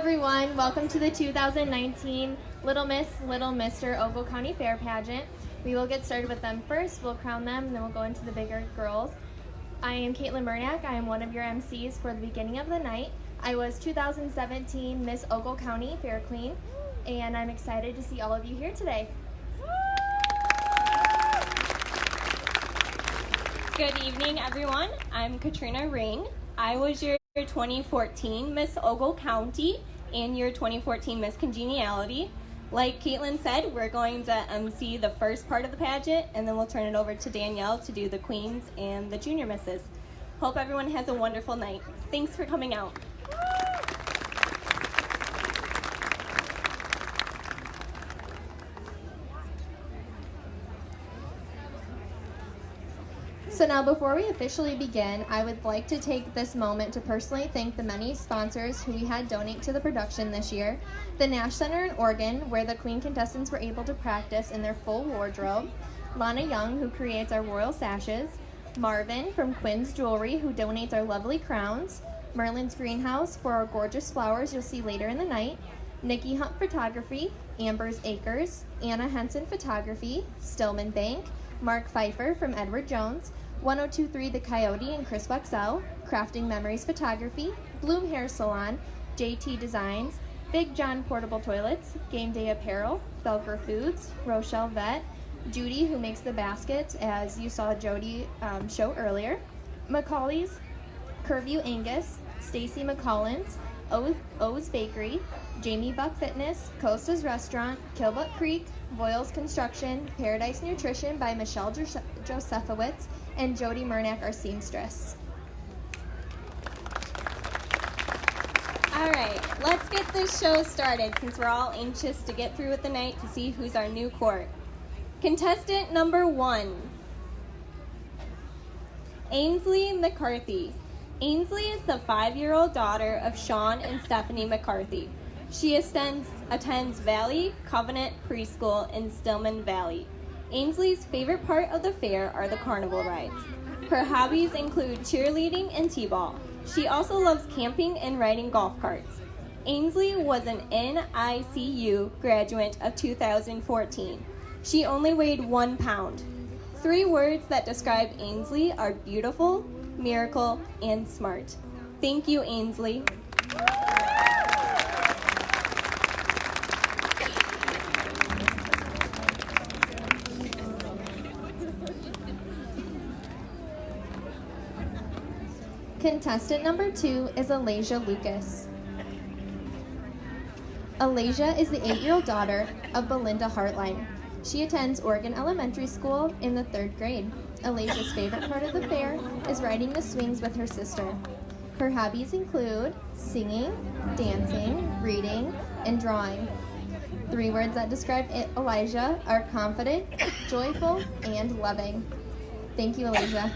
everyone. Welcome to the 2019 Little Miss, Little Mr. Ogle County Fair Pageant. We will get started with them first. We'll crown them, and then we'll go into the bigger girls. I am Caitlin Murnack. I am one of your MCs for the beginning of the night. I was 2017 Miss Ogle County Fair Queen, and I'm excited to see all of you here today. Good evening, everyone. I'm Katrina Ring. I was your 2014 Miss Ogle County and your 2014 Miss Congeniality. Like Caitlin said, we're going to MC the first part of the pageant, and then we'll turn it over to Danielle to do the queens and the junior misses. Hope everyone has a wonderful night. Thanks for coming out. So now, before we officially begin, I would like to take this moment to personally thank the many sponsors who we had donate to the production this year. The Nash Center in Oregon, where the Queen contestants were able to practice in their full wardrobe. Lana Young, who creates our royal sashes. Marvin from Quinn's Jewelry, who donates our lovely crowns. Merlin's Greenhouse for our gorgeous flowers you'll see later in the night. Nikki Hunt Photography, Amber's Acres, Anna Henson Photography, Stillman Bank, Mark Pfeiffer from Edward Jones, 1023 The Coyote and Chris Buxell, Crafting Memories Photography, Bloom Hair Salon, JT Designs, Big John Portable Toilets, Game Day Apparel, Belker Foods, Rochelle Vet, Judy, who makes the baskets, as you saw Jody show earlier, Macaulay's, Curview Angus, Stacy McCollins, O's Bakery, Jamie Buck Fitness, Costa's Restaurant, Kilbutt Creek, Voiles Construction, Paradise Nutrition by Michelle Josephowitz, and Jody Murnack, our seamstress. All right, let's get this show started since we're all anxious to get through with the night to see who's our new court. Contestant number 1, Ainsley McCarthy. Ainsley is the 5-year-old daughter of Sean and Stephanie McCarthy. She attends Valley Covenant Preschool in Stillman Valley. Ainsley's favorite part of the fair are the carnival rides. Her hobbies include cheerleading and t-ball. She also loves camping and riding golf carts. Ainsley was an NICU graduate of 2014. She only weighed 1 pound. 3 words that describe Ainsley are beautiful, miracle, and smart. Thank you, Ainsley. Contestant number 2 is Alasia Lucas. Alasia is the 8-year-old daughter of Belinda Hartline. She attends Oregon Elementary School in the 3rd grade. Alasia's favorite part of the fair is riding the swings with her sister. Her hobbies include singing, dancing, reading, and drawing. 3 words that describe Alasia are confident, joyful, and loving. Thank you, Alasia.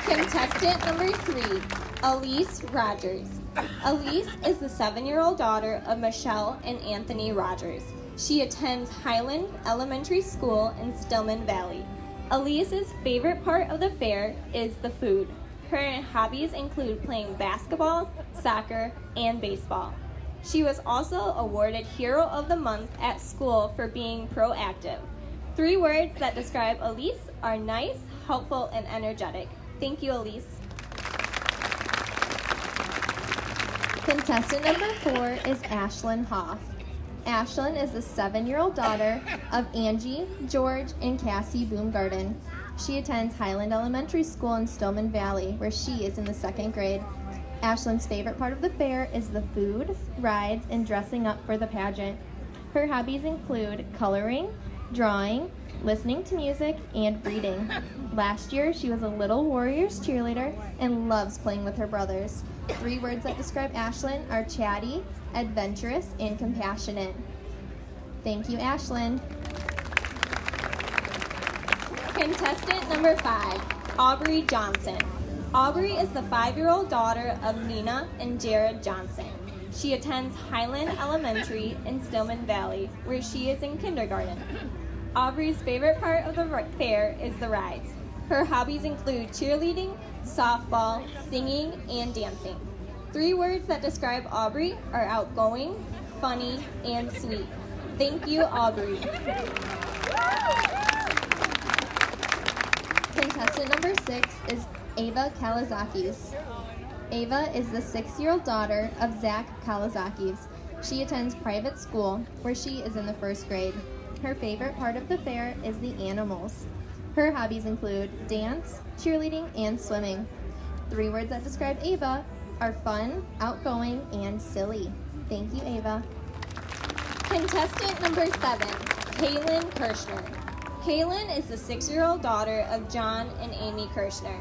Contestant number 3, Elise Rogers. Elise is the 7-year-old daughter of Michelle and Anthony Rogers. She attends Highland Elementary School in Stillman Valley. Elise's favorite part of the fair is the food. Her hobbies include playing basketball, soccer, and baseball. She was also awarded Hero of the Month at school for being proactive. 3 words that describe Elise are nice, helpful, and energetic. Thank you, Elise. Contestant number 4 is Ashlyn Hoff. Ashlyn is the 7-year-old daughter of Angie, George, and Cassie Boomgarden. She attends Highland Elementary School in Stillman Valley, where she is in the 2nd grade. Ashlyn's favorite part of the fair is the food, rides, and dressing up for the pageant. Her hobbies include coloring, drawing, listening to music, and reading. Last year, she was a Little Warriors cheerleader and loves playing with her brothers. 3 words that describe Ashlyn are chatty, adventurous, and compassionate. Thank you, Ashlyn. Contestant number 5, Aubrey Johnson. Aubrey is the 5-year-old daughter of Nina and Jared Johnson. She attends Highland Elementary in Stillman Valley, where she is in kindergarten. Aubrey's favorite part of the fair is the rides. Her hobbies include cheerleading, softball, singing, and dancing. 3 words that describe Aubrey are outgoing, funny, and sweet. Thank you, Aubrey. Contestant number 6 is Ava Kalizakis. Ava is the 6-year-old daughter of Zach Kalizakis. She attends private school where she is in the 1st grade. Her favorite part of the fair is the animals. Her hobbies include dance, cheerleading, and swimming. 3 words that describe Ava are fun, outgoing, and silly. Thank you, Ava. Contestant number 7, Kaylin Kirschner. Kaylin is the 6-year-old daughter of John and Amy Kirschner.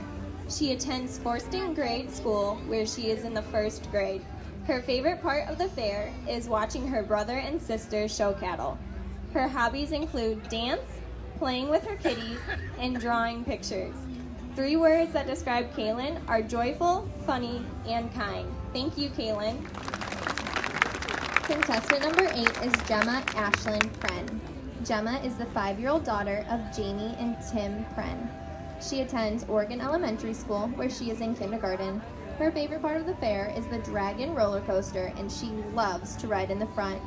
She attends Forston Grade School where she is in the 1st grade. Her favorite part of the fair is watching her brother and sister show cattle. Her hobbies include dance, playing with her kitties, and drawing pictures. 3 words that describe Kaylin are joyful, funny, and kind. Thank you, Kaylin. Contestant number 8 is Gemma Ashlyn Pren. Gemma is the 5-year-old daughter of Jamie and Tim Pren. She attends Oregon Elementary School where she is in kindergarten. Her favorite part of the fair is the Dragon roller coaster, and she loves to ride in the front.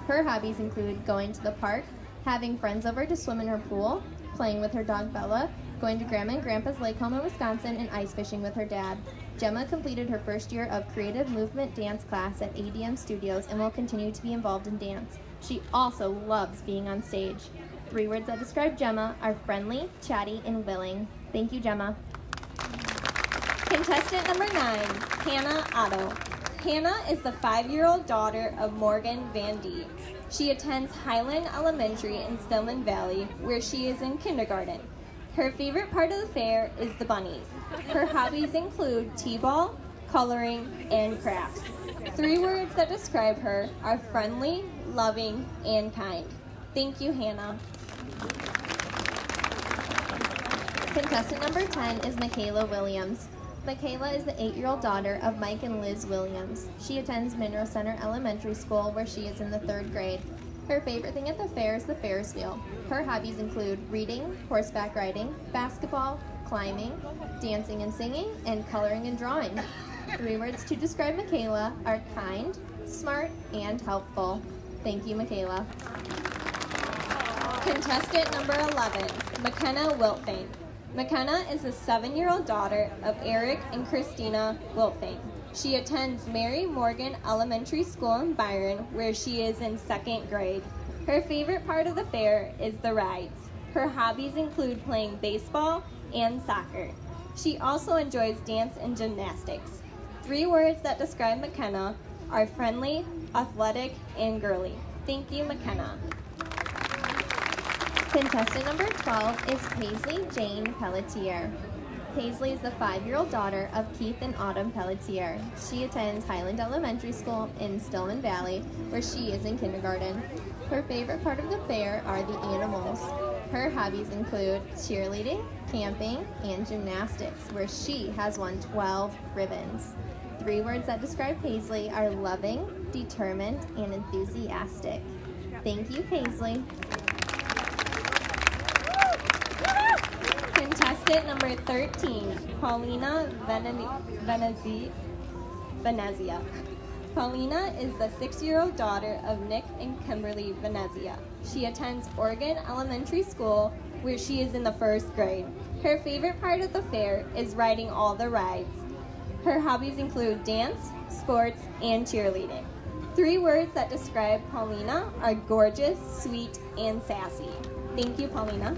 Her hobbies include going to the park, having friends over to swim in her pool, playing with her dog Bella, going to Grandma and Grandpa's lake home in Wisconsin, and ice fishing with her dad. Gemma completed her 1st year of creative movement dance class at ADM Studios and will continue to be involved in dance. She also loves being on stage. 3 words that describe Gemma are friendly, chatty, and willing. Thank you, Gemma. Contestant number 9, Hannah Otto. Hannah is the 5-year-old daughter of Morgan Van Dee. She attends Highland Elementary in Stillman Valley, where she is in kindergarten. Her favorite part of the fair is the bunnies. Her hobbies include t-ball, coloring, and crafts. 3 words that describe her are friendly, loving, and kind. Thank you, Hannah. Contestant number 10 is Mackayla Williams. Mackayla is the 8-year-old daughter of Mike and Liz Williams. She attends Monroe Center Elementary School where she is in the 3rd grade. Her favorite thing at the fair is the Ferris wheel. Her hobbies include reading, horseback riding, basketball, climbing, dancing and singing, and coloring and drawing. 3 words to describe Mackayla are kind, smart, and helpful. Thank you, Mackayla. Contestant number 11, McKenna Wiltfane. McKenna is the 7-year-old daughter of Eric and Christina Wiltfane. She attends Mary Morgan Elementary School in Byron, where she is in 2nd grade. Her favorite part of the fair is the rides. Her hobbies include playing baseball and soccer. She also enjoys dance and gymnastics. 3 words that describe McKenna are friendly, athletic, and girly. Thank you, McKenna. Contestant number 12 is Paisley Jane Pelletier. Paisley is the 5-year-old daughter of Keith and Autumn Pelletier. She attends Highland Elementary School in Stillman Valley, where she is in kindergarten. Her favorite part of the fair are the animals. Her hobbies include cheerleading, camping, and gymnastics, where she has won 12 ribbons. 3 words that describe Paisley are loving, determined, and enthusiastic. Thank you, Paisley. Contestant number 13, Paulina Venezia. Paulina is the 6-year-old daughter of Nick and Kimberly Venezia. She attends Oregon Elementary School, where she is in the 1st grade. Her favorite part of the fair is riding all the rides. Her hobbies include dance, sports, and cheerleading. 3 words that describe Paulina are gorgeous, sweet, and sassy. Thank you, Paulina.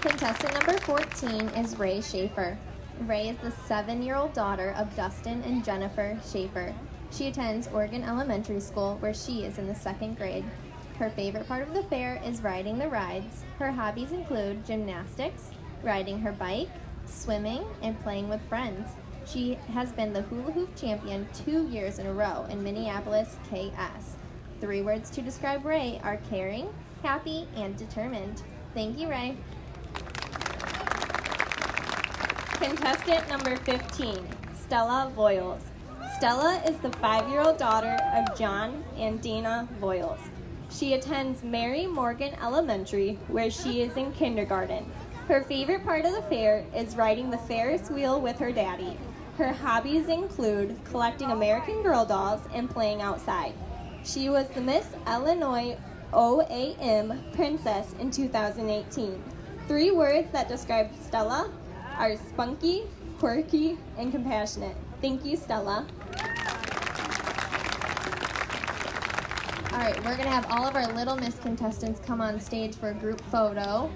Contestant number 14 is Ray Schaefer. Ray is the 7-year-old daughter of Dustin and Jennifer Schaefer. She attends Oregon Elementary School, where she is in the 2nd grade. Her favorite part of the fair is riding the rides. Her hobbies include gymnastics, riding her bike, swimming, and playing with friends. She has been the hula hoop champion 2 years in a row in Minneapolis, KS. 3 words to describe Ray are caring, happy, and determined. Thank you, Ray. Contestant number 15, Stella Voiles. Stella is the 5-year-old daughter of John and Dana Voiles. She attends Mary Morgan Elementary, where she is in kindergarten. Her favorite part of the fair is riding the Ferris wheel with her daddy. Her hobbies include collecting American Girl dolls and playing outside. She was the Miss Illinois OAM Princess in 2018. 3 words that describe Stella are spunky, quirky, and compassionate. Thank you, Stella. All right, we're gonna have all of our Little Miss contestants come on stage for a group photo.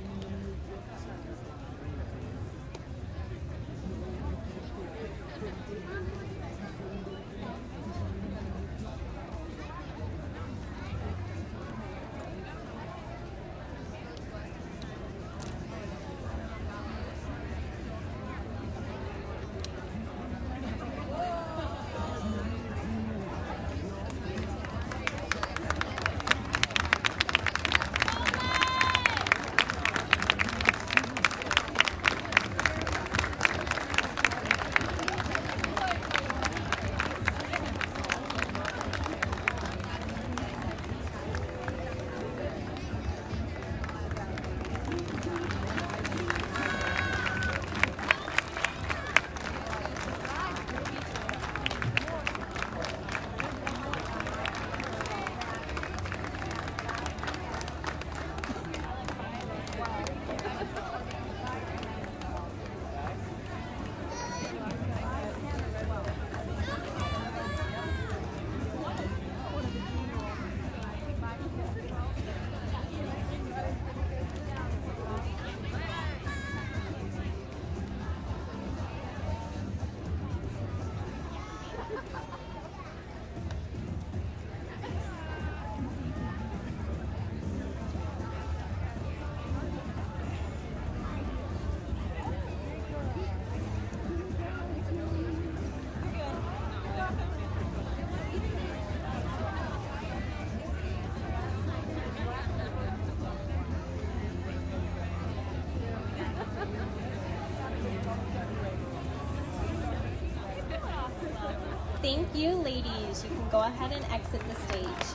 Thank you, ladies. You can go ahead and exit the stage.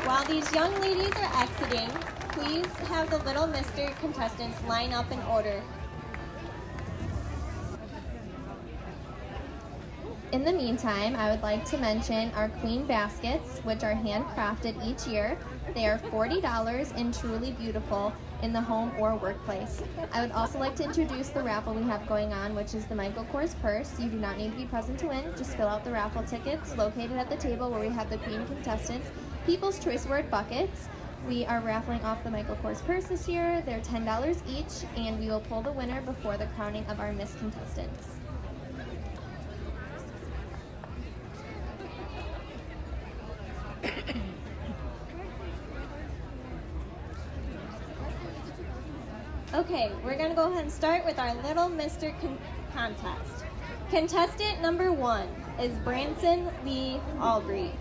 While these young ladies are exiting, please have the Little Mister contestants line up in order. In the meantime, I would like to mention our Queen baskets, which are handcrafted each year. They are $40 and truly beautiful in the home or workplace. I would also like to introduce the raffle we have going on, which is the Michael Kors purse. You do not need to be present to win. Just fill out the raffle tickets located at the table where we have the Queen contestants. People's Choice Word buckets. We are raffling off the Michael Kors purse this year. They're $10 each, and we will pull the winner before the crowning of our Miss contestants. Okay, we're going to go ahead and start with our Little Mister contest. Contestant number 1 is Branson Lee Albright.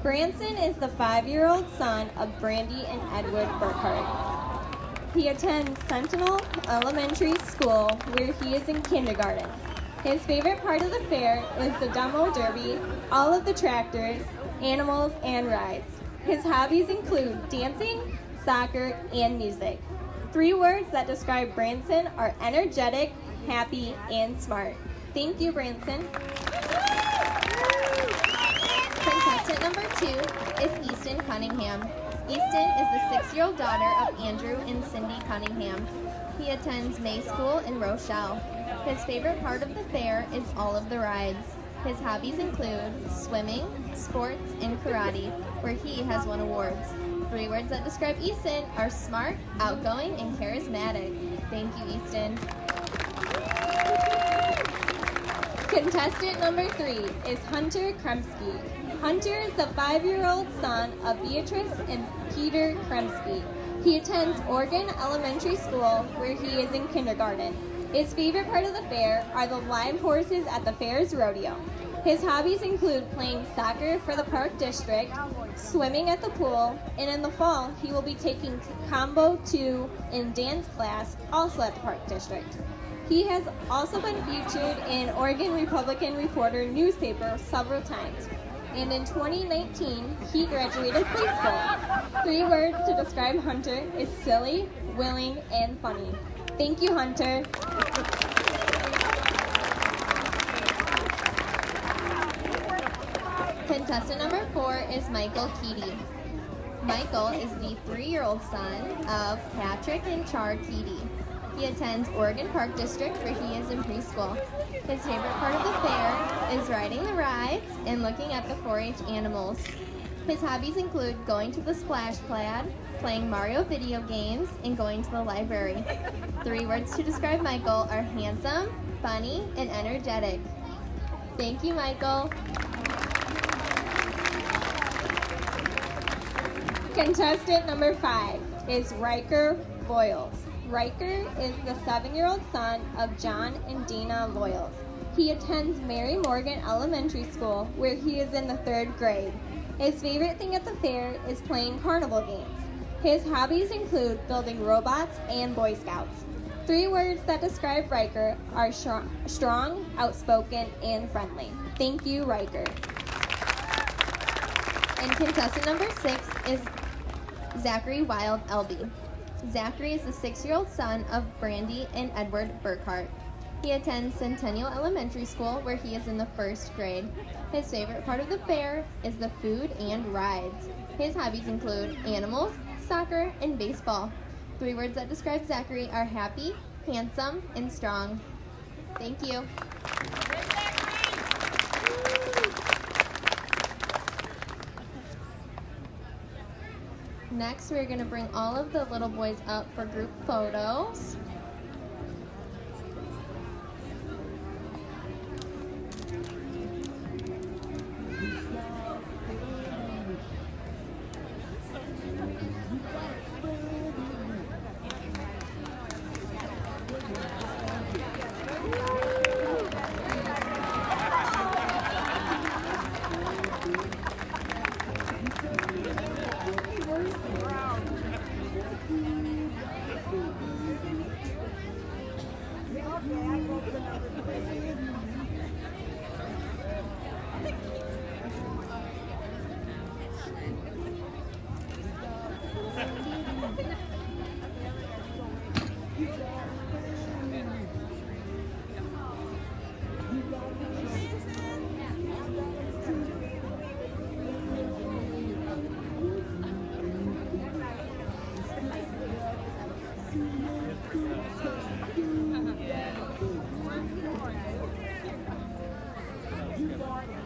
Branson is the 5-year-old son of Brandy and Edward Burkhart. He attends Sentinel Elementary School, where he is in kindergarten. His favorite part of the fair is the demo derby, all of the tractors, animals, and rides. His hobbies include dancing, soccer, and music. 3 words that describe Branson are energetic, happy, and smart. Thank you, Branson. Contestant number 2 is Easton Cunningham. Easton is the 6-year-old daughter of Andrew and Cindy Cunningham. He attends May School in Rochelle. His favorite part of the fair is all of the rides. His hobbies include swimming, sports, and karate, where he has won awards. 3 words that describe Easton are smart, outgoing, and charismatic. Thank you, Easton. Contestant number 3 is Hunter Kremske. Hunter is the 5-year-old son of Beatrice and Peter Kremske. He attends Oregon Elementary School, where he is in kindergarten. His favorite part of the fair are the live horses at the fair's rodeo. His hobbies include playing soccer for the park district, swimming at the pool, and in the fall, he will be taking Combo 2 in dance class, also at the park district. He has also been featured in Oregon Republican Reporter newspaper several times. And in 2019, he graduated preschool. 3 words to describe Hunter is silly, willing, and funny. Thank you, Hunter. Contestant number 4 is Michael Keaty. Michael is the 3-year-old son of Patrick and Char Keaty. He attends Oregon Park District where he is in preschool. His favorite part of the fair is riding the rides and looking at the 4-H animals. His hobbies include going to the splash pad, playing Mario video games, and going to the library. 3 words to describe Michael are handsome, funny, and energetic. Thank you, Michael. Contestant number 5 is Riker Loyals. Riker is the 7-year-old son of John and Dina Loyals. He attends Mary Morgan Elementary School, where he is in the 3rd grade. His favorite thing at the fair is playing carnival games. His hobbies include building robots and Boy Scouts. 3 words that describe Riker are strong, outspoken, and friendly. Thank you, Riker. And contestant number 6 is Zachary Wild Elby. Zachary is the 6-year-old son of Brandy and Edward Burkhart. He attends Centennial Elementary School where he is in the 1st grade. His favorite part of the fair is the food and rides. His hobbies include animals, soccer, and baseball. 3 words that describe Zachary are happy, handsome, and strong. Thank you. Next, we're going to bring all of the little boys up for group photos.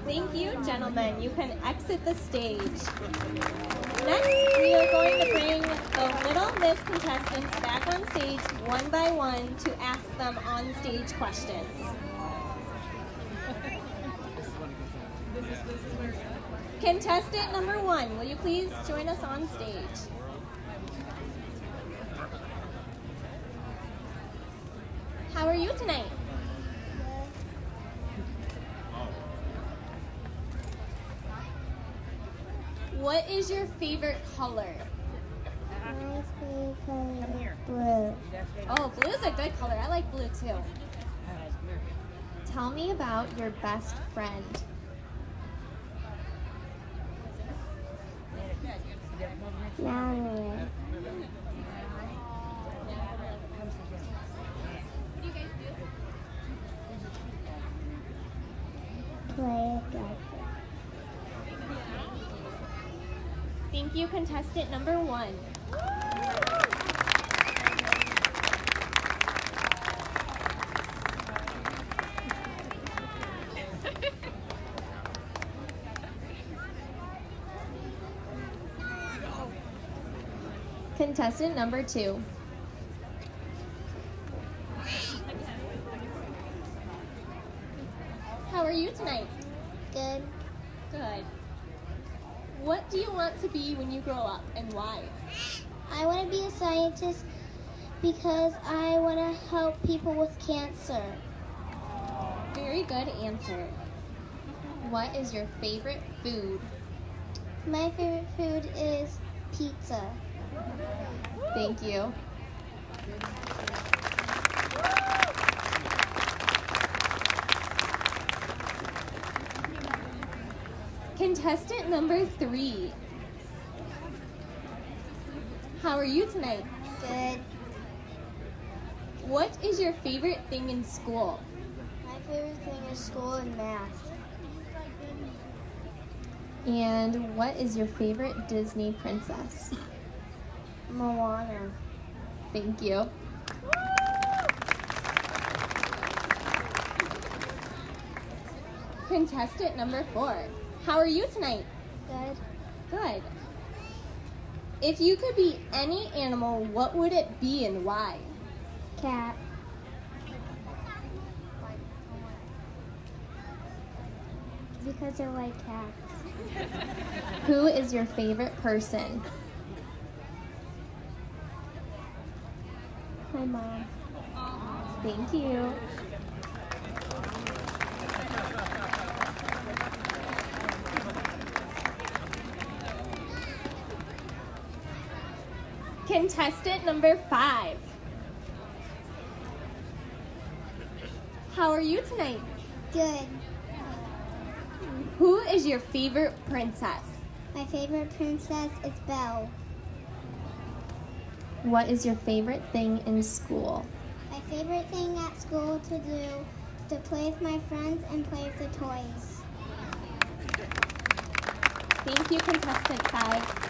Thank you, gentlemen. You can exit the stage. Next, we are going to bring the Little Miss contestants back on stage one by one to ask them on-stage questions. Contestant number 1, will you please join us on stage? How are you tonight? What is your favorite color? My favorite color is blue. Oh, blue is a good color. I like blue too. Tell me about your best friend. Natalie. Play together. Thank you, contestant number 1. Contestant number 2. How are you tonight? Good. Good. What do you want to be when you grow up and why? I want to be a scientist because I want to help people with cancer. Very good answer. What is your favorite food? My favorite food is pizza. Thank you. Contestant number 3. How are you tonight? Good. What is your favorite thing in school? My favorite thing is school and math. And what is your favorite Disney princess? Moana. Thank you. Contestant number 4. How are you tonight? Good. Good. If you could be any animal, what would it be and why? Cat. Because I like cats. Who is your favorite person? My mom. Thank you. Contestant number 5. How are you tonight? Good. Who is your favorite princess? My favorite princess is Belle. What is your favorite thing in school? My favorite thing at school to do is to play with my friends and play with the toys. Thank you, contestant 5.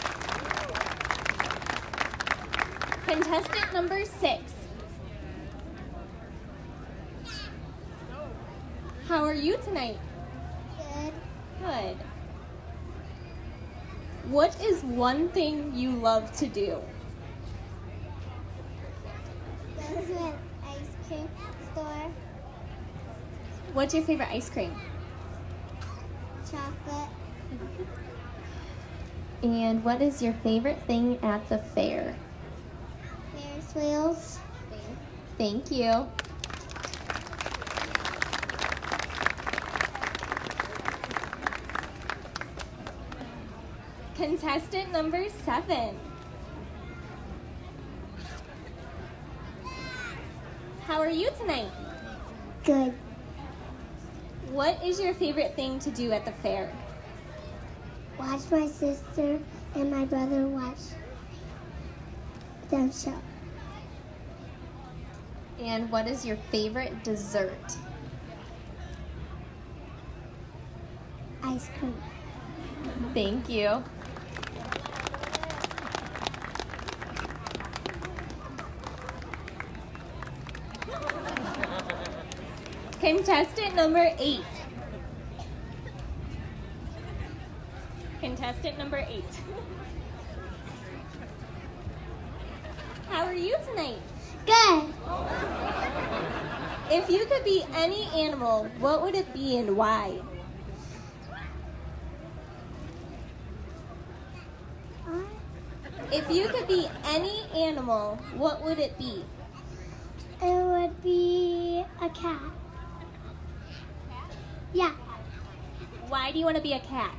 Contestant number 6. How are you tonight? Good. Good. What is one thing you love to do? Go to an ice cream store. What's your favorite ice cream? Chocolate. And what is your favorite thing at the fair? Ferris wheels. Thank you. Contestant number 7. How are you tonight? Good. What is your favorite thing to do at the fair? Watch my sister and my brother watch them show. And what is your favorite dessert? Ice cream. Thank you. Contestant number 8. Contestant number 8. How are you tonight? Good. If you could be any animal, what would it be and why? If you could be any animal, what would it be? It would be a cat. Yeah, Why do you want to be a cat?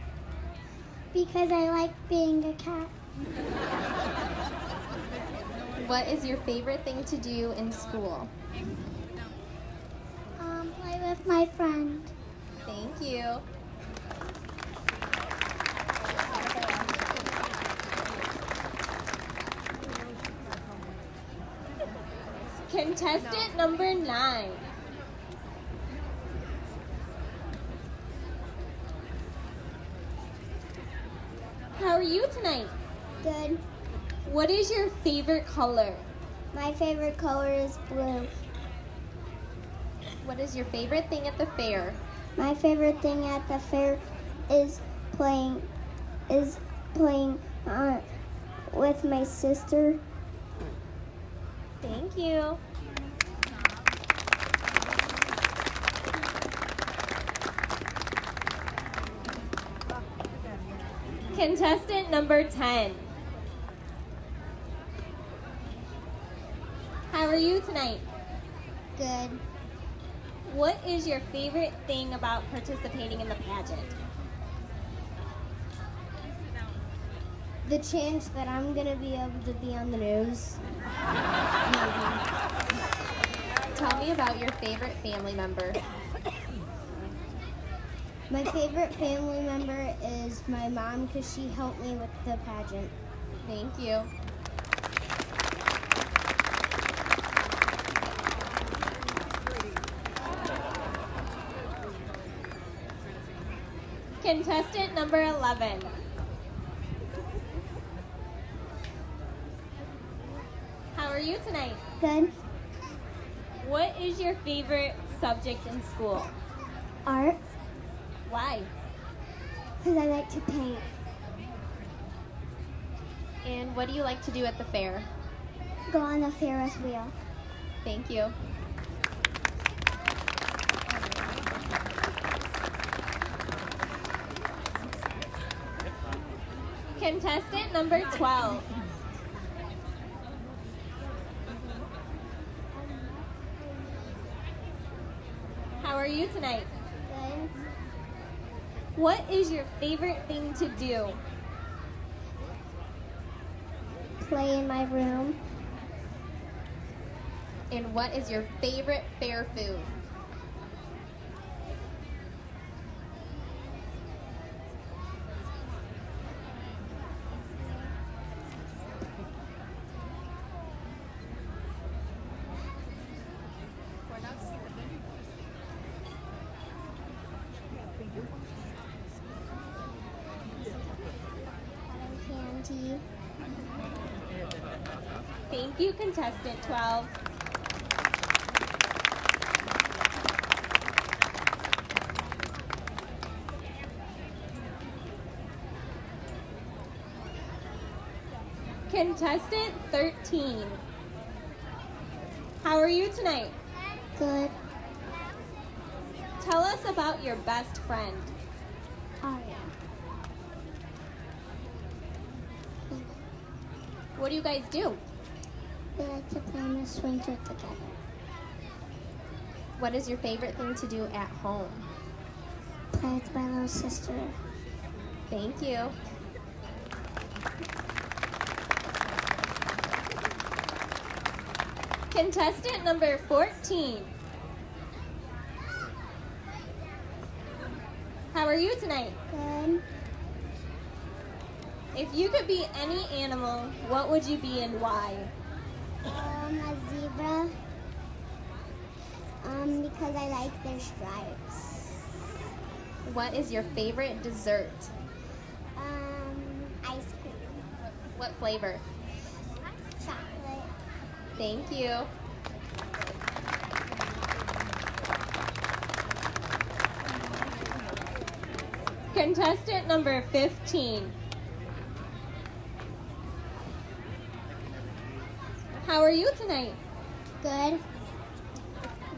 because I like being a cat. What is your favorite thing to do in school? Play with my friend. Thank you. Contestant number 9. How are you tonight? Good. What is your favorite color? My favorite color is blue. What is your favorite thing at the fair? My favorite thing at the fair is playing with my sister. Thank you. Contestant number 10. How are you tonight? Good. What is your favorite thing about participating in the pageant? The chance that I'm gonna be able to be on the news. Tell me about your favorite family member. My favorite family member is my mom because she helped me with the pageant. Thank you. Contestant number 11. How are you tonight? Good. What is your favorite subject in school? Art, Why? because I like to paint. And what do you like to do at the fair? Go on the Ferris wheel. Thank you. Contestant number 12. How are you tonight? Good. What is your favorite thing to do? Play in my room. And what is your favorite fair food? Cotton candy. Thank you, contestant 12. Contestant 13. How are you tonight? Good. Tell us about your best friend. Oh yeah. What do you guys do? We like to play in the swing set together. What is your favorite thing to do at home? Play with my little sister. Thank you. Contestant number 14. How are you tonight? Good. If you could be any animal, what would you be and why? A zebra. Because I like their stripes. What is your favorite dessert? Ice cream. What flavor? Chocolate. Thank you. Contestant number 15. How are you tonight? Good.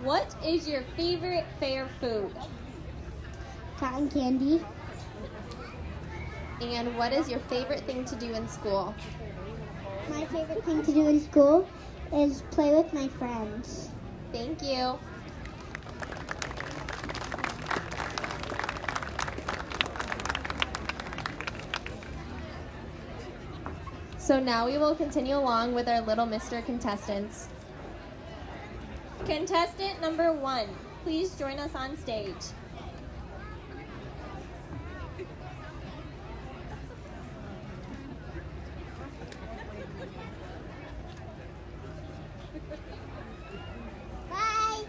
What is your favorite fair food? Cotton candy. And what is your favorite thing to do in school? My favorite thing to do in school is play with my friends. Thank you. So now we will continue along with our Little Mister contestants. Contestant number 1, please join us on stage. Bye.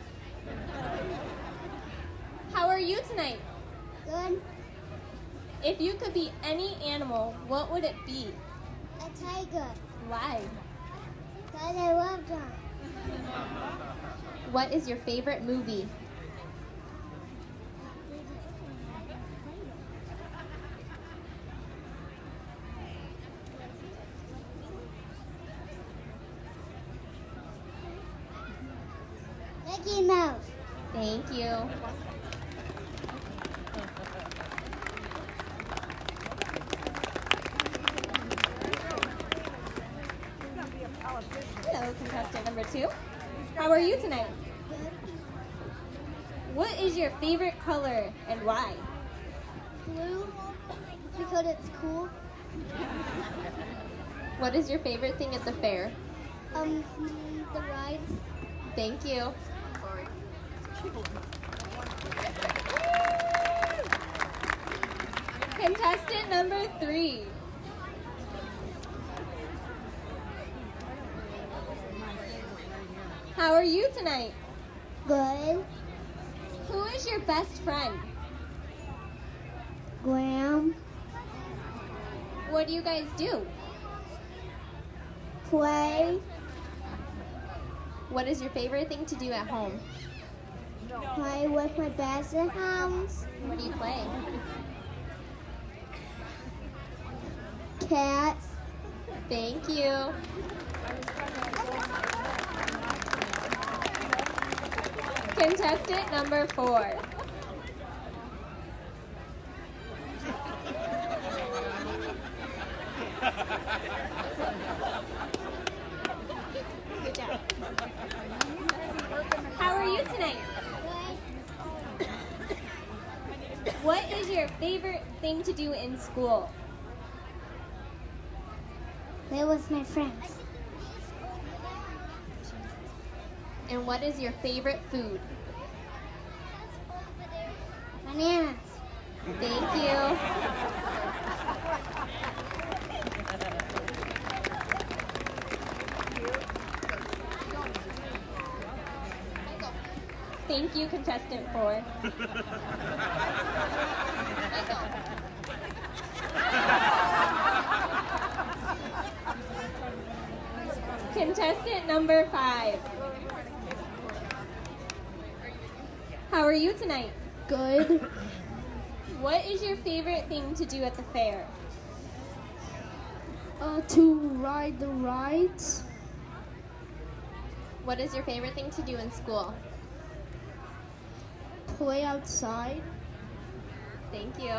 How are you tonight? Good. If you could be any animal, what would it be? A tiger. Why? Because I love them. What is your favorite movie? Mickey Mouse. Thank you. Hello, contestant number 2. How are you tonight? What is your favorite color and why? Blue. Because it's cool. What is your favorite thing at the fair? The rides. Thank you. Contestant number 3. How are you tonight? Good. Who is your best friend? Graham, What do you guys do? play, What is your favorite thing to do at home? play with my basset hounds, What do you play? cats, Thank you. Contestant number 4. Good job. How are you tonight? What is your favorite thing to do in school? play with my friends, And what is your favorite food? bananas, Thank you. Thank you, contestant 4. Contestant number 5. How are you tonight? good, What is your favorite thing to do at the fair? to ride the rides, What is your favorite thing to do in school? play outside, Thank you.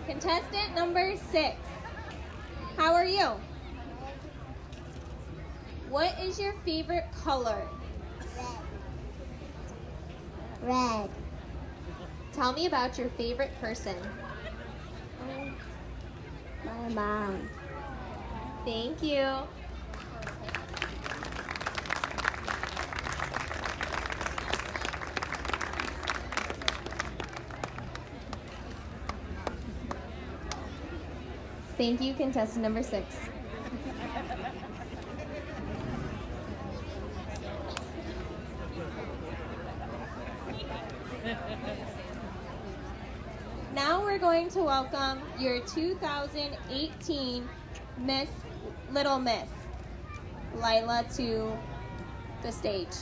Contestant number 6. How are you? What is your favorite color? red, Tell me about your favorite person. my mom, Thank you. Thank you, contestant number 6. Now we're going to welcome your 2018 Little Miss, Lila, to the stage.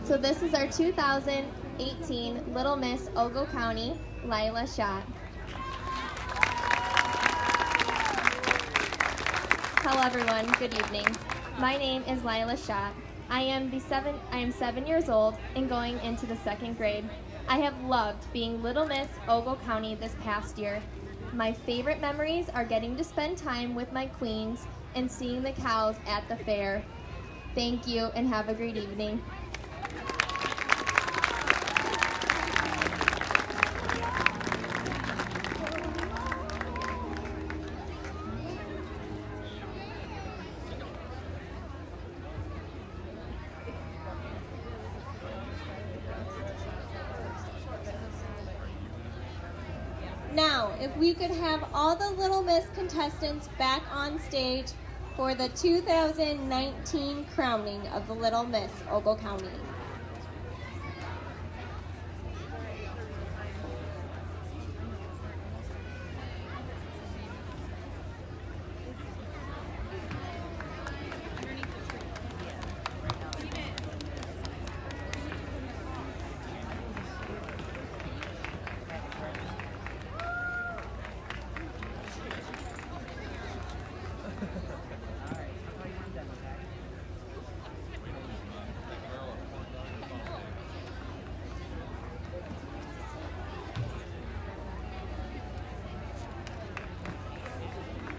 So this is our 2018 Little Miss Ogle County, Lila Schott. Hello everyone, good evening. My name is Lila Schott. I am 7 years old and going into the 2nd grade. I have loved being Little Miss Ogle County this past year. My favorite memories are getting to spend time with my queens and seeing the cows at the fair. Thank you and have a great evening. Now, if we could have all the Little Miss contestants back on stage for the 2019 crowning of the Little Miss Ogle County.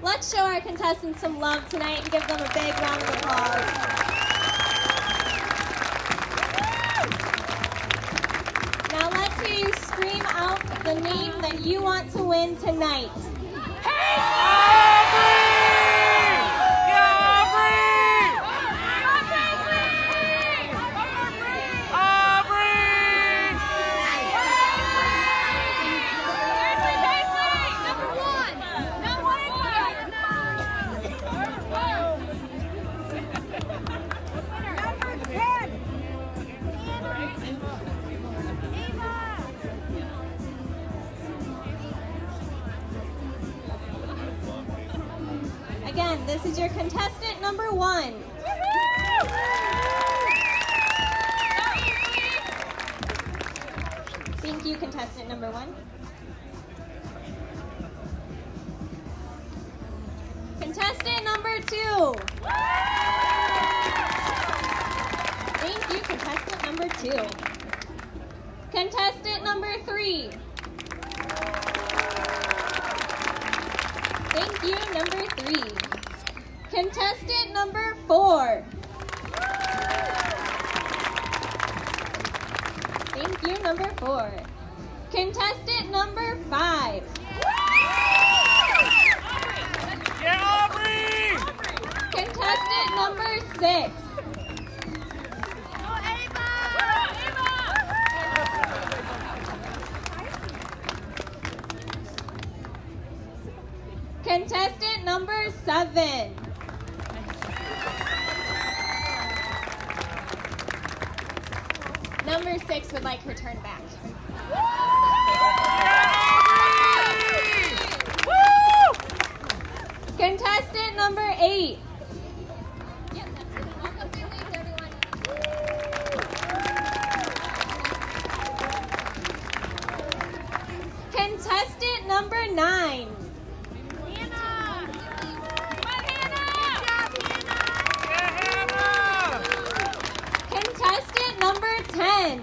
Let's show our contestants some love tonight and give them a big round of applause. Now let's hear you scream out the name that you want to win tonight. Again, this is your contestant number 1. Thank you, contestant number 1. Contestant number 2. Thank you, contestant number 2. Contestant number 3. Thank you, number 3. Contestant number 4. Thank you, number 4. Contestant number 5. Yeah, Aubrey! Contestant number 6. Contestant number 7. Number 6 would like her turn back. Contestant number 8. Contestant number 9. Contestant number 10.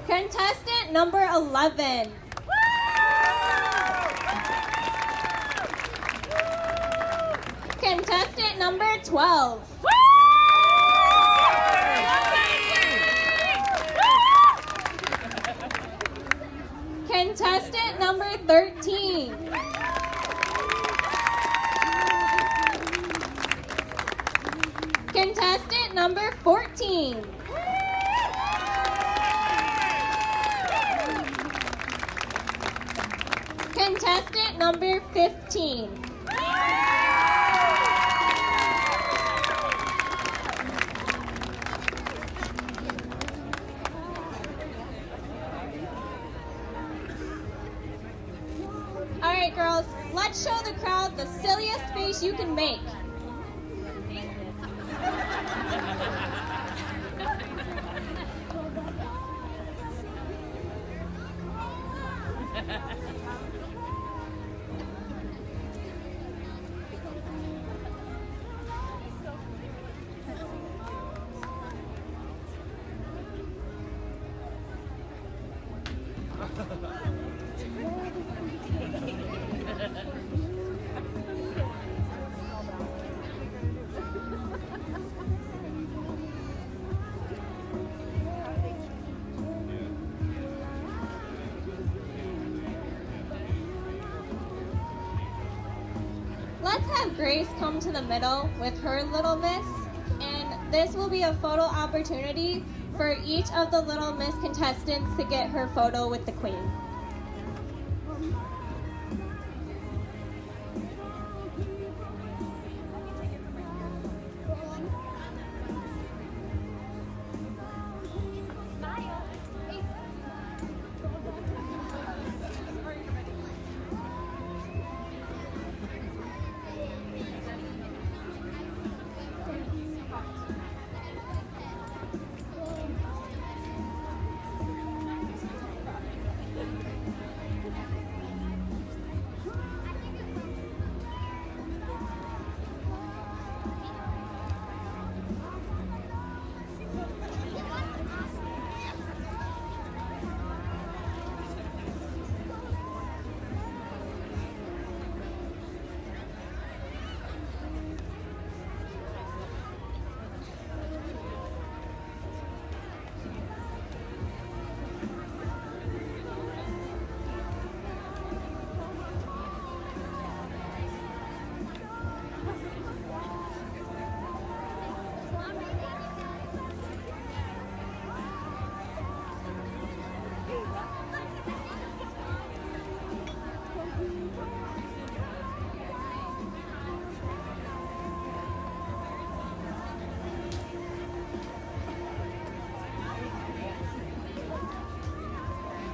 Contestant number 11. Contestant number 12. Contestant number 13. Contestant number 14. Contestant number 15. All right, girls, let's show the crowd the silliest face you can make. Let's have Grace come to the middle with her Little Miss, and this will be a photo opportunity for each of the Little Miss contestants to get her photo with the Queen.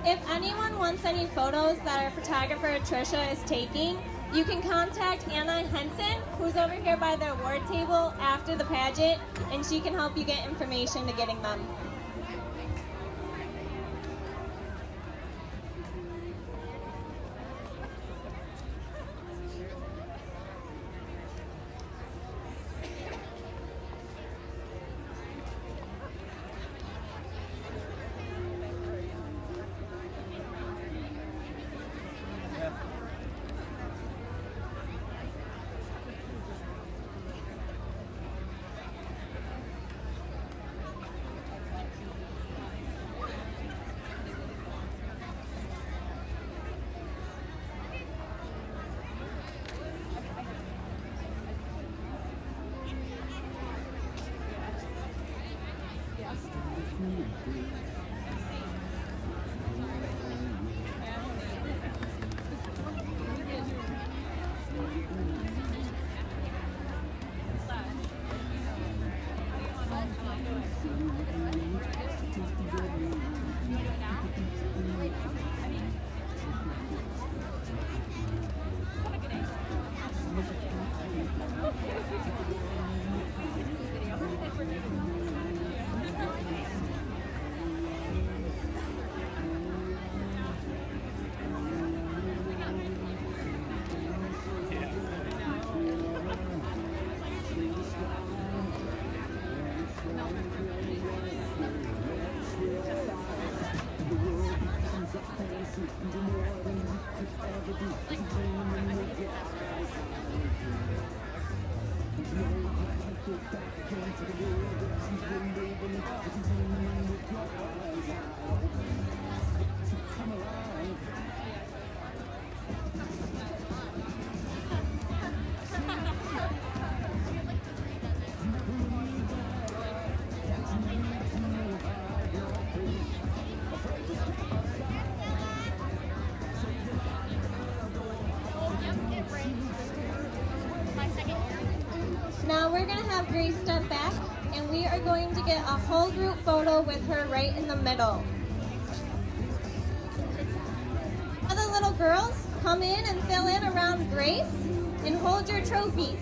If anyone wants any photos that our photographer Trisha is taking, you can contact Anna Henson, who's over here by the award table after the pageant, and she can help you get information to getting them. Now we're going to have Grace step back, and we are going to get a whole group photo with her right in the middle. Other little girls, come in and fill in around Grace and hold your trophies.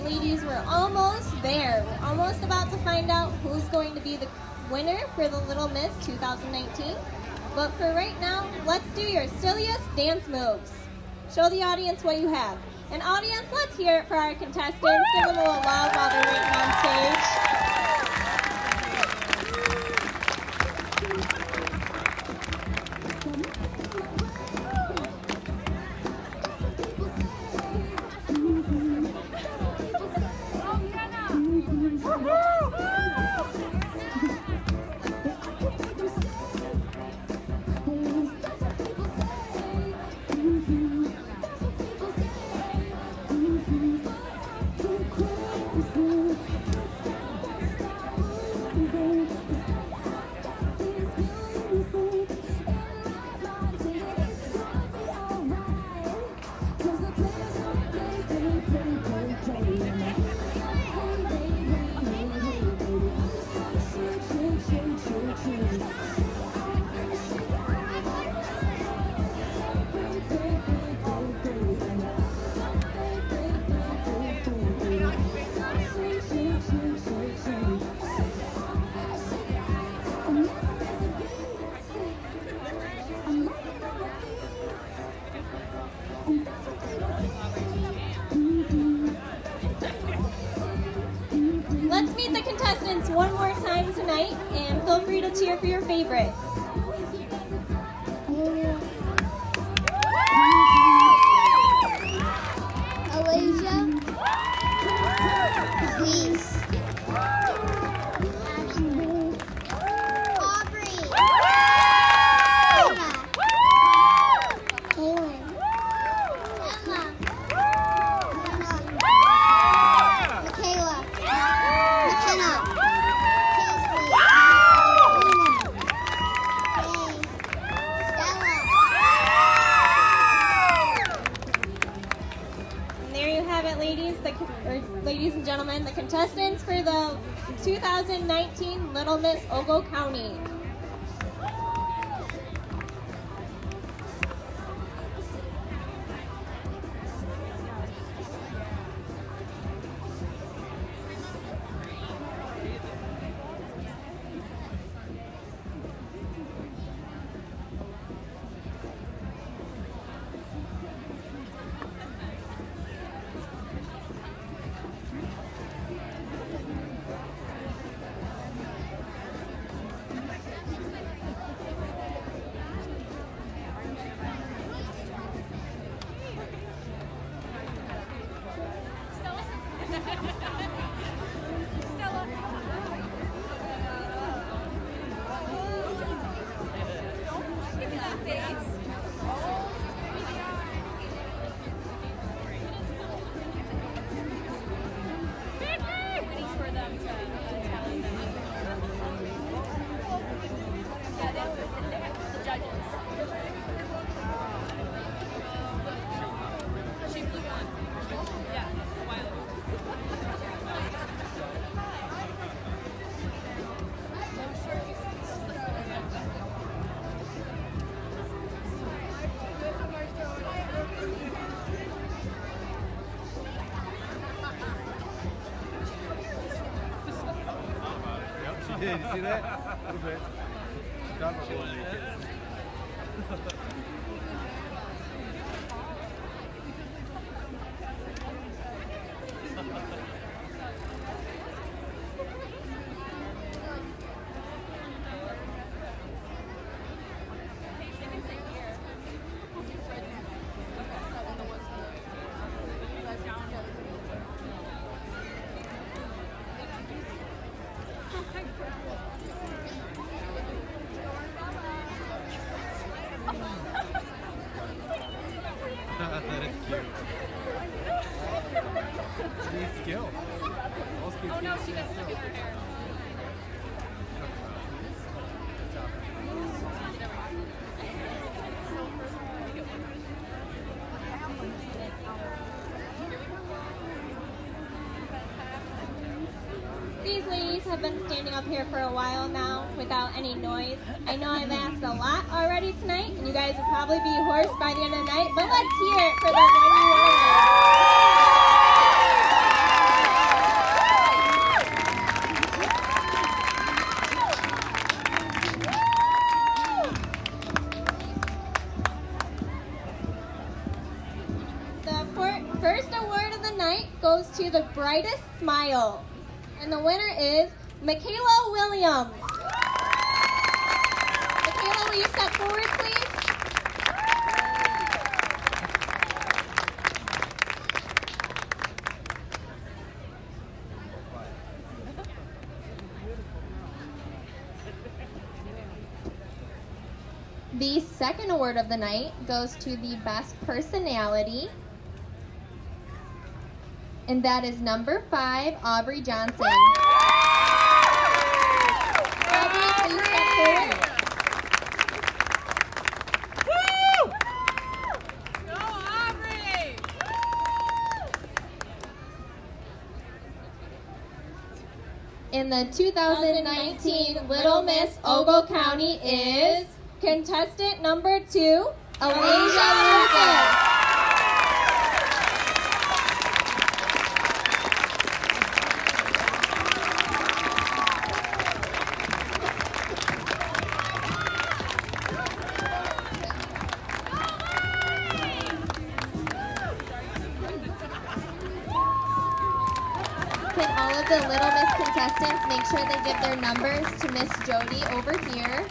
Ladies, we're almost there. We're almost about to find out who's going to be the winner for the Little Miss 2019. But for right now, let's do your silliest dance moves. Show the audience what you have. And audience, let's hear it for our contestants. Give them a little love while they're waiting on stage. contestants one more time tonight, and feel free to cheer for your favorite. Alicia. Please. Aubrey. Emma. Kaylin. Emma. Mackayla. McKenna. Paisley. Luna. May. Stella. And there you have it, ladies and gentlemen, the contestants for the 2019 Little Miss Ogle County. Did you see that? A little bit. She thought about going naked. That's cute. She needs skill. Most kids need skill. These ladies have been standing up here for a while now without any noise. I know I've asked a lot already tonight, and you guys will probably be hoarse by the end of the night, but let's hear it for the one you wanted. The first award of the night goes to the brightest smile. And the winner is Mackayla Williams. Mackayla, will you step forward, please? The second award of the night goes to the best personality. And that is number 5, Aubrey Johnson. Aubrey, please step forward. Woo! Go, Aubrey! In the 2019 Little Miss Ogle County is contestant number 2, Alicia Lucas. Can all of the Little Miss contestants make sure they give their numbers to Miss Jody over here?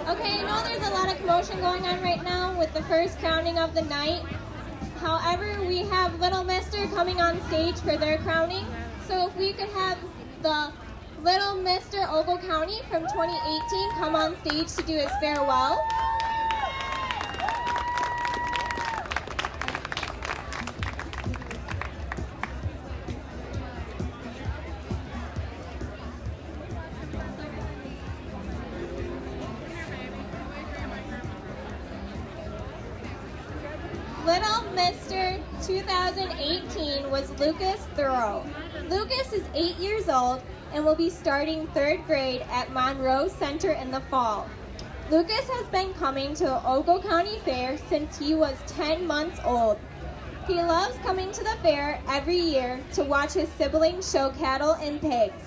Okay, I know there's a lot of commotion going on right now with the first crowning of the night. However, we have Little Mister coming on stage for their crowning. So if we could have the Little Mister Ogle County from 2018 come on stage to do his farewell. Little Mister 2018 was Lucas Thoreau. Lucas is 8 years old and will be starting 3rd grade at Monroe Center in the fall. Lucas has been coming to Ogle County Fair since he was 10 months old. He loves coming to the fair every year to watch his siblings show cattle and pigs.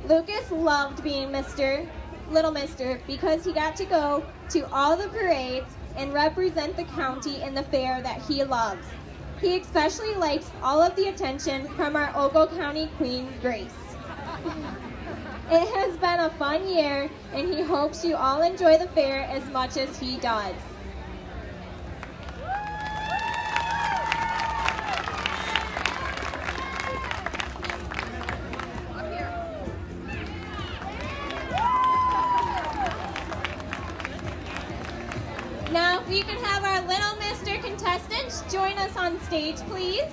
Lucas loved being Little Mister because he got to go to all the parades and represent the county in the fair that he loves. He especially likes all of the attention from our Ogle County Queen, Grace. It has been a fun year, and he hopes you all enjoy the fair as much as he does. Now, if we could have our Little Mister contestants join us on stage, please.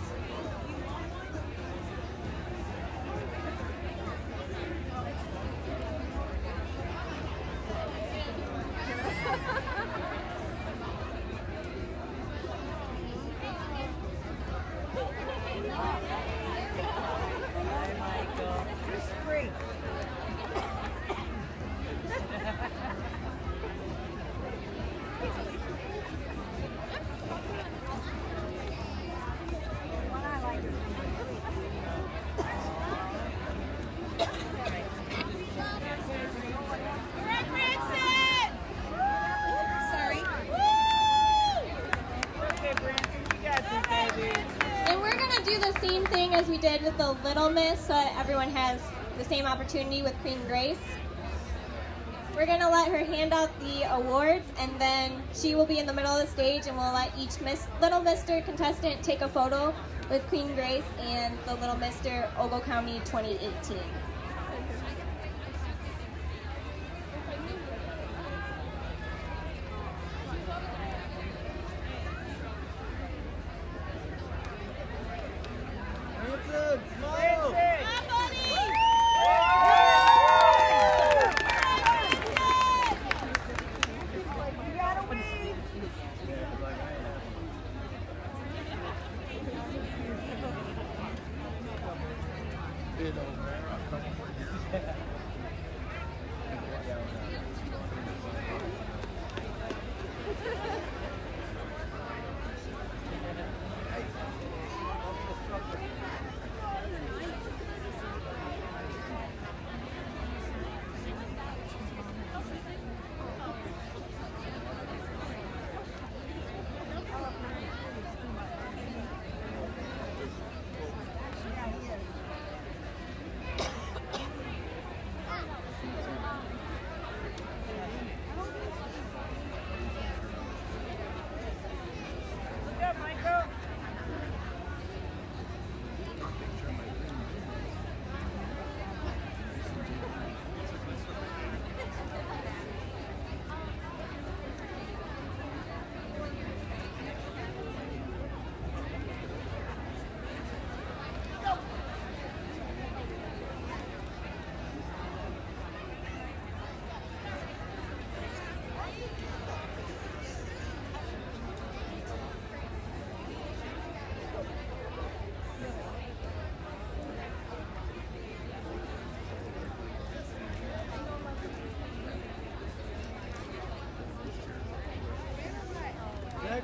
And we're going to do the same thing as we did with the Little Miss so that everyone has the same opportunity with Queen Grace. We're going to let her hand out the awards, and then she will be in the middle of the stage, and we'll let each Little Mister contestant take a photo with Queen Grace and the Little Mister Ogle County 2018. It don't matter.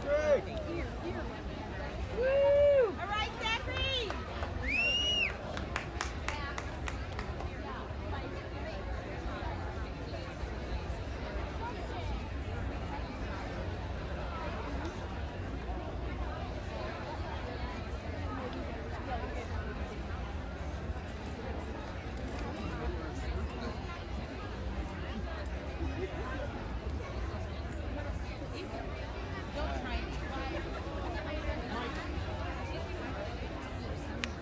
Zachary! Woo! All right, Zachary!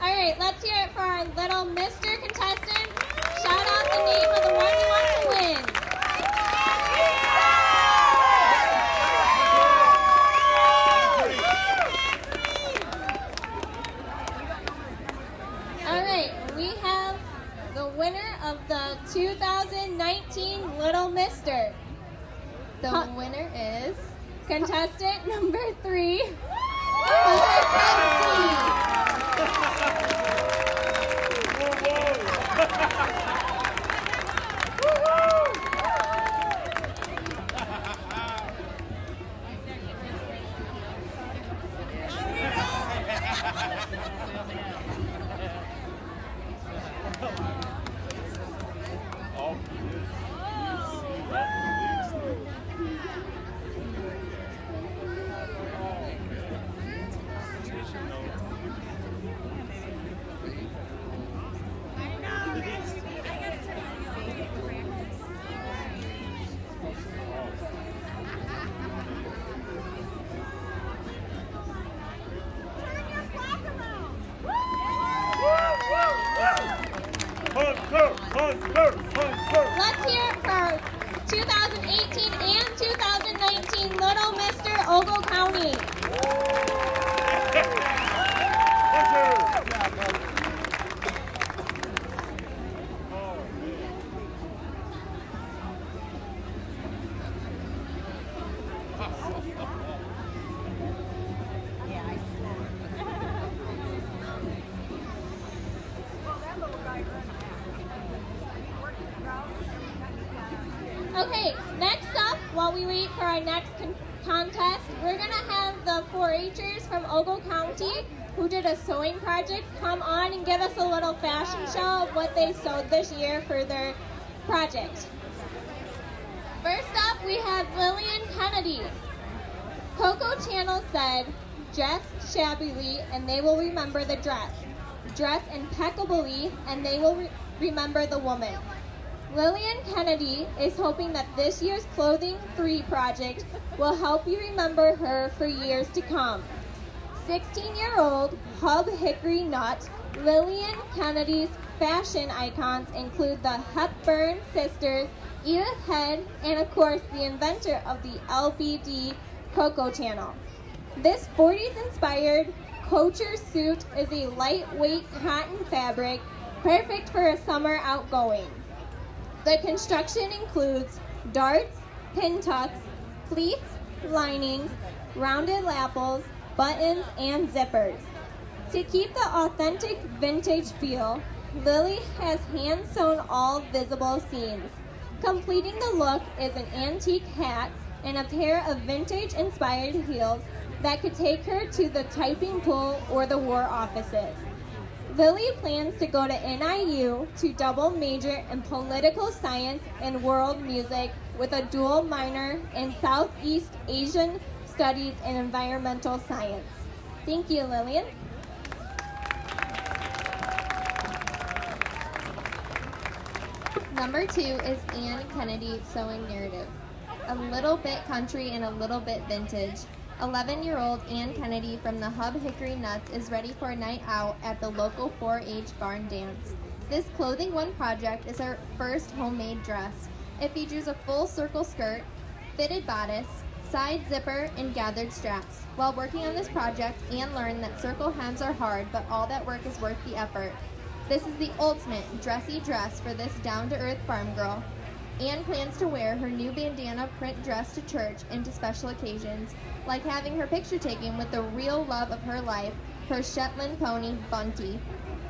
All right, let's hear it for our little Mr. contestants. Shout out the name of the one who wants to win. All right, we have the winner of the 2019 Little Mister. The winner is Contestant number 3. Let's hear it for 2018 and 2019 Little Mister Ogle County. Okay, next up, while we wait for our next contest, we're going to have the 4-Hers from Ogle County who did a sewing project come on and give us a little fashion show of what they sewed this year for their project. First up, we have Lillian Kennedy. Coco Channel said, "Dress shabbily and they will remember the dress. Dress impeccably and they will remember the woman." Lillian Kennedy is hoping that this year's Clothing 3 project will help you remember her for years to come. 16-year-old Hub Hickory Nut, Lillian Kennedy's fashion icons include the Hepburn sisters, Edith Head, and of course the inventor of the LBD Coco Channel. This 40s-inspired couture suit is a lightweight cotton fabric, perfect for a summer outgoing. The construction includes darts, pin tucks, pleats, linings, rounded lapels, buttons, and zippers. To keep the authentic vintage feel, Lily has hand-sewn all visible seams. Completing the look is an antique hat and a pair of vintage-inspired heels that could take her to the typing pool or the war offices. Lily plans to go to NIU to double major in political science and world music with a dual minor in Southeast Asian Studies and Environmental Science. Thank you, Lillian. Number 2 is Ann Kennedy Sewing Narrative. A little bit country and a little bit vintage. 11-year-old Ann Kennedy from the Hub Hickory Nuts is ready for a night out at the local 4-H barn dance. This Clothing 1 project is her first homemade dress. It features a full circle skirt, fitted bodice, side zipper, and gathered straps. While working on this project, Ann learned that circle hems are hard, but all that work is worth the effort. This is the ultimate dressy dress for this down-to-earth farm girl. Ann plans to wear her new bandana print dress to church and to special occasions, like having her picture taken with the real love of her life, her Shetland pony, Bunty.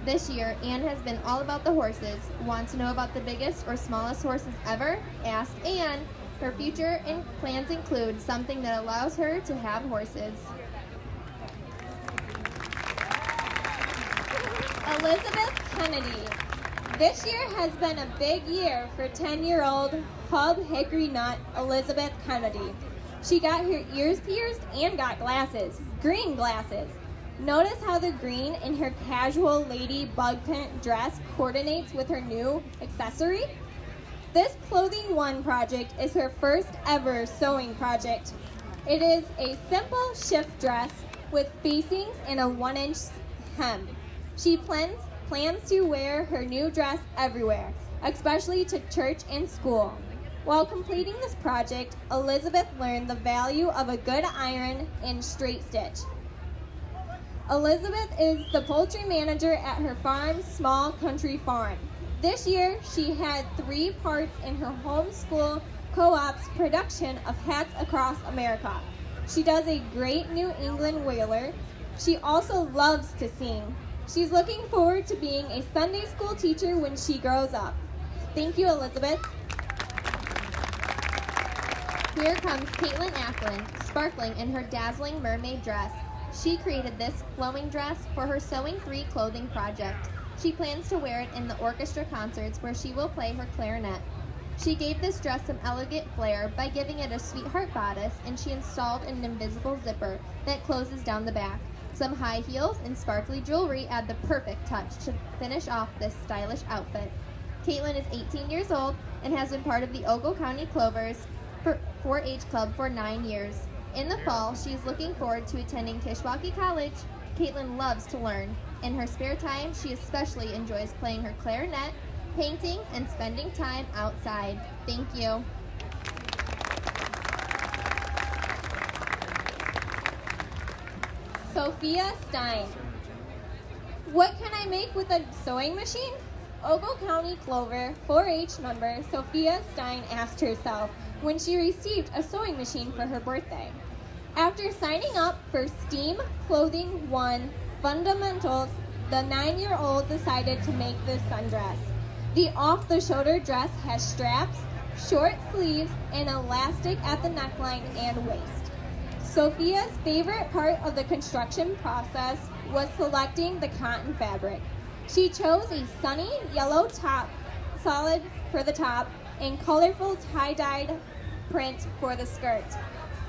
This year, Ann has been all about the horses. Want to know about the biggest or smallest horses ever? Ask Ann. Her future plans include something that allows her to have horses. Elizabeth Kennedy. This year has been a big year for 10-year-old Hub Hickory Nut Elizabeth Kennedy. She got her ears pierced and got glasses, green glasses. Notice how the green in her casual lady bug print dress coordinates with her new accessory? This Clothing One project is her first ever sewing project. It is a simple shift dress with facings and a 1-inch hem. She plans to wear her new dress everywhere, especially to church and school. While completing this project, Elizabeth learned the value of a good iron and straight stitch. Elizabeth is the poultry manager at her farm's small country farm. This year, she had 3 parts in her homeschool co-op's production of hats across America. She does a great New England whaler. She also loves to sing. She's looking forward to being a Sunday school teacher when she grows up. Thank you, Elizabeth. Here comes Caitlin Acklin, sparkling in her dazzling mermaid dress. She created this flowing dress for her Sewing 3 clothing project. She plans to wear it in the orchestra concerts where she will play her clarinet. She gave this dress some elegant flair by giving it a sweetheart bodice, and she installed an invisible zipper that closes down the back. Some high heels and sparkly jewelry add the perfect touch to finish off this stylish outfit. Caitlin is 18 years old and has been part of the Ogle County Clovers 4-H Club for 9 years. In the fall, she is looking forward to attending Kishwaukee College. Caitlin loves to learn. In her spare time, she especially enjoys playing her clarinet, painting, and spending time outside. Thank you. Sophia Stein. What can I make with a sewing machine? Ogle County Clover 4-H member Sophia Stein asked herself when she received a sewing machine for her birthday. After signing up for STEAM Clothing 1 Fundamentals, the 9-year-old decided to make this sundress. The off-the-shoulder dress has straps, short sleeves, and elastic at the neckline and waist. Sophia's favorite part of the construction process was selecting the cotton fabric. She chose a sunny yellow top, solid for the top, and colorful tie-dyed print for the skirt.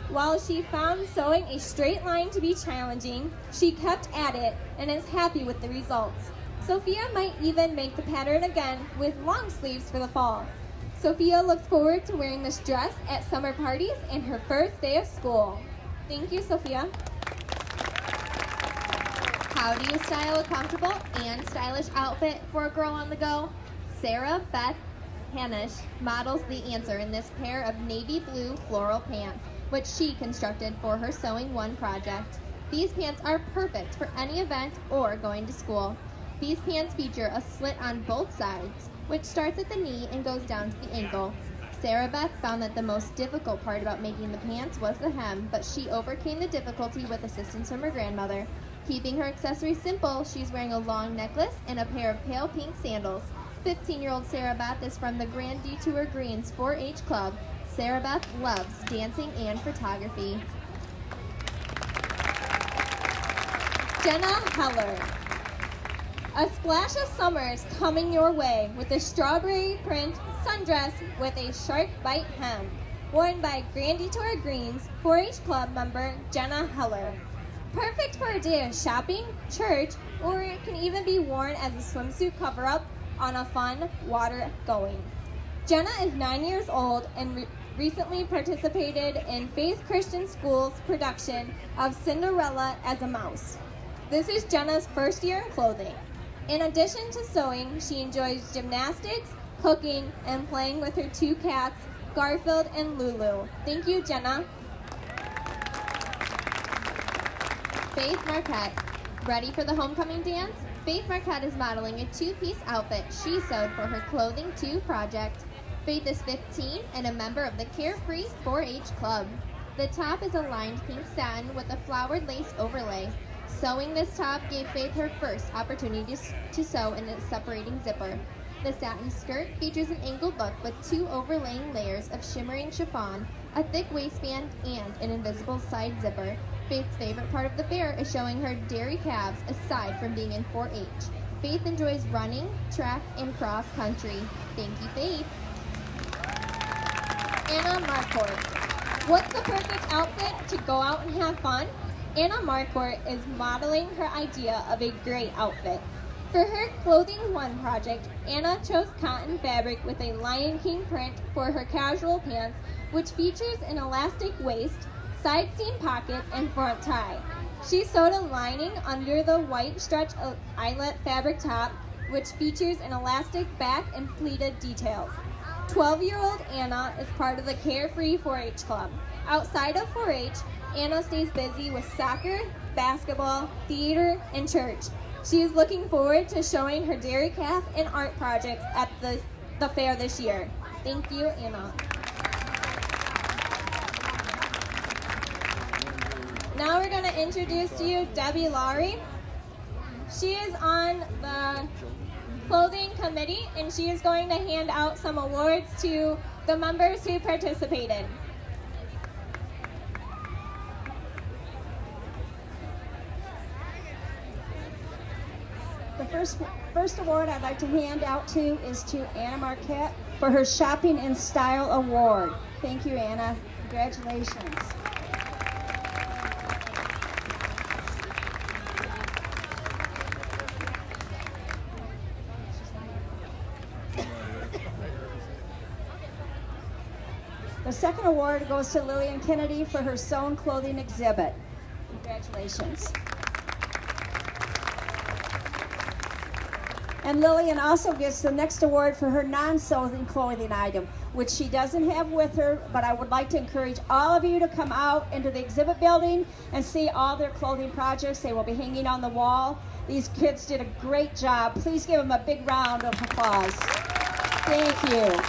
While she found sewing a straight line to be challenging, she kept at it and is happy with the results. Sophia might even make the pattern again with long sleeves for the fall. Sophia looks forward to wearing this dress at summer parties and her first day of school. Thank you, Sophia. How do you style a comfortable and stylish outfit for a girl on the go? Sarah Beth Hanish models the answer in this pair of navy blue floral pants, which she constructed for her Sewing One project. These pants are perfect for any event or going to school. These pants feature a slit on both sides, which starts at the knee and goes down to the ankle. Sarah Beth found that the most difficult part about making the pants was the hem, but she overcame the difficulty with assistance from her grandmother. Keeping her accessories simple, she's wearing a long necklace and a pair of pale pink sandals. 15-year-old Sarah Beth is from the Grand Detour Greens 4-H Club. Sarah Beth loves dancing and photography. Jenna Heller. A splash of summer is coming your way with a strawberry print sundress with a shark bite hem, worn by Grand Detour Greens 4-H Club member Jenna Heller. Perfect for a day of shopping, church, or it can even be worn as a swimsuit cover-up on a fun water going. Jenna is 9 years old and recently participated in Faith Christian School's production of Cinderella as a Mouse. This is Jenna's first year in clothing. In addition to sewing, she enjoys gymnastics, cooking, and playing with her 2 cats, Garfield and Lulu. Thank you, Jenna. Faith Marquette. Ready for the homecoming dance? Faith Marquette is modeling a 2-piece outfit she sewed for her Clothing 2 project. Faith is 15 and a member of the Carefree 4-H Club. The top is a lined pink satin with a flowered lace overlay. Sewing this top gave Faith her first opportunity to sew in a separating zipper. The satin skirt features an angled look with 2 overlaying layers of shimmering chiffon, a thick waistband, and an invisible side zipper. Faith's favorite part of the fair is showing her dairy calves aside from being in 4-H. Faith enjoys running, track, and cross country. Thank you, Faith. Anna Marcourt. What's the perfect outfit to go out and have fun? Anna Marcourt is modeling her idea of a great outfit. For her Clothing One project, Anna chose cotton fabric with a Lion King print for her casual pants, which features an elastic waist, side seam pockets, and front tie. She sewed a lining under the white stretch eyelet fabric top, which features an elastic back and pleated details. 12-year-old Anna is part of the Carefree 4-H Club. Outside of 4-H, Anna stays busy with soccer, basketball, theater, and church. She is looking forward to showing her dairy calf and art projects at the fair this year. Thank you, Anna. Now we're going to introduce to you Debbie Lowry. She is on the clothing committee, and she is going to hand out some awards to the members who participated. The first award I'd like to hand out to is to Anna Marquette for her Shopping in Style Award. Thank you, Anna. Congratulations. The second award goes to Lillian Kennedy for her sewn clothing exhibit. Congratulations. And Lillian also gets the next award for her non-sewn clothing item, which she doesn't have with her, but I would like to encourage all of you to come out into the exhibit building and see all their clothing projects. They will be hanging on the wall. These kids did a great job. Please give them a big round of applause. Thank you.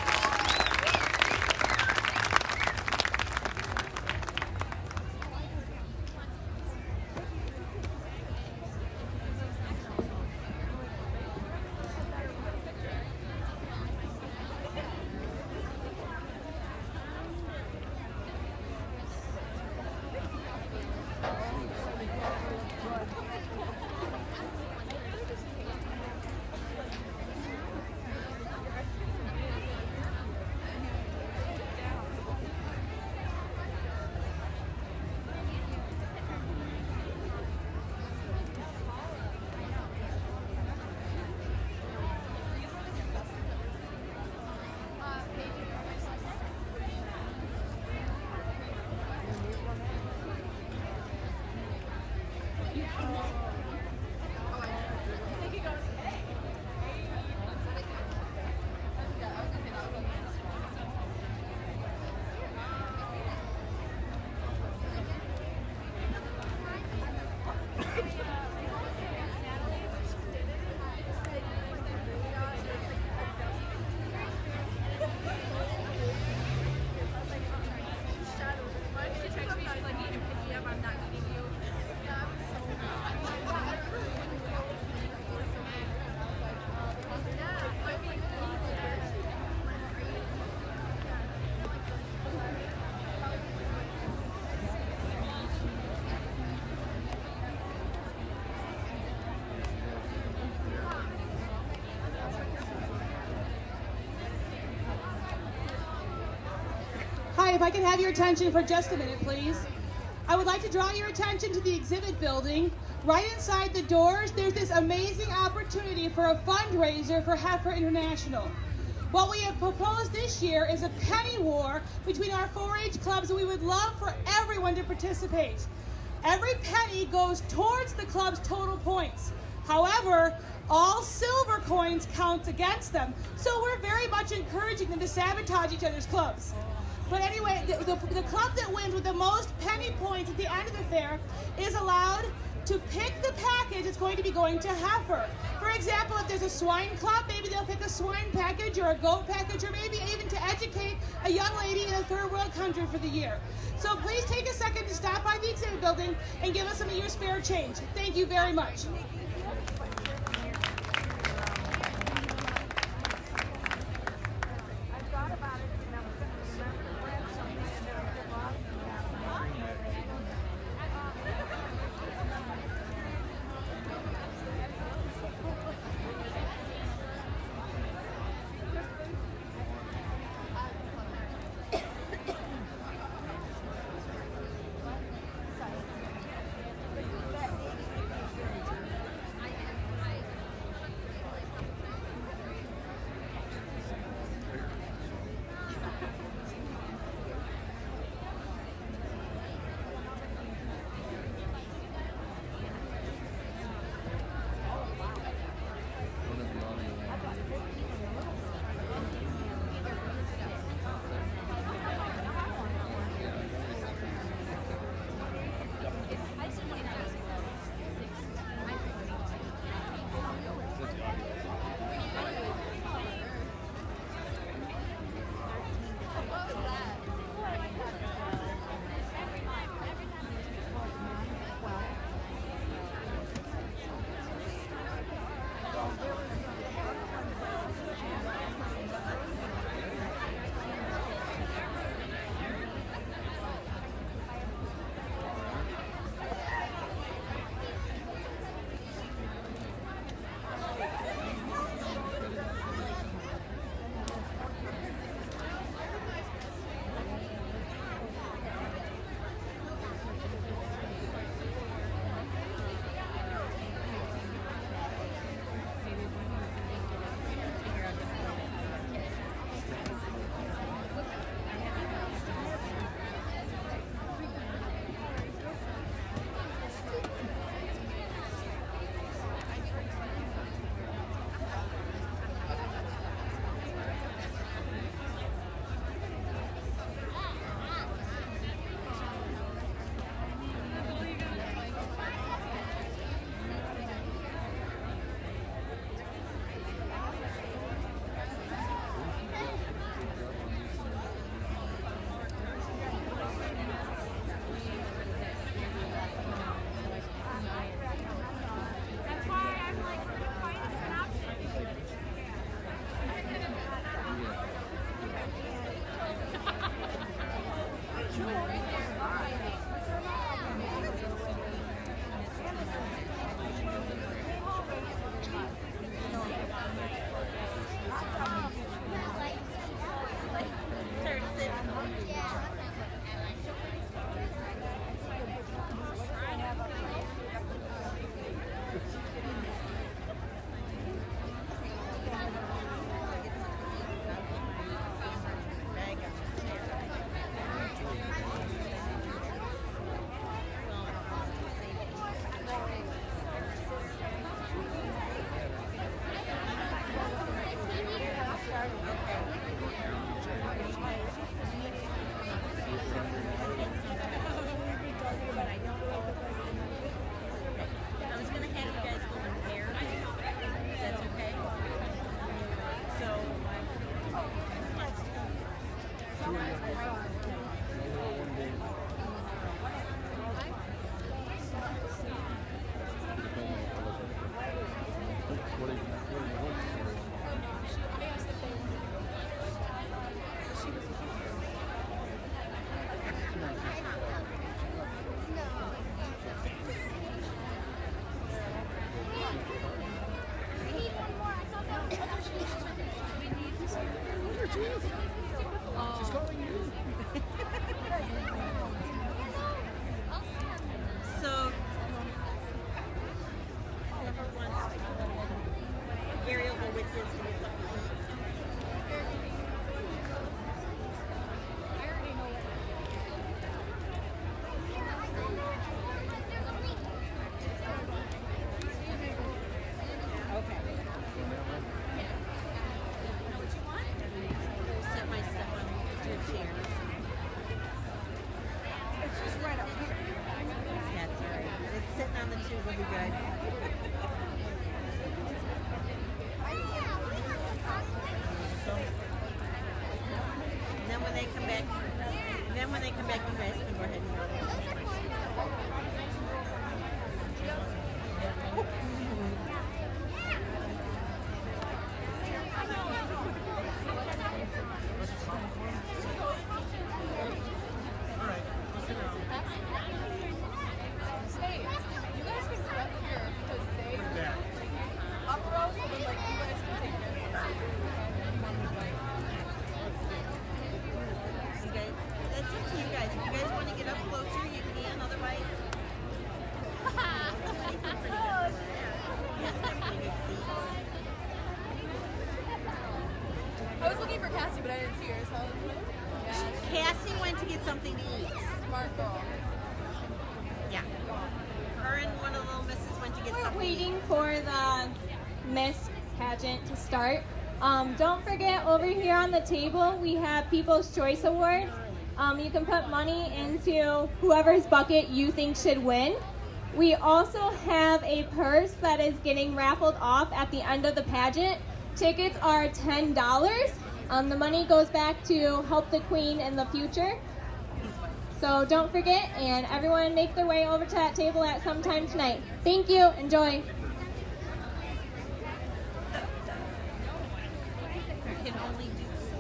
Hi, if I could have your attention for just a minute, please. I would like to draw your attention to the exhibit building. Right inside the doors, there's this amazing opportunity for a fundraiser for Heifer International. What we have proposed this year is a penny war between our 4-H clubs, and we would love for everyone to participate. Every penny goes towards the club's total points. However, all silver coins count against them, so we're very much encouraging them to sabotage each other's clubs. But anyway, the club that wins with the most penny points at the end of the fair is allowed to pick the package that's going to be going to Heifer. For example, if there's a swine club, maybe they'll pick a swine package or a goat package, or maybe even to educate a young lady in a third world country for the year. So please take a second to stop by the exhibit building and give us some of your spare change. Thank you very much. It'll be good. And then when they come back, you guys can go ahead and go. You guys can sit up here because they up row, so then like you guys can take this. You guys, that's up to you guys. If you guys want to get up closer, you can. Otherwise, yes, definitely good seats. I was looking for Cassie, but I didn't see her, so yeah, Cassie went to get something to eat. smart girl. Yeah. Her and one of the little misses went to get We're something to eat. waiting for the Miss Pageant to start. Don't forget, over here on the table, we have People's Choice Awards. You can put money into whoever's bucket you think should win. We also have a purse that is getting raffled off at the end of the pageant. Tickets are $10. The money goes back to help the Queen in the future. So don't forget, and everyone make their way over to that table at some time tonight. Thank you. Enjoy. You can only do so.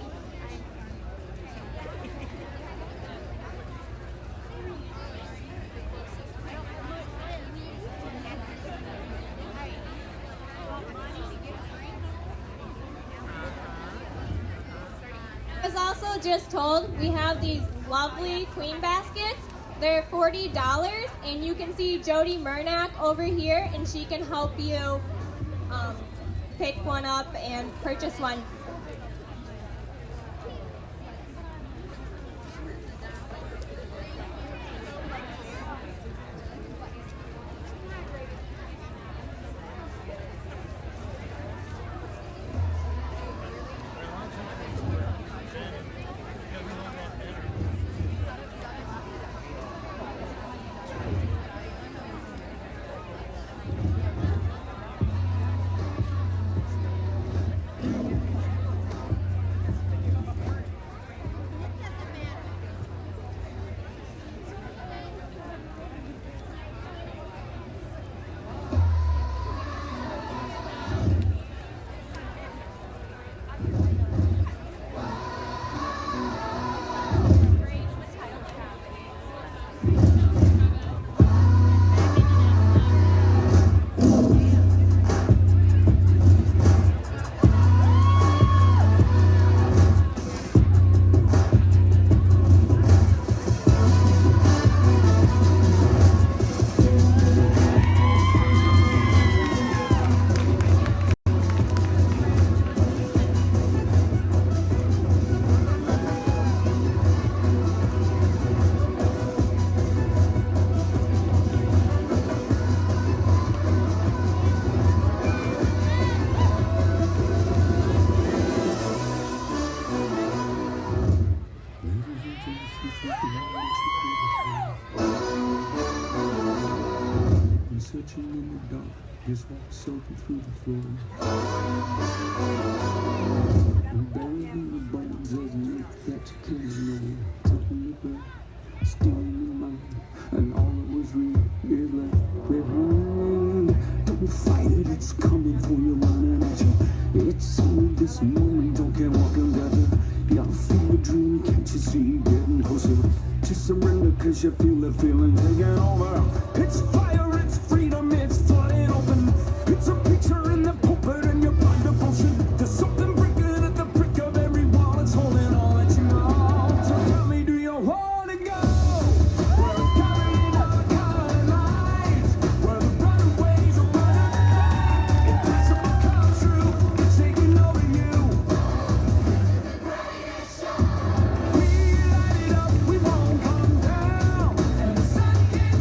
I was also just told we have these lovely Queen baskets. They're $40, and you can see Jody Murnack over here, and she can help you pick one up and purchase one. Searching in the dark, his heart soaking through the floor. And buried in the bones, there's Nick that you can't ignore. Taking the breath, stealing your mind, and all that was real is left behind. Don't fight it, it's coming for you, running at you. It's only this moment, don't care what can gather. You gotta feel the dream, can't you see it getting closer? Just surrender, cause you feel the feeling taking over. It's fire, it's freedom, it's flooding open. It's a picture in the pulpit and your blind devotion. There's something breaking at the brick of every wall. It's holding all that you know. So tell me, do you want to go? Where the carrying of the colored lights, where the runaways are running back. Impossible come true, it's taking over you. We light it up, we won't come down. And the sun can't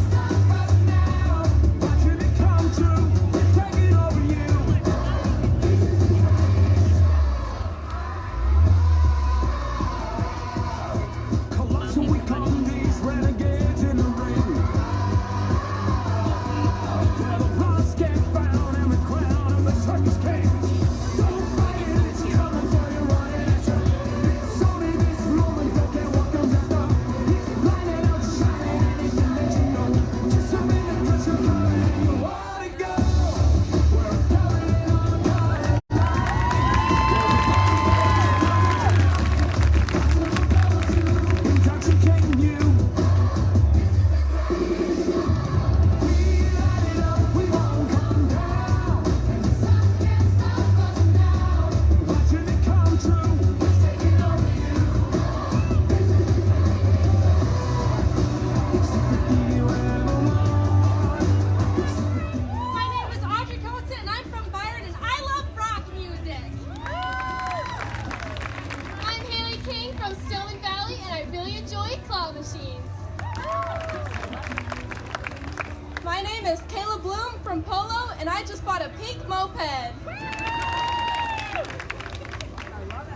My name is Kayla Bloom from Polo, and I just bought a pink moped.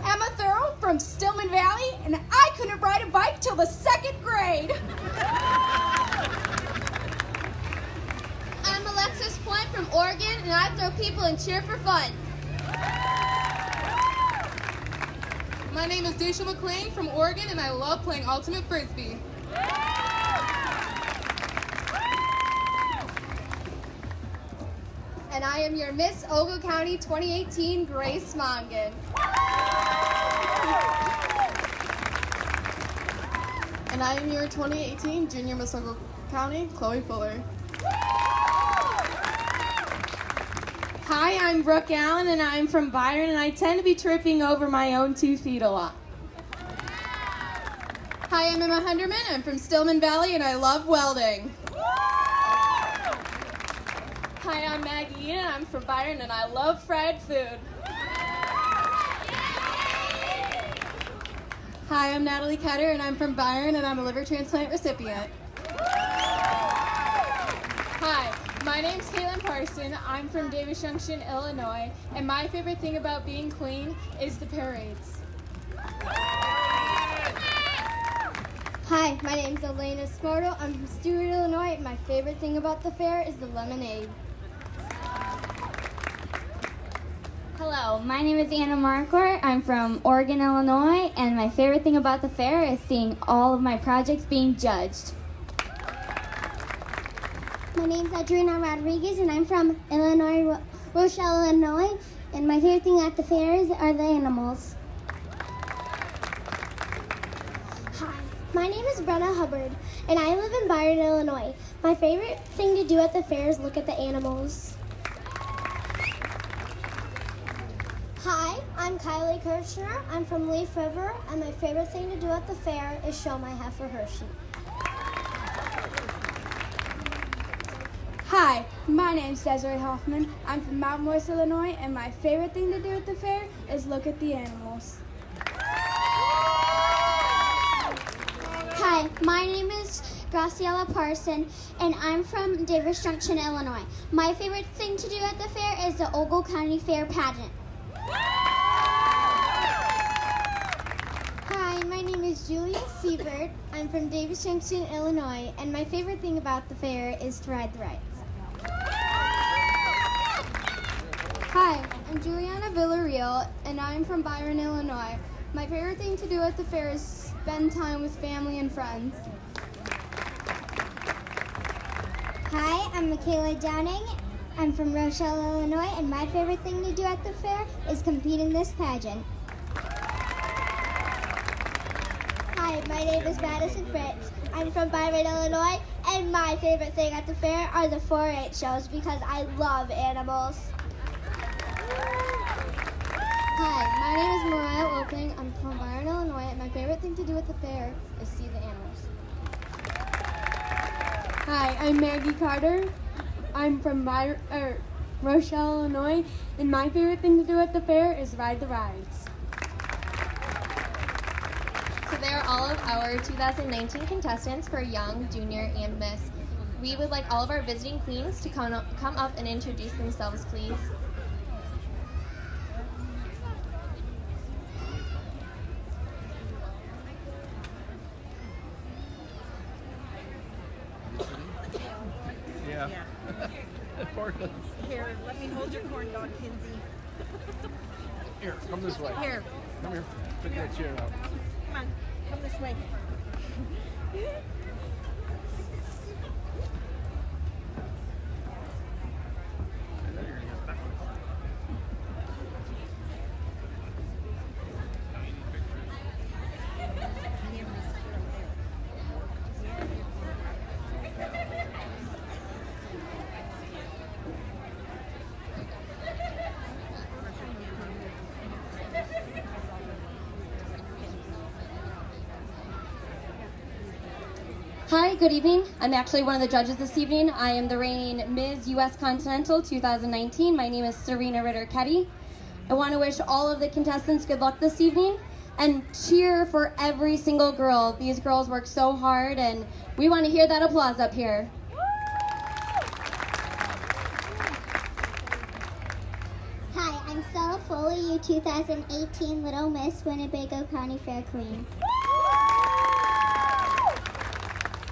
Emma Thurl from Stillman Valley, and I couldn't ride a bike till the 2nd grade. I'm Alexis Point from Oregon, and I throw people and cheer for fun. My name is Daysha Mclain from Oregon, and I love playing ultimate frisbee. And I am your Miss Ogle County 2018, Grace Mongan. And I am your 2018 Junior Miss Ogle County, Chloe Fuller. Hi, I'm Brooke Allen, and I'm from Byron, and I tend to be tripping over my own 2 feet a lot. Hi, I'm Emma Hunderman. I'm from Stillman Valley, and I love welding. Hi, I'm Maggie, and I'm from Byron, and I love fried food. Hi, I'm Natalie Ketter, and I'm from Byron, and I'm a liver transplant recipient. Hi, my name's Caitlin Parson. I'm from Davis Junction, Illinois, and my favorite thing about being clean is the parades. Hi, my name's Elena Smarto. I'm from Stewart, Illinois, and my favorite thing about the fair is the lemonade. Hello, my name is Anna Marquardt. I'm from Oregon, Illinois, and my favorite thing about the fair is seeing all of my projects being judged. My name's Adriana Rodriguez, and I'm from Illinois, Rochelle, Illinois, and my favorite thing at the fairs are the animals. Hi, my name is Brenna Hubbard, and I live in Byron, Illinois. My favorite thing to do at the fair is look at the animals. Hi, I'm Kylie Kirchner. I'm from Leaf River, and my favorite thing to do at the fair is show my heifer Hershey. Hi, my name's Desiree Hoffman. I'm from Mount Morris, Illinois, and my favorite thing to do at the fair is look at the animals. Hi, my name is Graciela Parson, and I'm from Davis Junction, Illinois. My favorite thing to do at the fair is the Ogle County Fair Pageant. Hi, my name is Julia Siebert. I'm from Davis Junction, Illinois, and my favorite thing about the fair is to ride the rides. Hi, I'm Juliana Villarreal, and I'm from Byron, Illinois. My favorite thing to do at the fair is spend time with family and friends. Hi, I'm Mackayla Downing. I'm from Rochelle, Illinois, and my favorite thing to do at the fair is compete in this pageant. Hi, my name is Madison Fritz. I'm from Byron, Illinois, and my favorite thing at the fair are the 4-H shows because I love animals. Hi, my name is Mariah Wilping. I'm from Byron, Illinois, and my favorite thing to do at the fair is see the animals. Hi, I'm Maggie Carter. I'm from Rochelle, Illinois, and my favorite thing to do at the fair is ride the rides. So they are all of our 2019 contestants for Young, Junior, and Miss. We would like all of our visiting queens to come up and introduce themselves, please. Yeah. Here, let me hold your corn dog, Kinsey. Here, come this way. Here. Come here. Pick that chair up. Come on, come this way. Hi, good evening. I'm actually one of the judges this evening. I am the reigning Ms. U.S. Continental 2019. My name is Serena Ritter-Ketty. I want to wish all of the contestants good luck this evening and cheer for every single girl. These girls work so hard, and we want to hear that applause up here. Stella Foley, your 2018 Little Miss Winnebago County Fair Queen.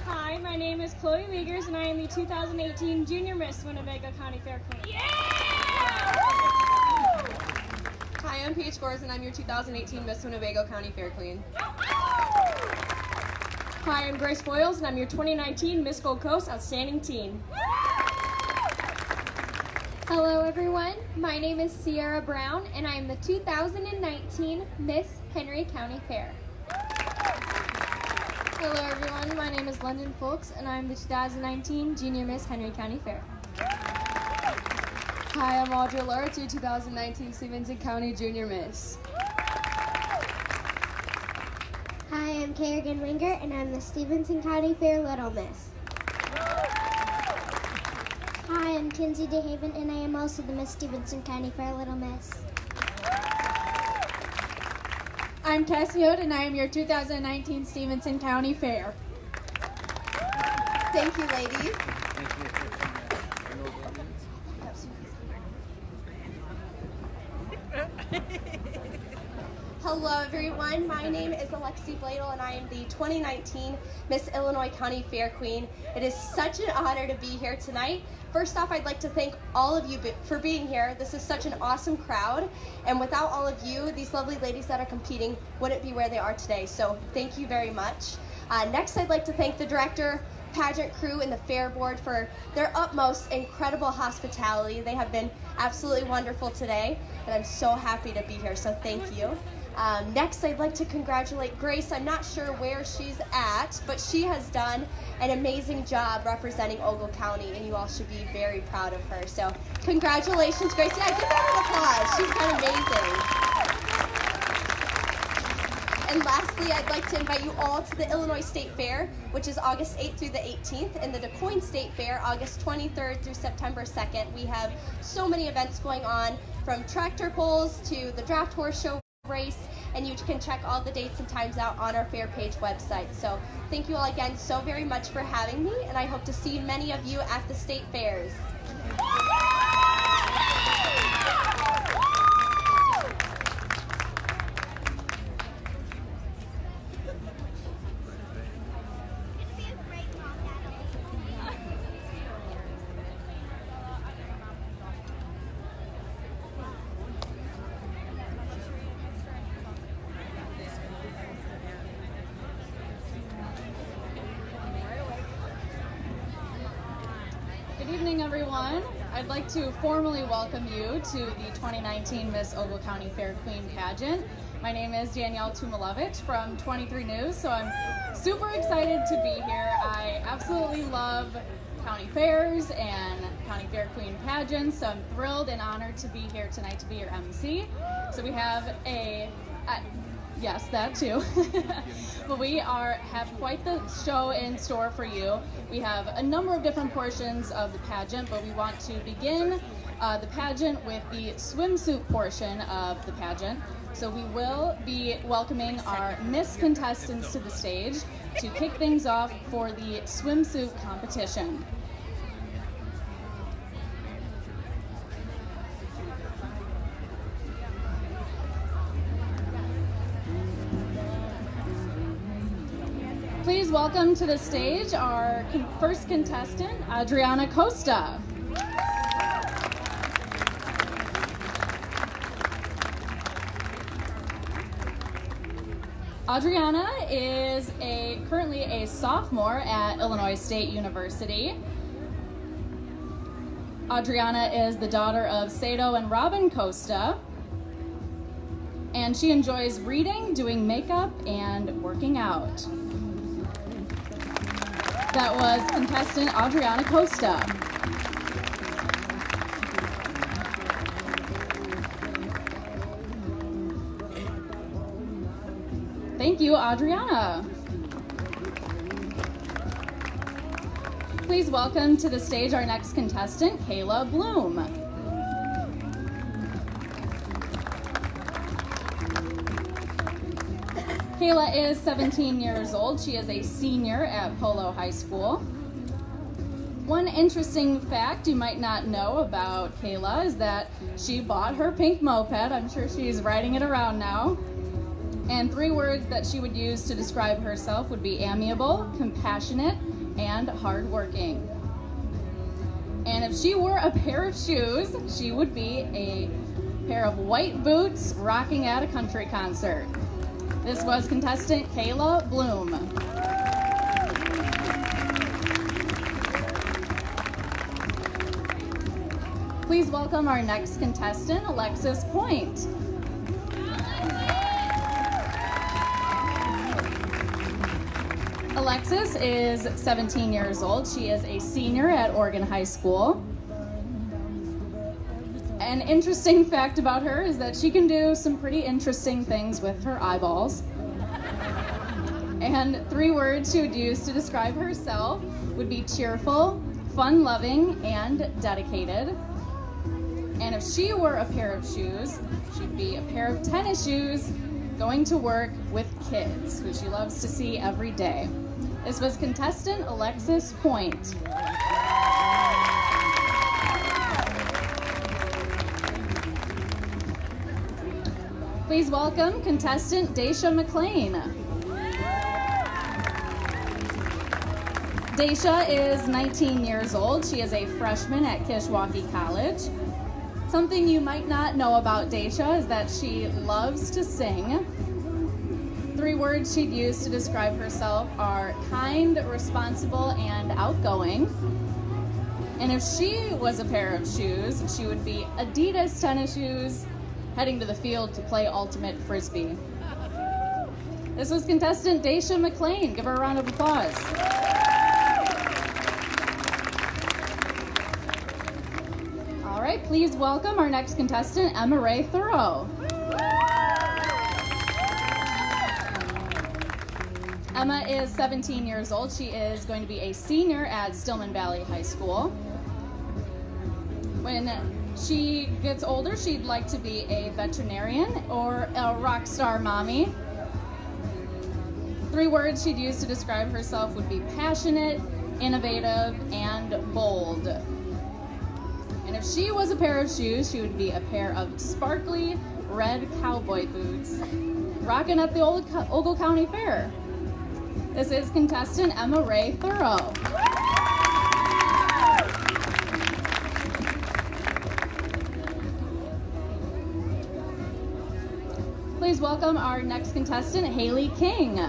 Hi, my name is Chloe Wiegers, and I am the 2018 Junior Miss Winnebago County Fair Queen. Hi, I'm Paige Gores, and I'm your 2018 Miss Winnebago County Fair Queen. Hi, I'm Grace Foyles, and I'm your 2019 Miss Gold Coast Outstanding Teen. Hello everyone, my name is Sierra Brown and I am the 2019 Miss Henry County Fair. Hello everyone, my name is London Folks and I am the 2019 Junior Miss Henry County Fair. Hi, I'm Audrey Lawrence, your 2019 Stevenson County Junior Miss. Hi, I'm Kerrigan Winger, and I'm the Stevenson County Fair Little Miss. Hi, I'm Kinsey DeHaven, and I am also the Miss Stevenson County Fair Little Miss. I'm Cassie Hood, and I am your 2019 Stevenson County Fair. Thank you, ladies. Hello, everyone. My name is Alexi Bladel, and I am the 2019 Miss Illinois County Fair Queen. It is such an honor to be here tonight. First off, I'd like to thank all of you for being here. This is such an awesome crowd, and without all of you, these lovely ladies that are competing wouldn't be where they are today, so thank you very much. Next, I'd like to thank the director, pageant crew, and the fair board for their utmost incredible hospitality. They have been absolutely wonderful today, and I'm so happy to be here, so thank you. Next, I'd like to congratulate Grace. I'm not sure where she's at, but she has done an amazing job representing Ogle County, and you all should be very proud of her. So congratulations, Grace. Yeah, give her an applause. She's done amazing. And lastly, I'd like to invite you all to the Illinois State Fair, which is August 8th through the 18th, and the Des Moines State Fair, August 23rd through September 2nd. We have so many events going on, from tractor pulls to the draft horse show race, and you can check all the dates and times out on our fair page website. So thank you all again so very much for having me, and I hope to see many of you at the state fairs. Good evening, everyone. I'd like to formally welcome you to the 2019 Miss Ogle County Fair Queen Pageant. My name is Danielle Tumalevich from 23 News, so I'm super excited to be here. I absolutely love county fairs and county fair queen pageants, so I'm thrilled and honored to be here tonight to be your MC. So we have yes, that too. But we have quite the show in store for you. We have a number of different portions of the pageant, but we want to begin the pageant with the swimsuit portion of the pageant. So we will be welcoming our Miss contestants to the stage to kick things off for the swimsuit competition. Please welcome to the stage our first contestant, Adriana Costa. Adriana is currently a sophomore at Illinois State University. Adriana is the daughter of Sato and Robin Costa, and she enjoys reading, doing makeup, and working out. That was contestant Adriana Costa. Thank you, Adriana. Please welcome to the stage our next contestant, Kayla Bloom. Kayla is 17 years old. She is a senior at Polo High School. One interesting fact you might not know about Kayla is that she bought her pink moped. I'm sure she's riding it around now. And 3 words that she would use to describe herself would be amiable, compassionate, and hardworking. And if she wore a pair of shoes, she would be a pair of white boots rocking at a country concert. This was contestant Kayla Bloom. Please welcome our next contestant, Alexis Point. Alexis is 17 years old. She is a senior at Oregon High School. An interesting fact about her is that she can do some pretty interesting things with her eyeballs. And 3 words she would use to describe herself would be cheerful, fun-loving, and dedicated. And if she wore a pair of shoes, she'd be a pair of tennis shoes going to work with kids, who she loves to see every day. This was contestant Alexis Point. Please welcome contestant Daysha Mclain. Daysha is 19 years old. She is a freshman at Kishwaukee College. Something you might not know about Daysha is that she loves to sing. 3 words she'd use to describe herself are kind, responsible, and outgoing. And if she was a pair of shoes, she would be Adidas tennis shoes, heading to the field to play ultimate frisbee. This was contestant Daysha Mclain. Give her a round of applause. All right, please welcome our next contestant, Emma Ray Thoreau. Emma is 17 years old. She is going to be a senior at Stillman Valley High School. When she gets older, she'd like to be a veterinarian or a rock star mommy. 3 words she'd use to describe herself would be passionate, innovative, and bold. And if she was a pair of shoes, she would be a pair of sparkly red cowboy boots rocking at the Ogle County Fair. This is contestant Emma Ray Thoreau. Please welcome our next contestant, Haley King.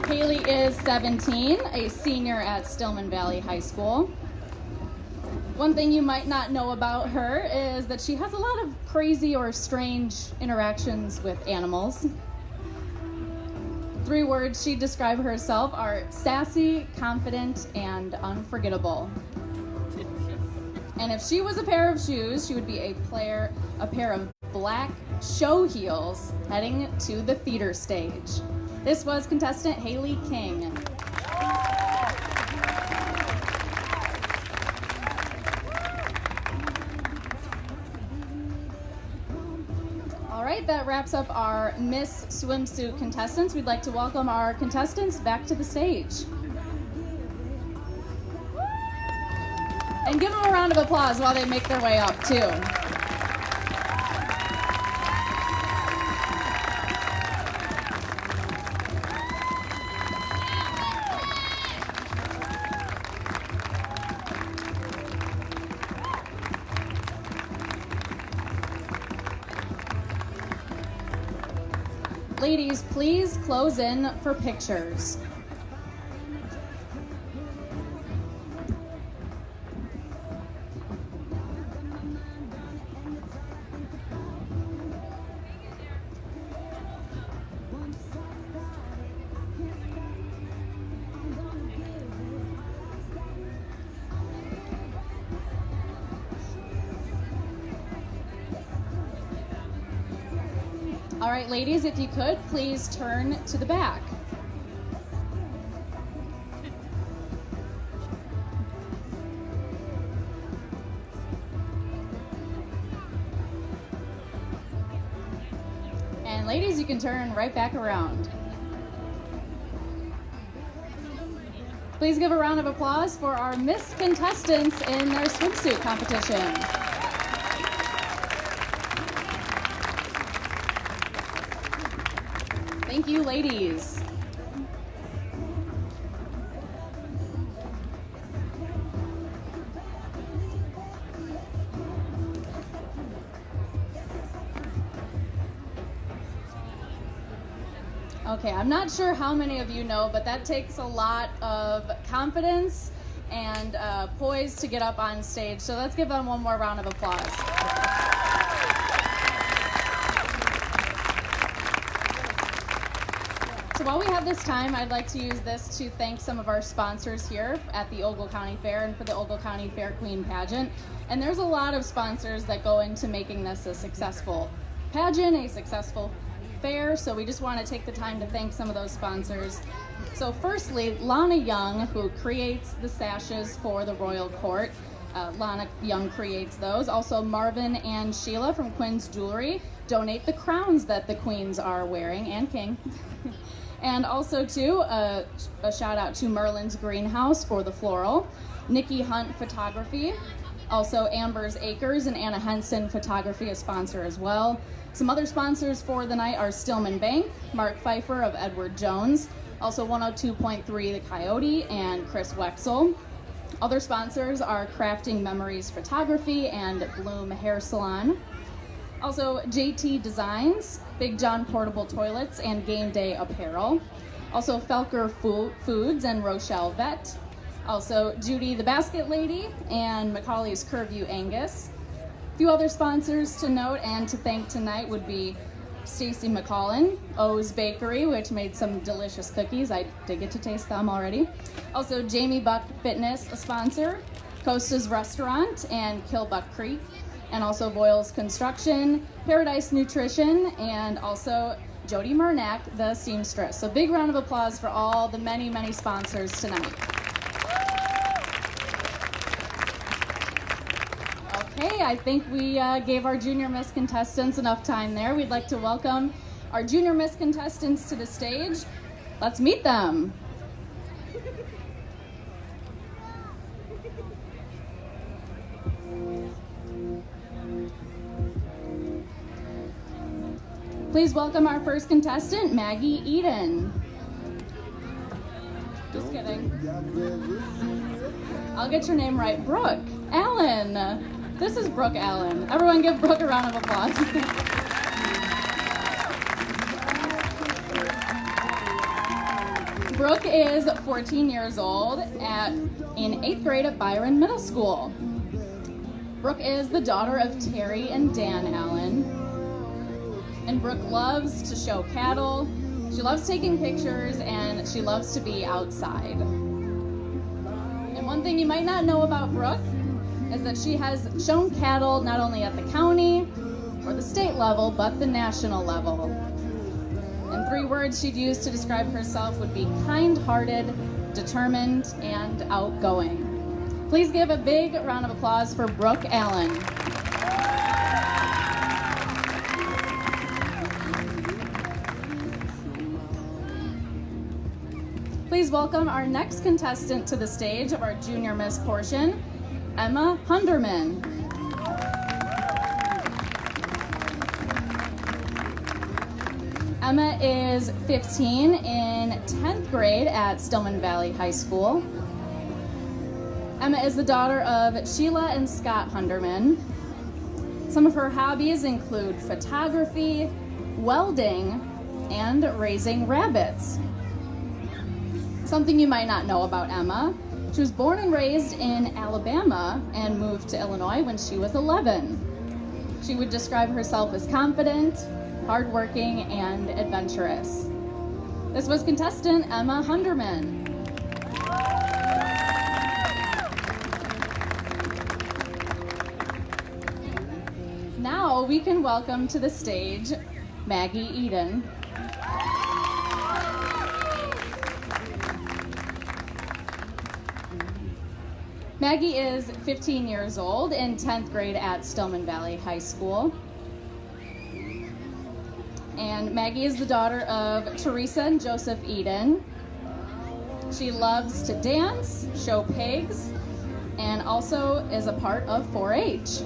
Haley is 17, a senior at Stillman Valley High School. One thing you might not know about her is that she has a lot of crazy or strange interactions with animals. 3 words she'd describe herself are sassy, confident, and unforgettable. And if she was a pair of shoes, she would be a pair of black show heels heading to the theater stage. This was contestant Haley King. All right, that wraps up our Miss Swimsuit contestants. We'd like to welcome our contestants back to the stage. And give them a round of applause while they make their way up, too. Ladies, please close in for pictures. All right, ladies, if you could, please turn to the back. And ladies, you can turn right back around. Please give a round of applause for our Miss contestants in their swimsuit competition. Thank you, ladies. Okay, I'm not sure how many of you know, but that takes a lot of confidence and poise to get up on stage. So let's give them one more round of applause. So while we have this time, I'd like to use this to thank some of our sponsors here at the Ogle County Fair and for the Ogle County Fair Queen Pageant. And there's a lot of sponsors that go into making this a successful pageant, a successful fair, so we just want to take the time to thank some of those sponsors. So firstly, Lana Young, who creates the sashes for the Royal Court. Lana Young creates those. Also Marvin and Sheila from Quinn's Jewelry donate the crowns that the queens are wearing, and king. And also too, a shout out to Merlin's Greenhouse for the floral. Nikki Hunt Photography. Also Amber's Acres and Anna Henson Photography, a sponsor as well. Some other sponsors for the night are Stillman Bank, Mark Pfeiffer of Edward Jones, also 102.3 The Coyote, and Chris Wexel. Other sponsors are Crafting Memories Photography and Bloom Hair Salon. Also JT Designs, Big John Portable Toilets, and Game Day Apparel. Also Felker Foods and Rochelle Vet. Also Judy the Basket Lady and Macaulay's Curview Angus. A few other sponsors to note and to thank tonight would be Stacy McCollin, O's Bakery, which made some delicious cookies. I did get to taste them already. Also Jamie Buck Fitness, a sponsor, Costa's Restaurant, and Killbuck Creek, and also Boyle's Construction, Paradise Nutrition, and also Jody Murnack, the seamstress. So big round of applause for all the many, many sponsors tonight. Okay, I think we gave our Junior Miss contestants enough time there. We'd like to welcome our Junior Miss contestants to the stage. Let's meet them. Please welcome our first contestant, Maggie Eden. Just kidding. I'll get your name right. Brooke Allen. This is Brooke Allen. Everyone give Brooke a round of applause. Brooke is 14 years old in 8th grade at Byron Middle School. Brooke is the daughter of Terry and Dan Allen. And Brooke loves to show cattle. She loves taking pictures and she loves to be outside. And one thing you might not know about Brooke is that she has shown cattle not only at the county or the state level, but the national level. And 3 words she'd use to describe herself would be kind-hearted, determined, and outgoing. Please give a big round of applause for Brooke Allen. Please welcome our next contestant to the stage of our Junior Miss portion, Emma Hunderman. Emma is 15 in 10th grade at Stillman Valley High School. Emma is the daughter of Sheila and Scott Hunderman. Some of her hobbies include photography, welding, and raising rabbits. Something you might not know about Emma: she was born and raised in Alabama and moved to Illinois when she was 11. She would describe herself as confident, hardworking, and adventurous. This was contestant Emma Hunderman. Now we can welcome to the stage Maggie Eden. Maggie is 15 years old in 10th grade at Stillman Valley High School. And Maggie is the daughter of Teresa and Joseph Eden. She loves to dance, show pigs, and also is a part of 4-H.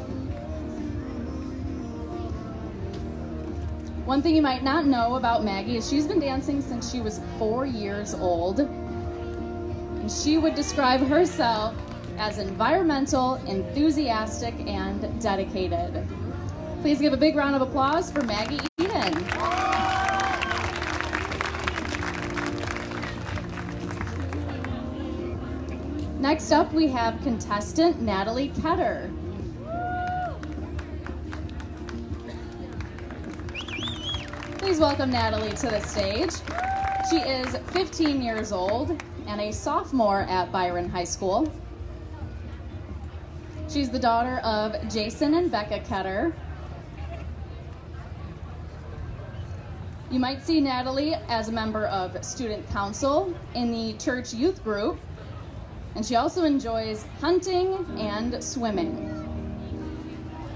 One thing you might not know about Maggie is she's been dancing since she was 4 years old. And she would describe herself as environmental, enthusiastic, and dedicated. Please give a big round of applause for Maggie Eden. Next up, we have contestant Natalie Ketter. Please welcome Natalie to the stage. She is 15 years old and a sophomore at Byron High School. She's the daughter of Jason and Becca Ketter. You might see Natalie as a member of student council in the church youth group, and she also enjoys hunting and swimming.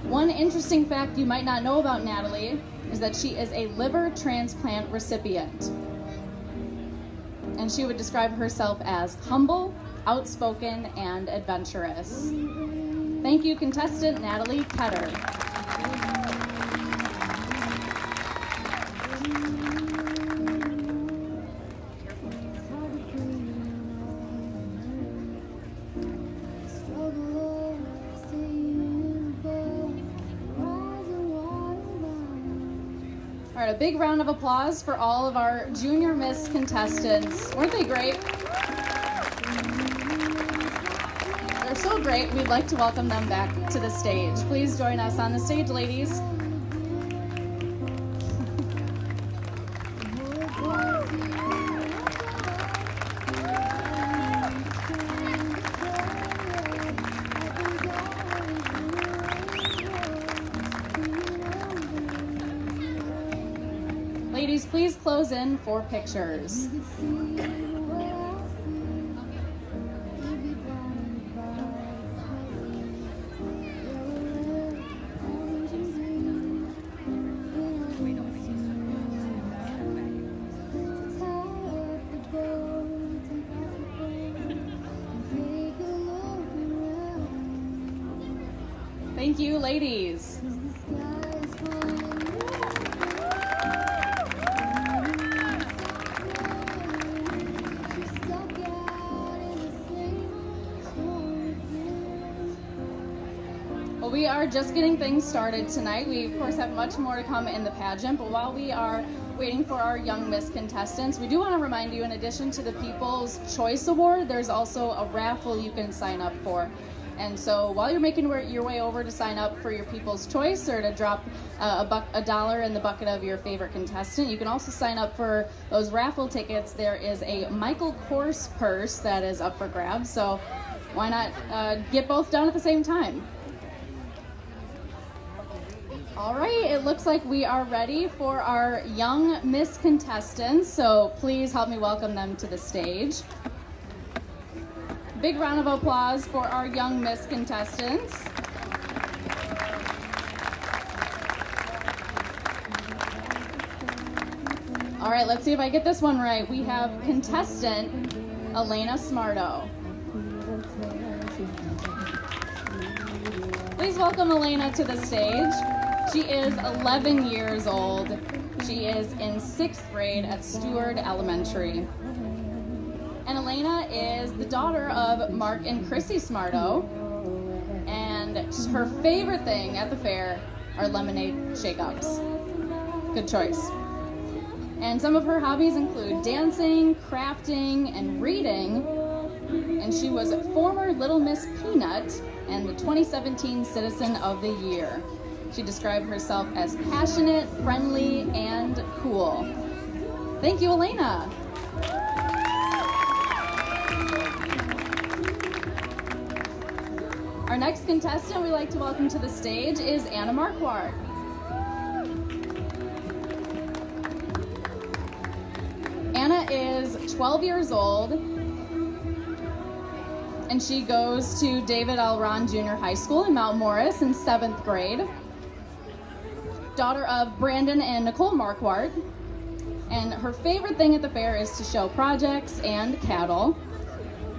One interesting fact you might not know about Natalie is that she is a liver transplant recipient. And she would describe herself as humble, outspoken, and adventurous. Thank you, contestant Natalie Ketter. All right, a big round of applause for all of our Junior Miss contestants. Weren't they great? They're so great, we'd like to welcome them back to the stage. Please join us on the stage, ladies. Ladies, please close in for pictures. Thank you, ladies. Well, we are just getting things started tonight. We, of course, have much more to come in the pageant, but while we are waiting for our Young Miss contestants, we do want to remind you, in addition to the People's Choice Award, there's also a raffle you can sign up for. And so while you're making your way over to sign up for your People's Choice or to drop a dollar in the bucket of your favorite contestant, you can also sign up for those raffle tickets. There is a Michael Kors purse that is up for grabs, so why not get both done at the same time? All right, it looks like we are ready for our Young Miss contestants, so please help me welcome them to the stage. Big round of applause for our Young Miss contestants. All right, let's see if I get this one right. We have contestant Elena Smarto. Please welcome Elena to the stage. She is 11 years old. She is in 6th grade at Stewart Elementary. And Elena is the daughter of Mark and Chrissy Smarto. And her favorite thing at the fair are lemonade shake-ups. Good choice. And some of her hobbies include dancing, crafting, and reading. And she was former Little Miss Peanut and the 2017 Citizen of the Year. She described herself as passionate, friendly, and cool. Thank you, Elena. Our next contestant we'd like to welcome to the stage is Anna Marquardt. Anna is 12 years old, and she goes to David L. Ron Junior High School in Mount Morris in 7th grade. Daughter of Brandon and Nicole Marquardt. And her favorite thing at the fair is to show projects and cattle.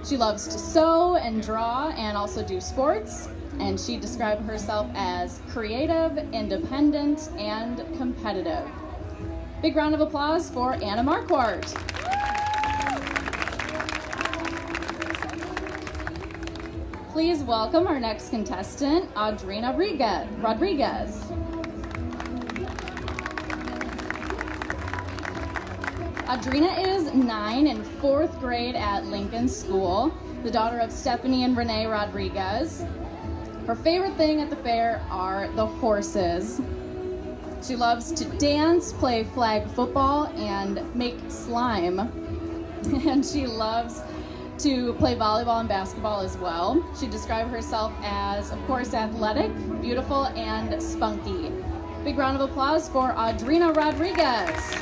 She loves to sew and draw and also do sports. And she described herself as creative, independent, and competitive. Big round of applause for Anna Marquardt. Please welcome our next contestant, Adriana Rodriguez. Adriana is 9 in 4th grade at Lincoln School, the daughter of Stephanie and Renee Rodriguez. Her favorite thing at the fair are the horses. She loves to dance, play flag football, and make slime. And she loves to play volleyball and basketball as well. She described herself as, of course, athletic, beautiful, and spunky. Big round of applause for Adriana Rodriguez.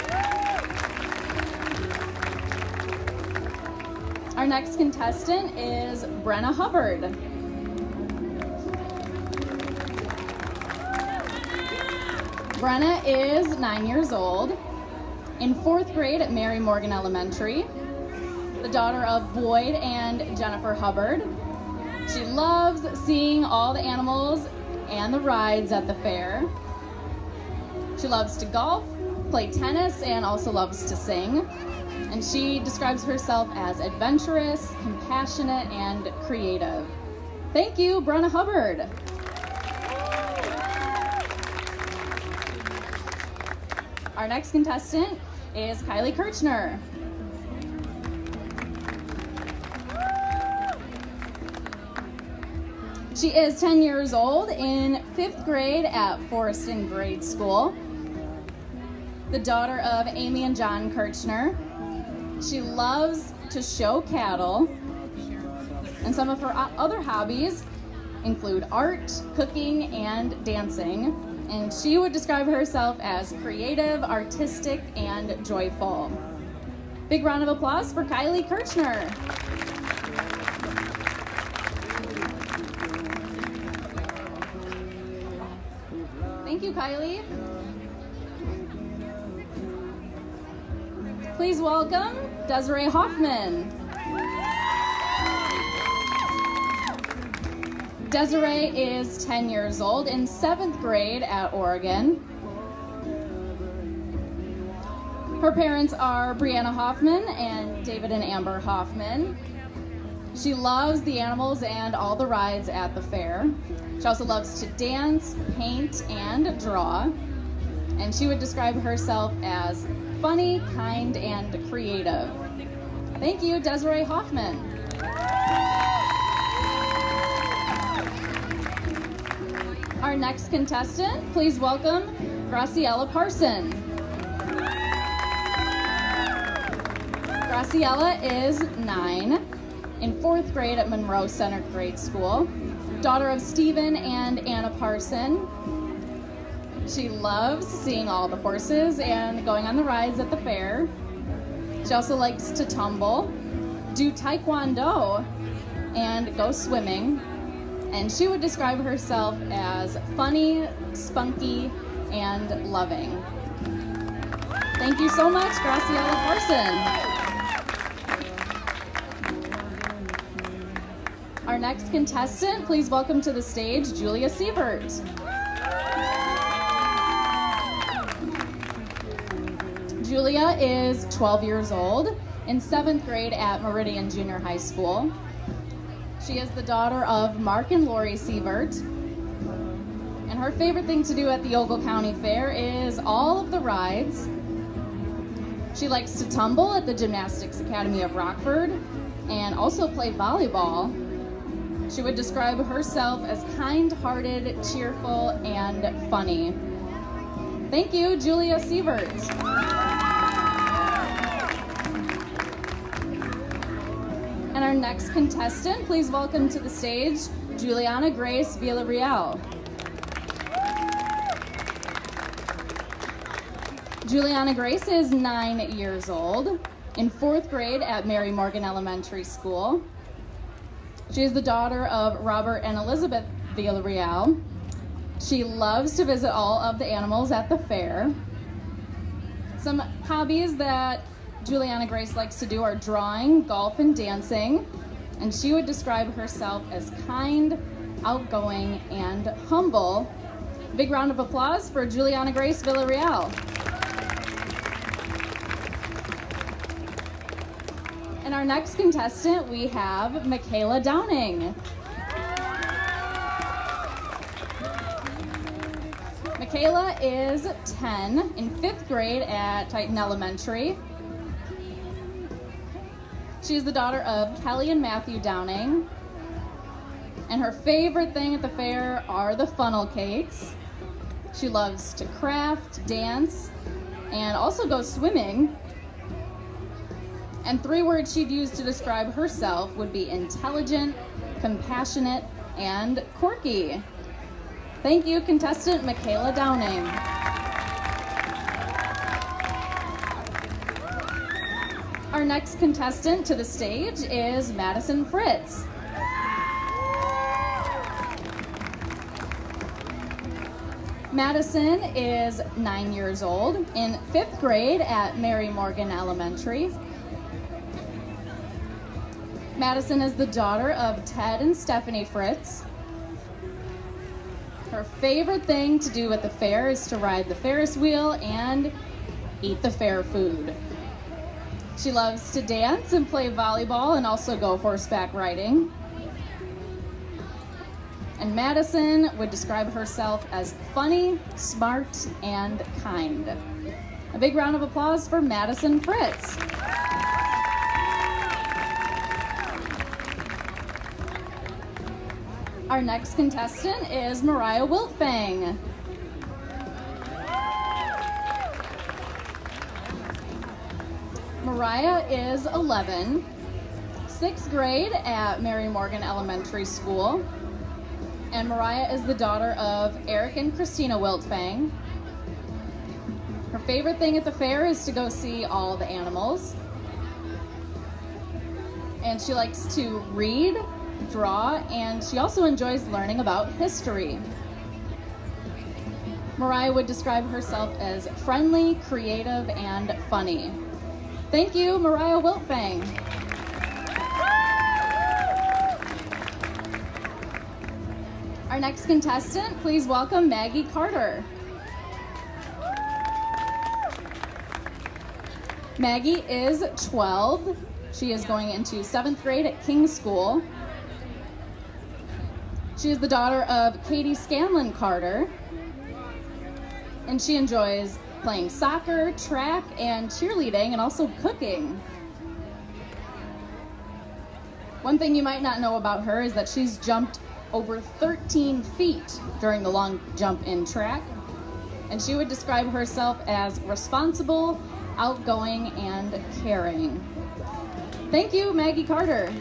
Our next contestant is Brenna Hubbard. Brenna is 9 years old, in 4th grade at Mary Morgan Elementary, the daughter of Boyd and Jennifer Hubbard. She loves seeing all the animals and the rides at the fair. She loves to golf, play tennis, and also loves to sing. And she describes herself as adventurous, compassionate, and creative. Thank you, Brenna Hubbard. Our next contestant is Kylie Kirchner. She is 10 years old in 5th grade at Forreston Grade School, the daughter of Amy and John Kirchner. She loves to show cattle, and some of her other hobbies include art, cooking, and dancing. And she would describe herself as creative, artistic, and joyful. Big round of applause for Kylie Kirchner. Thank you, Kylie. Please welcome Desiree Hoffman. Desiree is 10 years old in 7th grade at Oregon. Her parents are Brianna Hoffman and David and Amber Hoffman. She loves the animals and all the rides at the fair. She also loves to dance, paint, and draw. And she would describe herself as funny, kind, and creative. Thank you, Desiree Hoffman. Our next contestant, please welcome Graciela Parson. Graciela is 9, in 4th grade at Monroe Center Grade School, daughter of Stephen and Anna Parson. She loves seeing all the horses and going on the rides at the fair. She also likes to tumble, do taekwondo, and go swimming. And she would describe herself as funny, spunky, and loving. Thank you so much, Graciela Parson. Our next contestant, please welcome to the stage Julia Siebert. Julia is 12 years old, in 7th grade at Meridian Junior High School. She is the daughter of Mark and Lori Siebert. And her favorite thing to do at the Ogle County Fair is all of the rides. She likes to tumble at the Gymnastics Academy of Rockford and also play volleyball. She would describe herself as kind-hearted, cheerful, and funny. Thank you, Julia Siebert. And our next contestant, please welcome to the stage Juliana Grace Villarreal. Juliana Grace is 9 years old, in 4th grade at Mary Morgan Elementary School. She is the daughter of Robert and Elizabeth Villarreal. She loves to visit all of the animals at the fair. Some hobbies that Juliana Grace likes to do are drawing, golf, and dancing. And she would describe herself as kind, outgoing, and humble. Big round of applause for Juliana Grace Villarreal. And our next contestant, we have Mackayla Downing. Mackayla is 10 in 5th grade at Titan Elementary. She is the daughter of Kelly and Matthew Downing. And her favorite thing at the fair are the funnel cakes. She loves to craft, dance, and also go swimming. And 3 words she'd use to describe herself would be intelligent, compassionate, and quirky. Thank you, contestant Mackayla Downing. Our next contestant to the stage is Madison Fritz. Madison is 9 years old in 5th grade at Mary Morgan Elementary. Madison is the daughter of Ted and Stephanie Fritz. Her favorite thing to do at the fair is to ride the Ferris wheel and eat the fair food. She loves to dance and play volleyball and also go horseback riding. And Madison would describe herself as funny, smart, and kind. A big round of applause for Madison Fritz. Our next contestant is Mariah Wiltfang. Mariah is 11, 6th grade at Mary Morgan Elementary School. And Mariah is the daughter of Eric and Christina Wiltfang. Her favorite thing at the fair is to go see all the animals. And she likes to read, draw, and she also enjoys learning about history. Mariah would describe herself as friendly, creative, and funny. Thank you, Mariah Wiltfang. Our next contestant, please welcome Maggie Carter. Maggie is 12. She is going into 7th grade at King's School. She is the daughter of Katie Scanlon Carter, and she enjoys playing soccer, track, and cheerleading, and also cooking. One thing you might not know about her is that she's jumped over 13 feet during the long jump in track, and she would describe herself as responsible, outgoing, and caring. Thank you, Maggie Carter.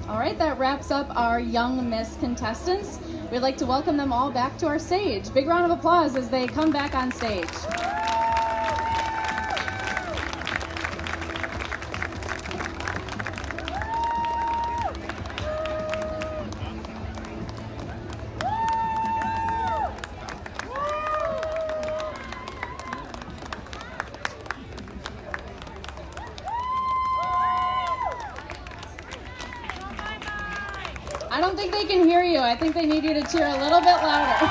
All right, that wraps up our Young Miss contestants. We'd like to welcome them all back to our stage. Big round of applause as they come back on stage. I don't think they can hear you. I think they need you to cheer a little bit louder.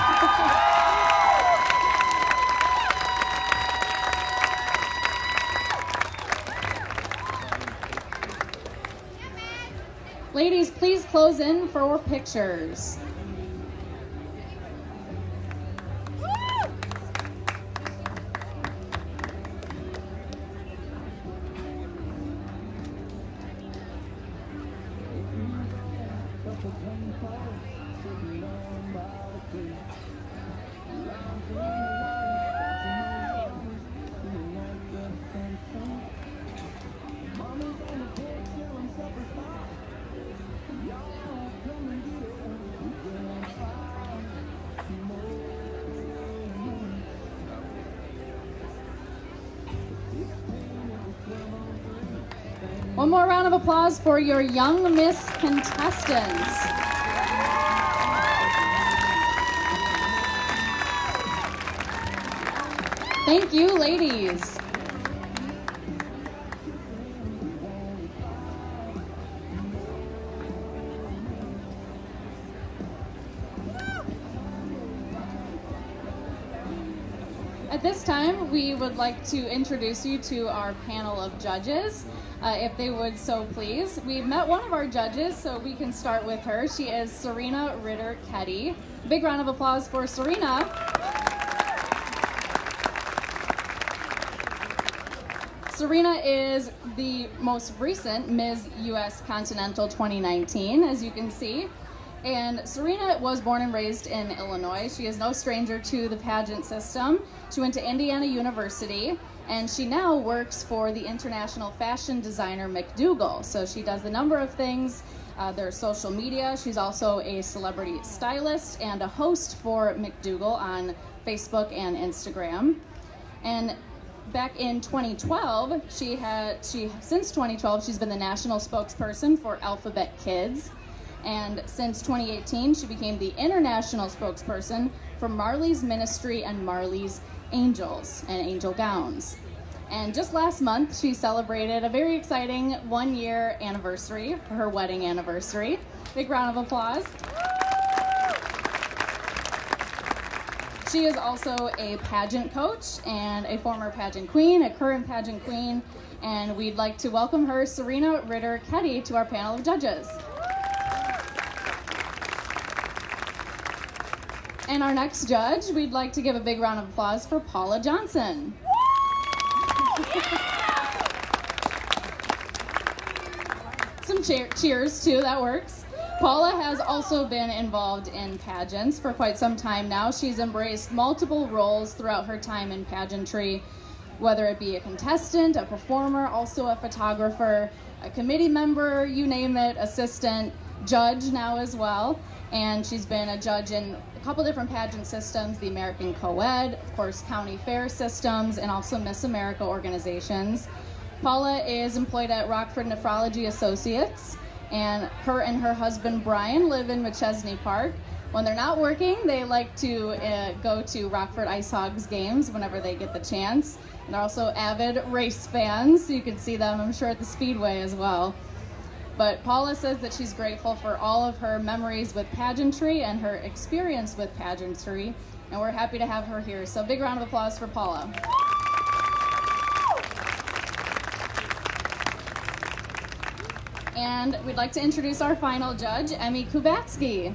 Ladies, please close in for pictures. One more round of applause for your Young Miss contestants. Thank you, ladies. At this time, we would like to introduce you to our panel of judges, if they would so please. We've met one of our judges, so we can start with her. She is Serena Ritter-Ketty. Big round of applause for Serena. Serena is the most recent Ms. U.S. Continental 2019, as you can see. And Serena was born and raised in Illinois. She is no stranger to the pageant system. She went to Indiana University, and she now works for the international fashion designer McDougal. So she does a number of things. There's social media. She's also a celebrity stylist and a host for McDougal on Facebook and Instagram. And back in 2012, since 2012, she's been the national spokesperson for Alphabet Kids. And since 2018, she became the international spokesperson for Marley's Ministry and Marley's Angels and Angel Gowns. And just last month, she celebrated a very exciting 1-year anniversary, her wedding anniversary. Big round of applause. She is also a pageant coach and a former pageant queen, a current pageant queen, and we'd like to welcome her, Serena Ritter-Ketty, to our panel of judges. And our next judge, we'd like to give a big round of applause for Paula Johnson. Some cheers too, that works. Paula has also been involved in pageants for quite some time now. She's embraced multiple roles throughout her time in pageantry, whether it be a contestant, a performer, also a photographer, a committee member, you name it, assistant, judge now as well. And she's been a judge in a couple different pageant systems, the American Co-Ed, of course, county fair systems, and also Miss America organizations. Paula is employed at Rockford Nephrology Associates, and her husband Brian live in McChesney Park. When they're not working, they like to go to Rockford Ice Hogs games whenever they get the chance. And they're also avid race fans, so you can see them, I'm sure, at the Speedway as well. But Paula says that she's grateful for all of her memories with pageantry and her experience with pageantry, and we're happy to have her here. So big round of applause for Paula. And we'd like to introduce our final judge, Emmy Kubatsky.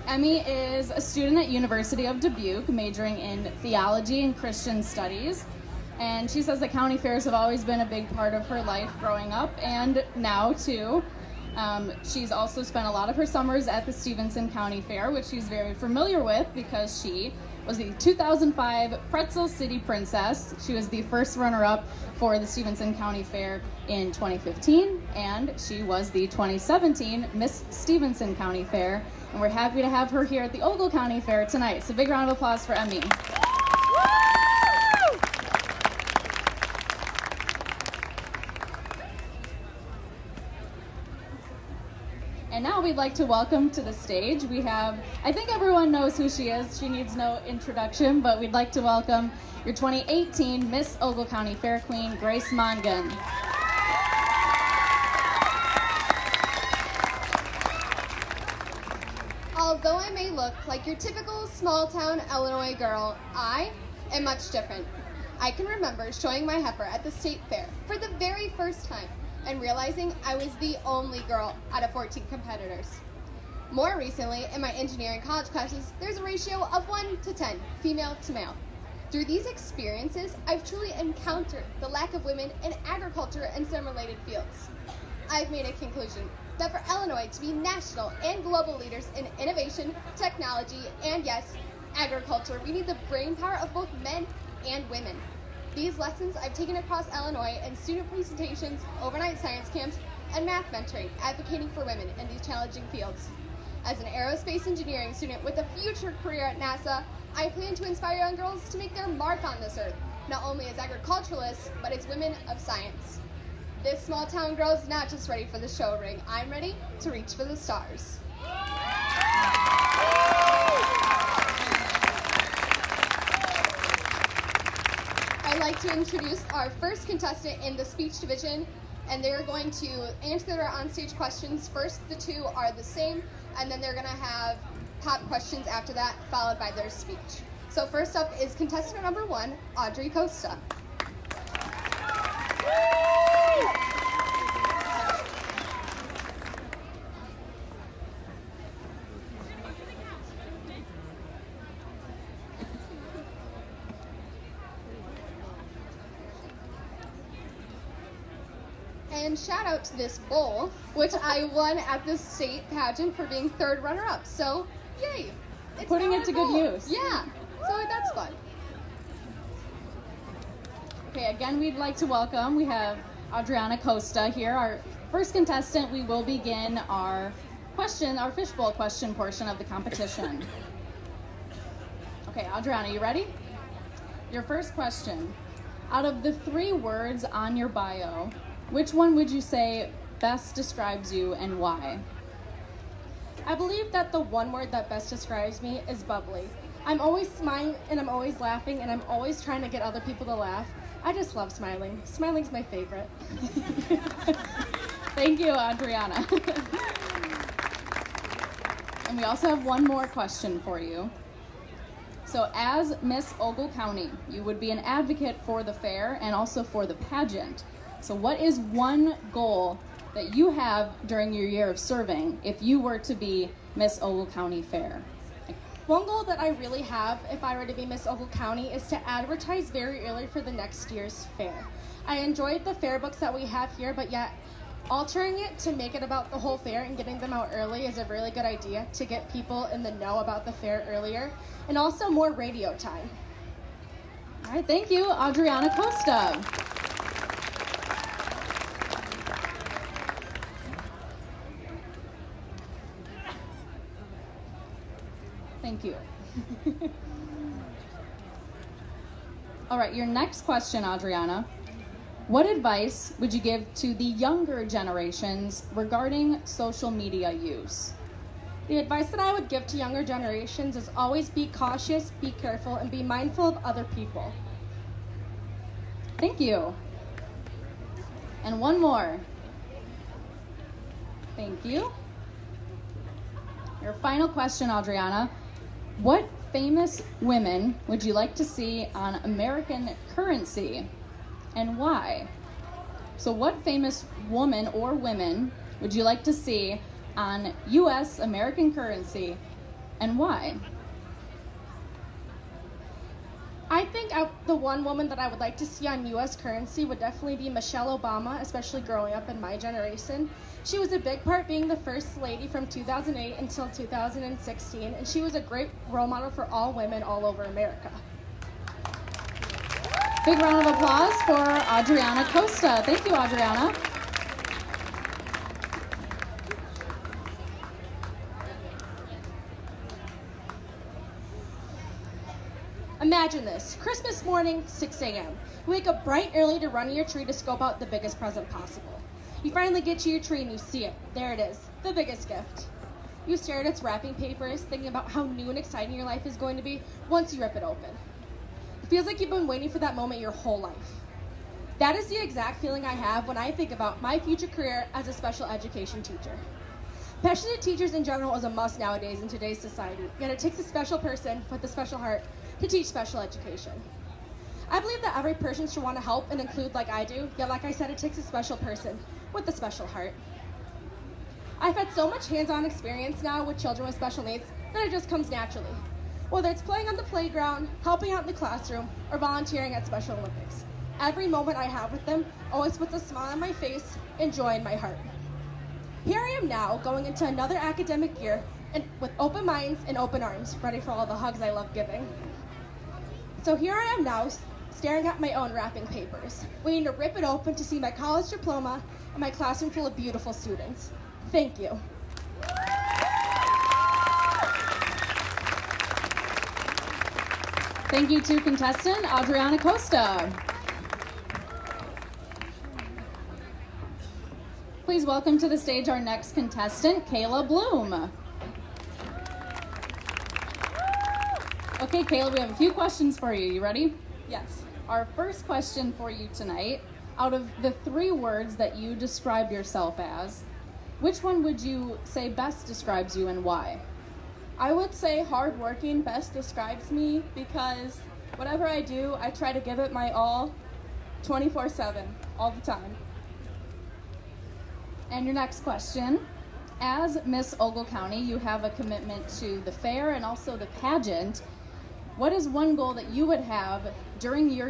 Emmy is a student at University of Dubuque, majoring in theology and Christian studies. And she says that county fairs have always been a big part of her life growing up, and now too. She's also spent a lot of her summers at the Stevenson County Fair, which she's very familiar with because she was the 2005 Pretzel City Princess. She was the first runner-up for the Stevenson County Fair in 2015, and she was the 2017 Miss Stevenson County Fair. And we're happy to have her here at the Ogle County Fair tonight. So big round of applause for Emmy. And now we'd like to welcome to the stage, we have, I think everyone knows who she is. She needs no introduction, but we'd like to welcome your 2018 Miss Ogle County Fair Queen, Grace Mongan. Although I may look like your typical small-town Illinois girl, I am much different. I can remember showing my heifer at the state fair for the very first time and realizing I was the only girl out of 14 competitors. More recently, in my engineering college classes, there's a ratio of 1:10, female to male. Through these experiences, I've truly encountered the lack of women in agriculture and some related fields. I've made a conclusion that for Illinois to be national and global leaders in innovation, technology, and yes, agriculture, we need the brainpower of both men and women. These lessons I've taken across Illinois in student presentations, overnight science camps, and math mentoring, advocating for women in these challenging fields. As an aerospace engineering student with a future career at NASA, I plan to inspire young girls to make their mark on this earth, not only as agriculturalists, but as women of science. This small town girl is not just ready for the show ring, I'm ready to reach for the stars. to introduce our first contestant in the speech division, and they're going to answer their onstage questions. First, the two are the same, and then they're going to have pop questions after that, followed by their speech. So first up is contestant number 1, Audrey Costa. And shout out to this bowl, which I won at the state pageant for being 3rd runner-up. So, yay! It's Putting it to good bowl. use. Yeah, so that's fun. Okay, again, we'd like to welcome, we have Adriana Costa here, our first contestant. We will begin our fishbowl question portion of the competition. Okay, Adriana, you ready? Your first question. Out of the 3 words on your bio, which one would you say best describes you and why? I believe that the one word that best describes me is bubbly. I'm always smiling and I'm always laughing and I'm always trying to get other people to laugh. I just love smiling. Smiling's my favorite. Thank you, Adriana. And we also have one more question for you. So as Miss Ogle County, you would be an advocate for the fair and also for the pageant. So what is one goal that you have during your year of serving if you were to be Miss Ogle County Fair? One goal that I really have if I were to be Miss Ogle County is to advertise very early for the next year's fair. I enjoyed the fair books that we have here, but yet altering it to make it about the whole fair and getting them out early is a really good idea to get people in the know about the fair earlier, and also more radio time. All right, thank you, Adriana Costa. Thank you. All right, your next question, Adriana. What advice would you give to the younger generations regarding social media use? The advice that I would give to younger generations is always be cautious, be careful, and be mindful of other people. Thank you. And one more. Thank you. Your final question, Adriana. What famous women would you like to see on American currency, and why? So what famous woman or women would you like to see on U.S. American currency, and why? I think the one woman that I would like to see on U.S. currency would definitely be Michelle Obama, especially growing up in my generation. She was a big part being the first lady from 2008 until 2016, and she was a great role model for all women all over America. Big round of applause for Adriana Costa. Thank you, Adriana. Imagine this, Christmas morning, 6 a.m. You wake up bright early to run to your tree to scope out the biggest present possible. You finally get to your tree and you see it. There it is, the biggest gift. You stare at its wrapping papers, thinking about how new and exciting your life is going to be once you rip it open. It feels like you've been waiting for that moment your whole life. That is the exact feeling I have when I think about my future career as a special education teacher. Passionate teachers in general is a must nowadays in today's society, yet it takes a special person with a special heart to teach special education. I believe that every person should want to help and include like I do, yet like I said, it takes a special person with a special heart. I've had so much hands-on experience now with children with special needs that it just comes naturally. Whether it's playing on the playground, helping out in the classroom, or volunteering at Special Olympics. Every moment I have with them always puts a smile on my face and joy in my heart. Here I am now, going into another academic year and with open minds and open arms, ready for all the hugs I love giving. So here I am now, staring at my own wrapping papers, waiting to rip it open to see my college diploma and my classroom full of beautiful students. Thank you. Thank you to contestant Adriana Costa. Please welcome to the stage our next contestant, Kayla Bloom. Okay, Kayla, we have a few questions for you. You ready? Yes. Our first question for you tonight, out of the 3 words that you describe yourself as, which one would you say best describes you and why? I would say hardworking best describes me because whatever I do, I try to give it my all 24/7, all the time. And your next question, as Miss Ogle County, you have a commitment to the fair and also the pageant. What is one goal that you would have during your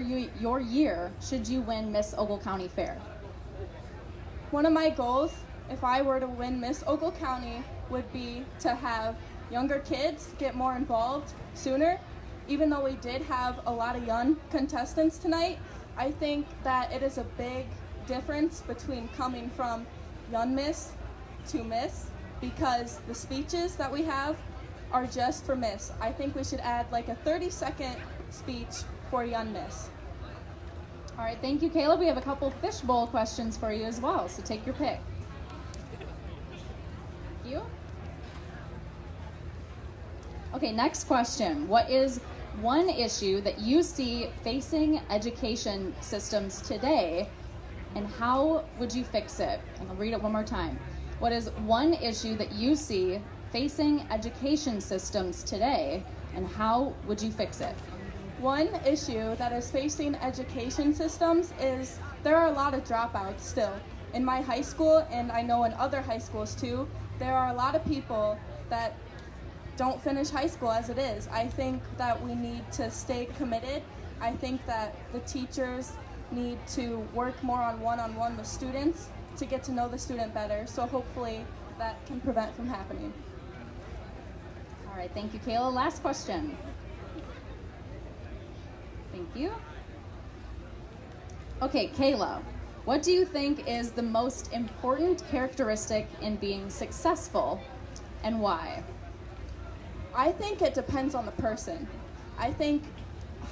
year should you win Miss Ogle County Fair? One of my goals, if I were to win Miss Ogle County, would be to have younger kids get more involved sooner. Even though we did have a lot of young contestants tonight, I think that it is a big difference between coming from young Miss to Miss, because the speeches that we have are just for Miss. I think we should add like a 30-second speech for young Miss. All right, thank you, Caleb. We have a couple fishbowl questions for you as well, so take your pick. Thank you. Okay, next question. What is one issue that you see facing education systems today, and how would you fix it? And I'll read it one more time. What is one issue that you see facing education systems today, and how would you fix it? One issue that is facing education systems is there are a lot of dropouts still. In my high school, and I know in other high schools too, there are a lot of people that don't finish high school as it is. I think that we need to stay committed. I think that the teachers need to work more on one-on-one with students to get to know the student better. So hopefully that can prevent from happening. All right, thank you, Kayla. Last question. Thank you. Okay, Kayla, what do you think is the most important characteristic in being successful, and why? I think it depends on the person. I think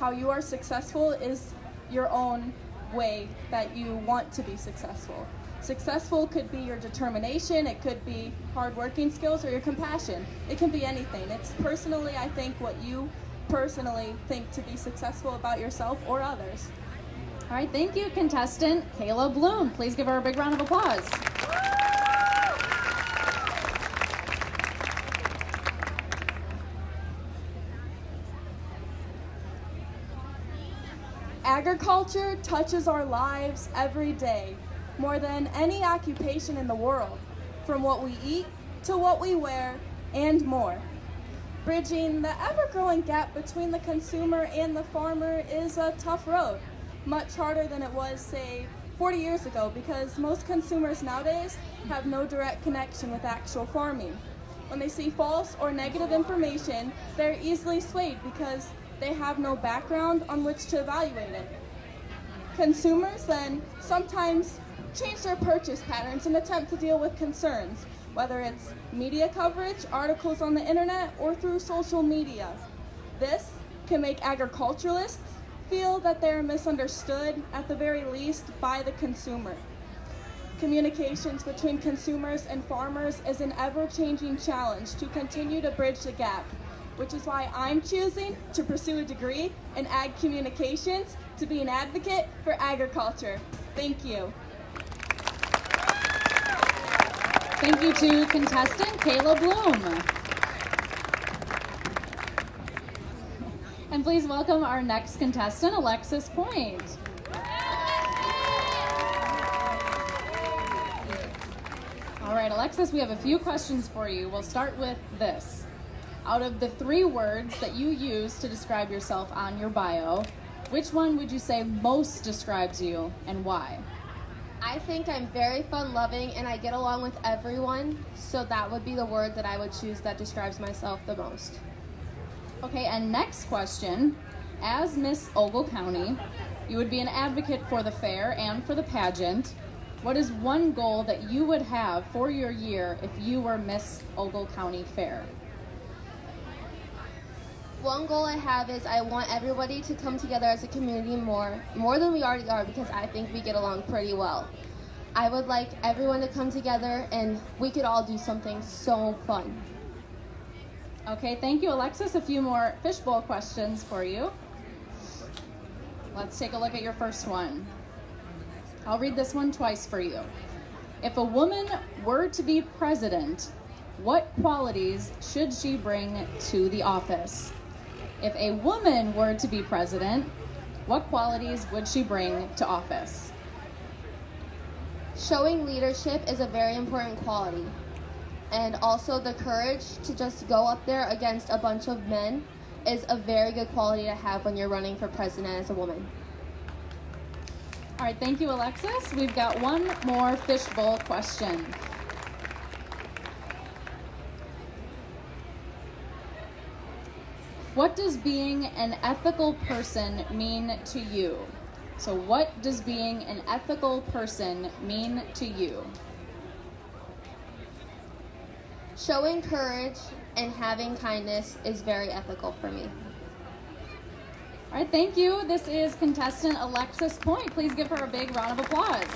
how you are successful is your own way that you want to be successful. Successful could be your determination, it could be hard working skills, or your compassion. It can be anything. It's personally, I think, what you personally think to be successful about yourself or others. All right, thank you, contestant Kayla Bloom. Please give her a big round of applause. Agriculture touches our lives every day, more than any occupation in the world, from what we eat to what we wear and more. Bridging the ever-growing gap between the consumer and the farmer is a tough road, much harder than it was, say, 40 years ago, because most consumers nowadays have no direct connection with actual farming. When they see false or negative information, they're easily swayed because they have no background on which to evaluate it. Consumers then sometimes change their purchase patterns and attempt to deal with concerns, whether it's media coverage, articles on the internet, or through social media. This can make agriculturalists feel that they're misunderstood, at the very least, by the consumer. Communications between consumers and farmers is an ever-changing challenge to continue to bridge the gap, which is why I'm choosing to pursue a degree in Ag Communications to be an advocate for agriculture. Thank you. Thank you to contestant Kayla Bloom. And please welcome our next contestant, Alexis Point. All right, Alexis, we have a few questions for you. We'll start with this. Out of the 3 words that you use to describe yourself on your bio, which one would you say most describes you and why? I think I'm very fun-loving and I get along with everyone, so that would be the word that I would choose that describes myself the most. Okay, and next question. As Miss Ogle County, you would be an advocate for the fair and for the pageant. What is one goal that you would have for your year if you were Miss Ogle County Fair? One goal I have is I want everybody to come together as a community more than we already are, because I think we get along pretty well. I would like everyone to come together and we could all do something so fun. Okay, thank you, Alexis. A few more fishbowl questions for you. let's take a look at your first one. I'll read this one twice for you. If a woman were to be president, what qualities should she bring to the office? If a woman were to be president, what qualities would she bring to office? Showing leadership is a very important quality. And also the courage to just go up there against a bunch of men is a very good quality to have when you're running for president as a woman. All right, thank you, Alexis. We've got one more fishbowl question. What does being an ethical person mean to you? So what does being an ethical person mean to you? Showing courage and having kindness is very ethical for me. All right, thank you. This is contestant Alexis Point. Please give her a big round of applause.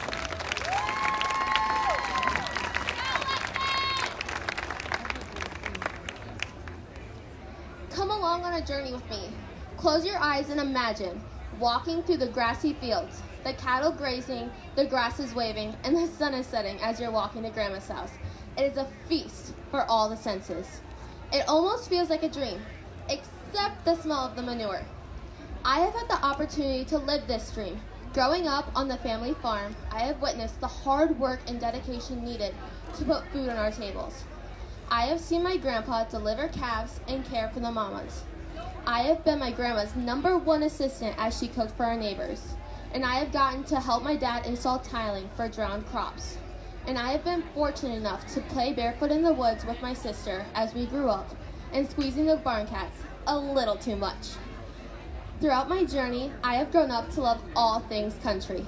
Come along on a journey with me. Close your eyes and imagine walking through the grassy fields, the cattle grazing, the grass is waving, and the sun is setting as you're walking to Grandma's house. It is a feast for all the senses. It almost feels like a dream, except the smell of the manure. I have had the opportunity to live this dream. Growing up on the family farm, I have witnessed the hard work and dedication needed to put food on our tables. I have seen my grandpa deliver calves and care for the mamas. I have been my grandma's #1 assistant as she cooked for our neighbors. And I have gotten to help my dad install tiling for drowned crops. And I have been fortunate enough to play barefoot in the woods with my sister as we grew up, and squeezing the barn cats a little too much. Throughout my journey, I have grown up to love all things country.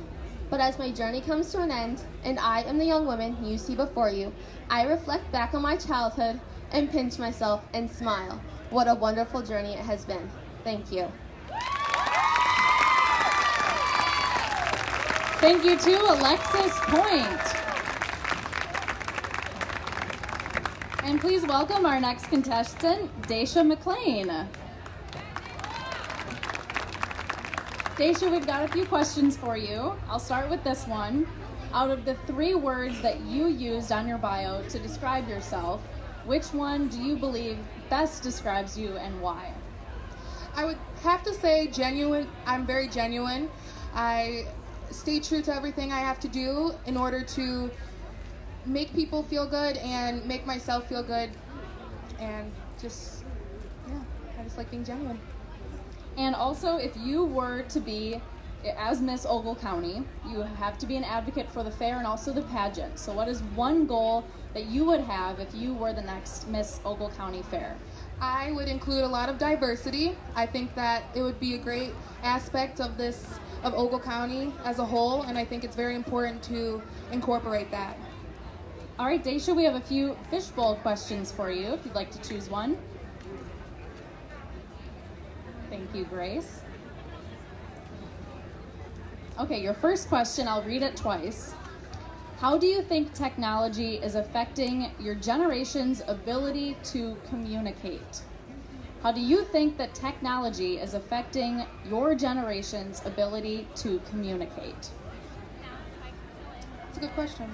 But as my journey comes to an end, and I am the young woman you see before you, I reflect back on my childhood and pinch myself and smile. What a wonderful journey it has been. Thank you. Thank you to Alexis Point. And please welcome our next contestant, Daysha Mclain. Daysha, we've got a few questions for you. I'll start with this one. Out of the 3 words that you used on your bio to describe yourself, which one do you believe best describes you and why? I would have to say genuine. I'm very genuine. I stay true to everything I have to do in order to make people feel good and make myself feel good, and just, yeah, I just like being genuine. And also, if you were to be, as Miss Ogle County, you have to be an advocate for the fair and also the pageant. So what is one goal that you would have if you were the next Miss Ogle County Fair? I would include a lot of diversity. I think that it would be a great aspect of Ogle County as a whole, and I think it's very important to incorporate that. All right, Daysha, we have a few fishbowl questions for you, if you'd like to choose one. Thank you, Grace. Okay, your first question, I'll read it twice. How do you think technology is affecting your generation's ability to communicate? How do you think that technology is affecting your generation's ability to communicate? That's a good question.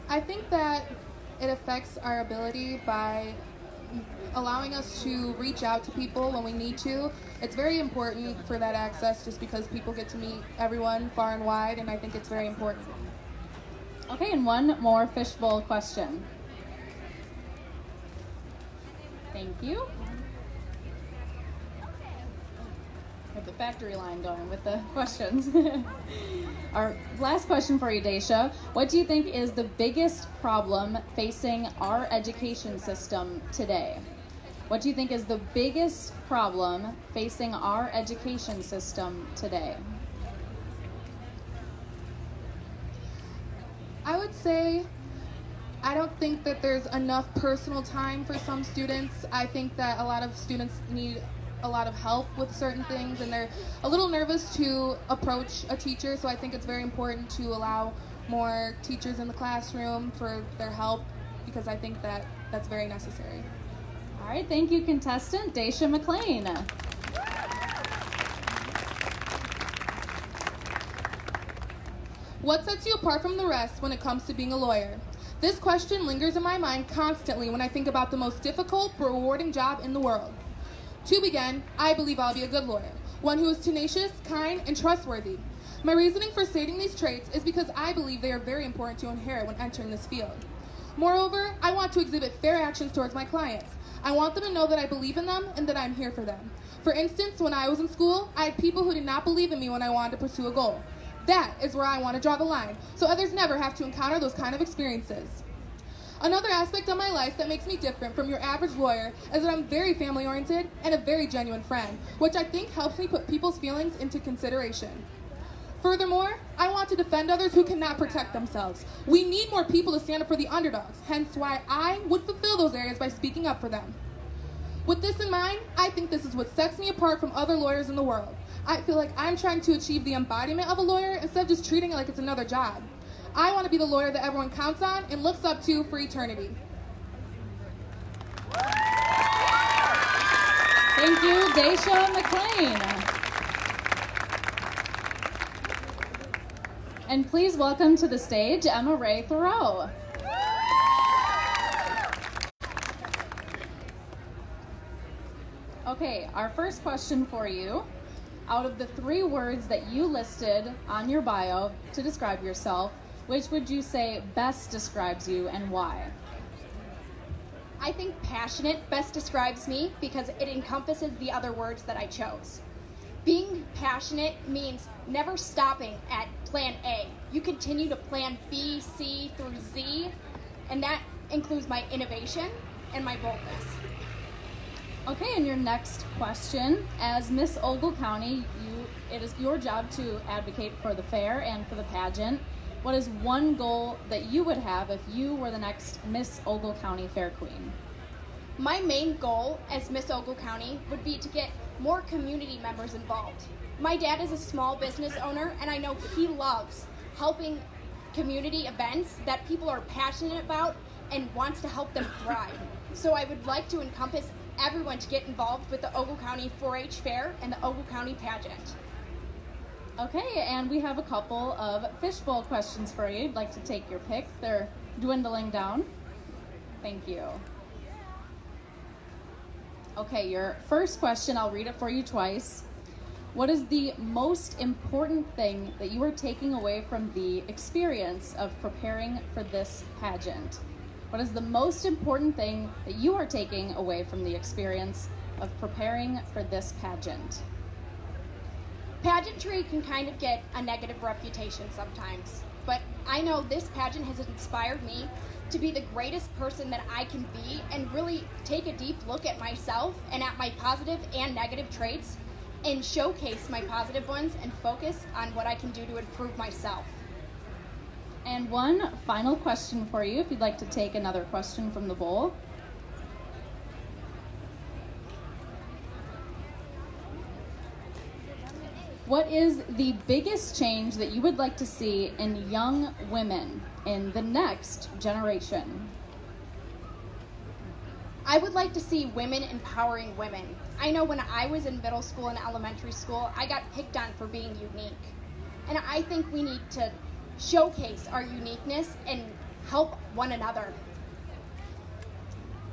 I think that it affects our ability by allowing us to reach out to people when we need to. It's very important for that access just because people get to meet everyone far and wide, and I think it's very important. Okay, and one more fishbowl question. Thank you. We have the factory line going with the questions. Our last question for you, Daysha. What do you think is the biggest problem facing our education system today? What do you think is the biggest problem facing our education system today? I would say I don't think that there's enough personal time for some students. I think that a lot of students need a lot of help with certain things, and they're a little nervous to approach a teacher, so I think it's very important to allow more teachers in the classroom for their help, because I think that that's very necessary. All right, thank you, contestant Daysha Mclain. What sets you apart from the rest when it comes to being a lawyer? This question lingers in my mind constantly when I think about the most difficult but rewarding job in the world. To begin, I believe I'll be a good lawyer, one who is tenacious, kind, and trustworthy. My reasoning for stating these traits is because I believe they are very important to inherit when entering this field. Moreover, I want to exhibit fair actions towards my clients. I want them to know that I believe in them and that I'm here for them. For instance, when I was in school, I had people who did not believe in me when I wanted to pursue a goal. That is where I want to draw the line, so others never have to encounter those kind of experiences. Another aspect of my life that makes me different from your average lawyer is that I'm very family-oriented and a very genuine friend, which I think helps me put people's feelings into consideration. Furthermore, I want to defend others who cannot protect themselves. We need more people to stand up for the underdogs, hence why I would fulfill those areas by speaking up for them. With this in mind, I think this is what sets me apart from other lawyers in the world. I feel like I'm trying to achieve the embodiment of a lawyer instead of just treating it like it's another job. I want to be the lawyer that everyone counts on and looks up to for eternity. Thank you, Daysha Mclain. And please welcome to the stage Emma Ray Thoreau. Okay, our first question for you. Out of the 3 words that you listed on your bio to describe yourself, which would you say best describes you and why? I think passionate best describes me because it encompasses the other words that I chose. Being passionate means never stopping at plan A. You continue to plan B, C, through Z, and that includes my innovation and my boldness. Okay, and your next question. As Miss Ogle County, it is your job to advocate for the fair and for the pageant. What is one goal that you would have if you were the next Miss Ogle County Fair Queen? My main goal as Miss Ogle County would be to get more community members involved. My dad is a small business owner, and I know he loves helping community events that people are passionate about and wants to help them thrive. So I would like to encompass everyone to get involved with the Ogle County 4-H Fair and the Ogle County Pageant. Okay, and we have a couple of fishbowl questions for you. I'd like to take your pick. They're dwindling down. Thank you. Okay, your first question, I'll read it for you twice. What is the most important thing that you are taking away from the experience of preparing for this pageant? What is the most important thing that you are taking away from the experience of preparing for this pageant? Pageantry can kind of get a negative reputation sometimes, but I know this pageant has inspired me to be the greatest person that I can be and really take a deep look at myself and at my positive and negative traits and showcase my positive ones and focus on what I can do to improve myself. And one final question for you, if you'd like to take another question from the bowl. What is the biggest change that you would like to see in young women in the next generation? I would like to see women empowering women. I know when I was in middle school and elementary school, I got picked on for being unique. And I think we need to showcase our uniqueness and help one another.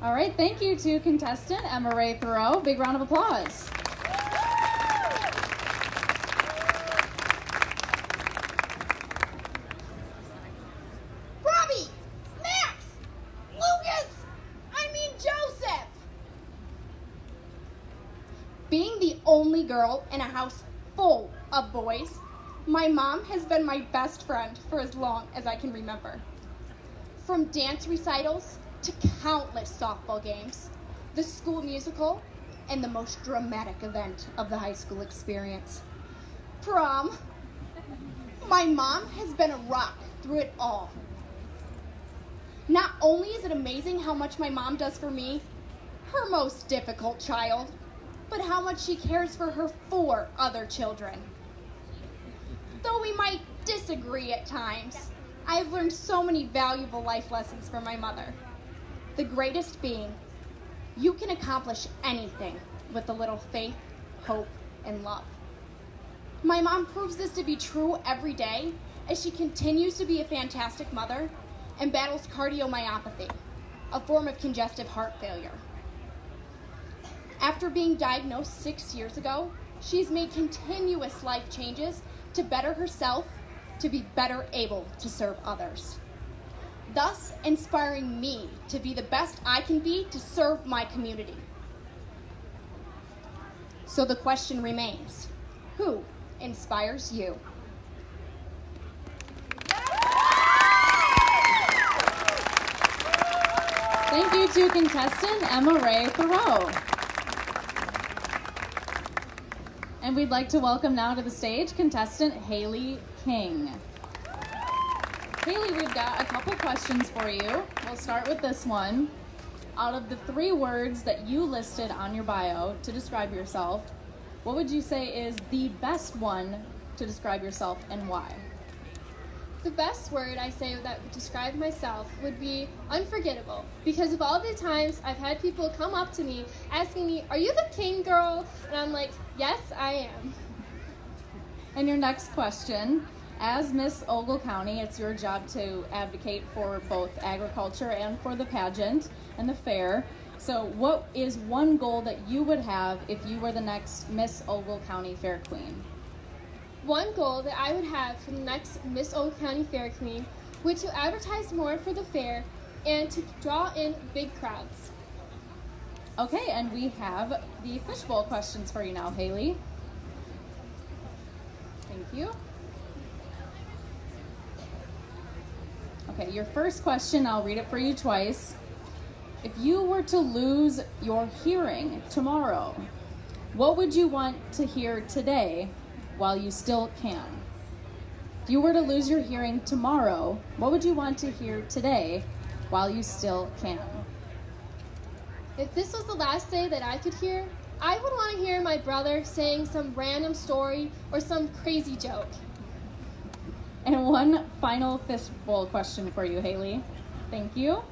All right, thank you to contestant Emma Ray Thoreau. Big round of applause. Robbie! Max! Lucas! Joseph! Being the only girl in a house full of boys, my mom has been my best friend for as long as I can remember. From dance recitals to countless softball games, the school musical, and the most dramatic event of the high school experience, prom, my mom has been a rock through it all. Not only is it amazing how much my mom does for me, her most difficult child, but how much she cares for her 4 other children. Though we might disagree at times, I've learned so many valuable life lessons from my mother. The greatest being, you can accomplish anything with a little faith, hope, and love. My mom proves this to be true every day, as she continues to be a fantastic mother and battles cardiomyopathy, a form of congestive heart failure. After being diagnosed 6 years ago, she's made continuous life changes to better herself, to be better able to serve others, thus inspiring me to be the best I can be to serve my community. So the question remains, who inspires you? Thank you to contestant Emma Ray Thoreau. And we'd like to welcome now to the stage contestant Haley King. Haley, we've got a couple questions for you. We'll start with this one. Out of the 3 words that you listed on your bio to describe yourself, what would you say is the best one to describe yourself and why? The best word I say that would describe myself would be unforgettable, because of all the times I've had people come up to me asking me, "Are you the King girl?" And I'm like, "Yes, I am." And your next question, as Miss Ogle County, it's your job to advocate for both agriculture and for the pageant and the fair. So what is one goal that you would have if you were the next Miss Ogle County Fair Queen? One goal that I would have for the next Miss Ogle County Fair Queen would to advertise more for the fair and to draw in big crowds. Okay, and we have the fishbowl questions for you now, Haley. Thank you. Okay, your first question, I'll read it for you twice. If you were to lose your hearing tomorrow, what would you want to hear today while you still can? If you were to lose your hearing tomorrow, what would you want to hear today while you still can? If this was the last day that I could hear, I would want to hear my brother saying some random story or some crazy joke. And one final fistful question for you, Haley. Thank you.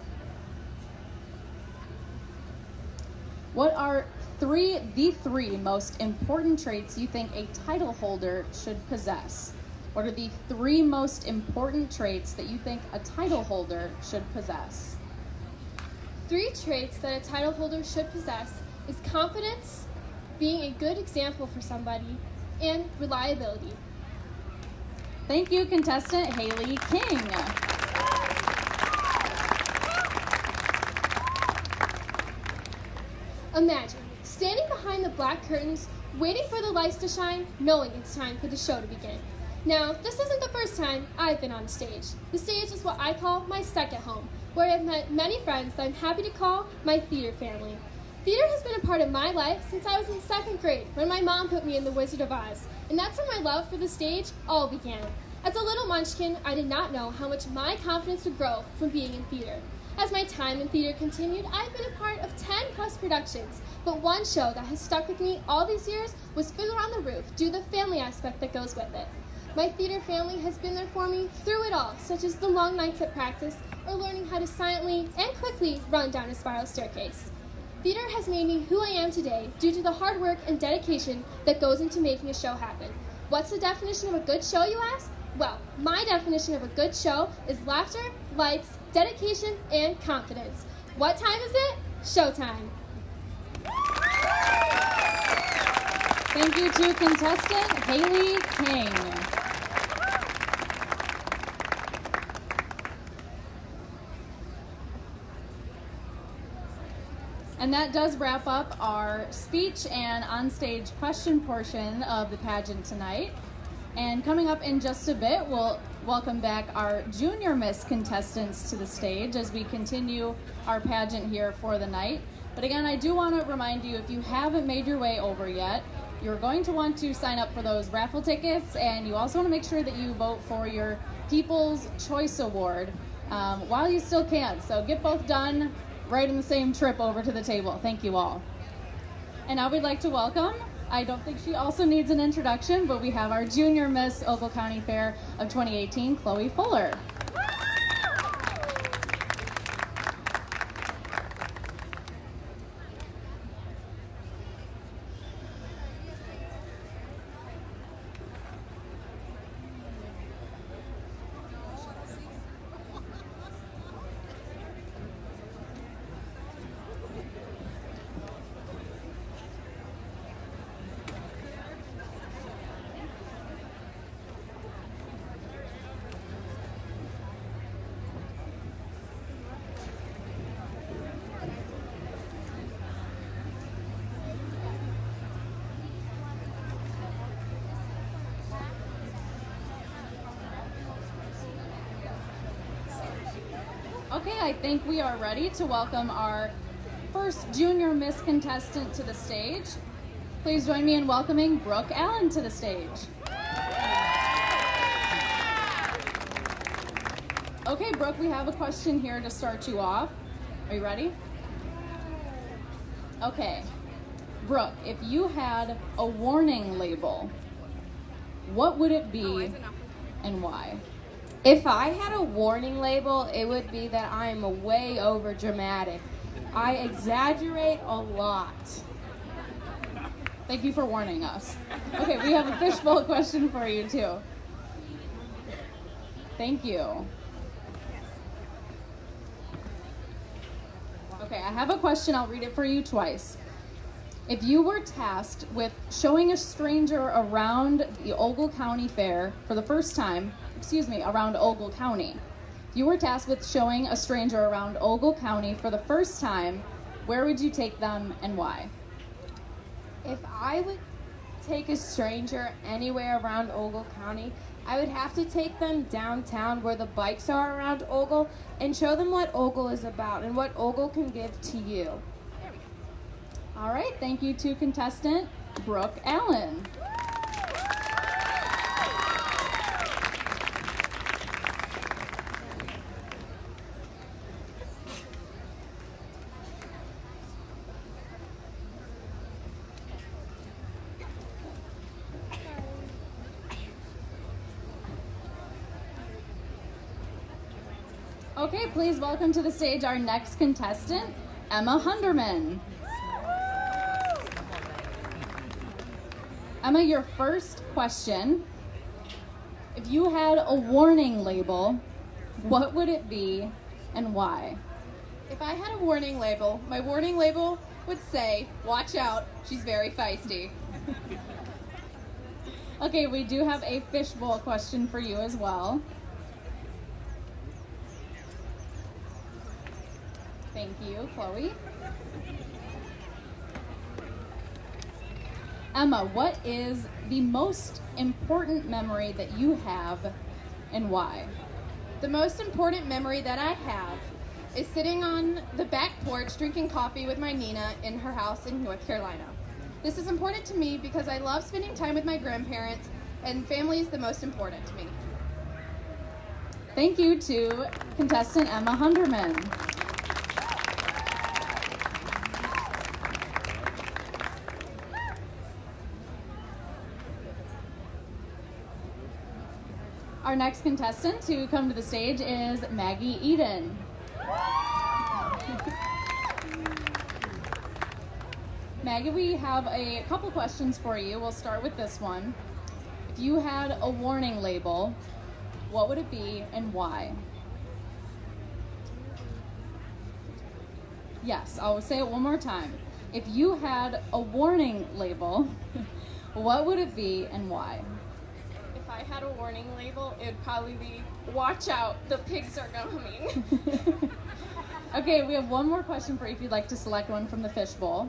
What are the three most important traits you think a title holder should possess? What are the 3 most important traits that you think a title holder should possess? 3 traits that a title holder should possess is confidence, being a good example for somebody, and reliability. Thank you, contestant Haley King. Imagine standing behind the black curtains, waiting for the lights to shine, knowing it's time for the show to begin. Now, this isn't the first time I've been on a stage. The stage is what I call my second home, where I've met many friends that I'm happy to call my theater family. Theater has been a part of my life since I was in 2nd grade, when my mom put me in The Wizard of Oz, and that's when my love for the stage all began. As a little munchkin, I did not know how much my confidence would grow from being in theater. As my time in theater continued, I've been a part of 10+ productions, but one show that has stuck with me all these years was Fiddler on the Roof, due to the family aspect that goes with it. My theater family has been there for me through it all, such as the long nights at practice, or learning how to silently and quickly run down a spiral staircase. Theater has made me who I am today due to the hard work and dedication that goes into making a show happen. What's the definition of a good show, you ask? Well, my definition of a good show is laughter, lights, dedication, and confidence. What time is it? Showtime. Thank you to contestant Haley King. And that does wrap up our speech and onstage question portion of the pageant tonight. And coming up in just a bit, we'll welcome back our Junior Miss contestants to the stage as we continue our pageant here for the night. But again, I do want to remind you, if you haven't made your way over yet, you're going to want to sign up for those raffle tickets, and you also want to make sure that you vote for your People's Choice Award while you still can. So get both done right in the same trip over to the table. Thank you all. And now we'd like to welcome, I don't think she also needs an introduction, but we have our Junior Miss Ogle County Fair of 2018, Chloe Fuller. Okay, I think we are ready to welcome our first junior Miss contestant to the stage. Please join me in welcoming Brooke Allen to the stage. Okay, Brooke, we have a question here to start you off. Are you ready? Okay. Brooke, if you had a warning label, what would it be and why? If I had a warning label, it would be that I'm way over dramatic. I exaggerate a lot. Thank you for warning us. Okay, we have a fishbowl question for you too. Thank you. Okay, I have a question. I'll read it for you twice. If you were tasked with showing a stranger around the Ogle County Fair for the first time, around Ogle County. If you were tasked with showing a stranger around Ogle County for the first time, where would you take them and why? If I would take a stranger anywhere around Ogle County, I would have to take them downtown where the bikes are around Ogle and show them what Ogle is about and what Ogle can give to you. All right, thank you to contestant Brooke Allen. Okay, please welcome to the stage our next contestant, Emma Hunderman. Emma, your first question. If you had a warning label, what would it be and why? If I had a warning label, my warning label would say, "Watch out, she's very feisty." Okay, we do have a fishbowl question for you as well. Thank you, Chloe. Emma, what is the most important memory that you have and why? The most important memory that I have is sitting on the back porch drinking coffee with my Nina in her house in North Carolina. This is important to me because I love spending time with my grandparents, and family is the most important to me. Thank you to contestant Emma Hunderman. Our next contestant to come to the stage is Maggie Eden. Maggie, we have a couple questions for you. We'll start with this one. If you had a warning label, what would it be and why? Yes, I'll say it one more time. If you had a warning label, what would it be and why? If I had a warning label, it would probably be, "Watch out, the pigs are coming." Okay, we have one more question for you if you'd like to select one from the fish bowl.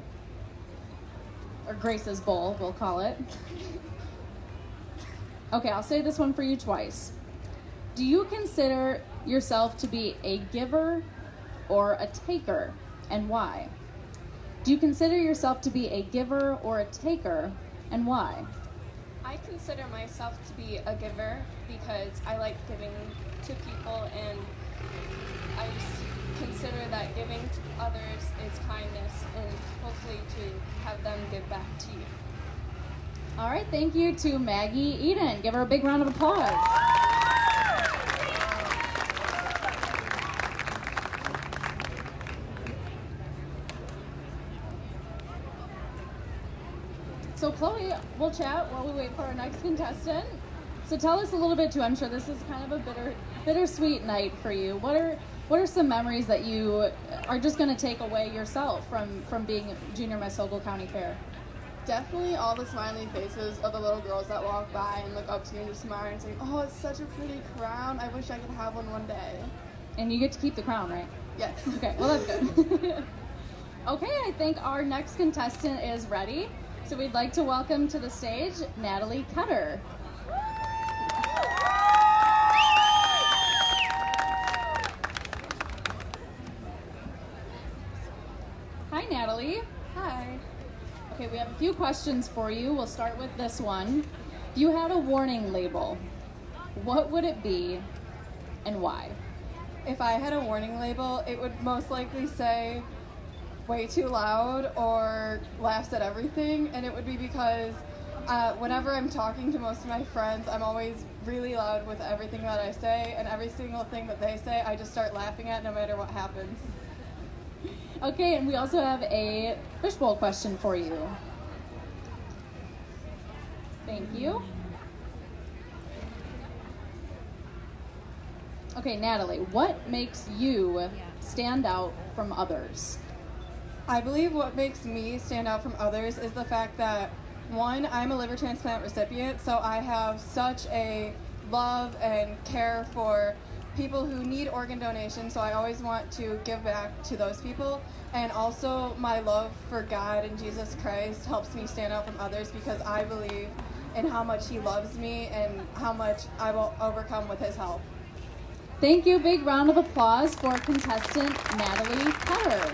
Or Grace's bowl, we'll call it. Okay, I'll say this one for you twice. Do you consider yourself to be a giver or a taker, and why? Do you consider yourself to be a giver or a taker, and why? I consider myself to be a giver because I like giving to people, and I just consider that giving to others is kindness, and hopefully to have them give back to you. All right, thank you to Maggie Eden. Give her a big round of applause. So Chloe, we'll chat while we wait for our next contestant. So tell us a little bit too. I'm sure this is kind of a bittersweet night for you. What are some memories that you are just going to take away yourself from being Junior Miss Ogle County Fair? Definitely all the smiling faces of the little girls that walk by and look up to you and just smile and say, "Oh, it's such a pretty crown. I wish I could have one day." And you get to keep the crown, right? Yes. Okay, well that's good. Okay, I think our next contestant is ready. So we'd like to welcome to the stage Natalie Cutter. Okay, we have a few questions for you. We'll start with this one. If you had a warning label, what would it be and why? If I had a warning label, it would most likely say way too loud or laughs at everything, and it would be because whenever I'm talking to most of my friends, I'm always really loud with everything that I say, and every single thing that they say, I just start laughing at no matter what happens. Okay, and we also have a fishbowl question for you. Thank you. Okay, Natalie, what makes you stand out from others? I believe what makes me stand out from others is the fact that, one, I'm a liver transplant recipient, so I have such a love and care for people who need organ donation, so I always want to give back to those people. And also my love for God and Jesus Christ helps me stand out from others because I believe in how much He loves me and how much I will overcome with His help. Thank you. Big round of applause for contestant Natalie Petter.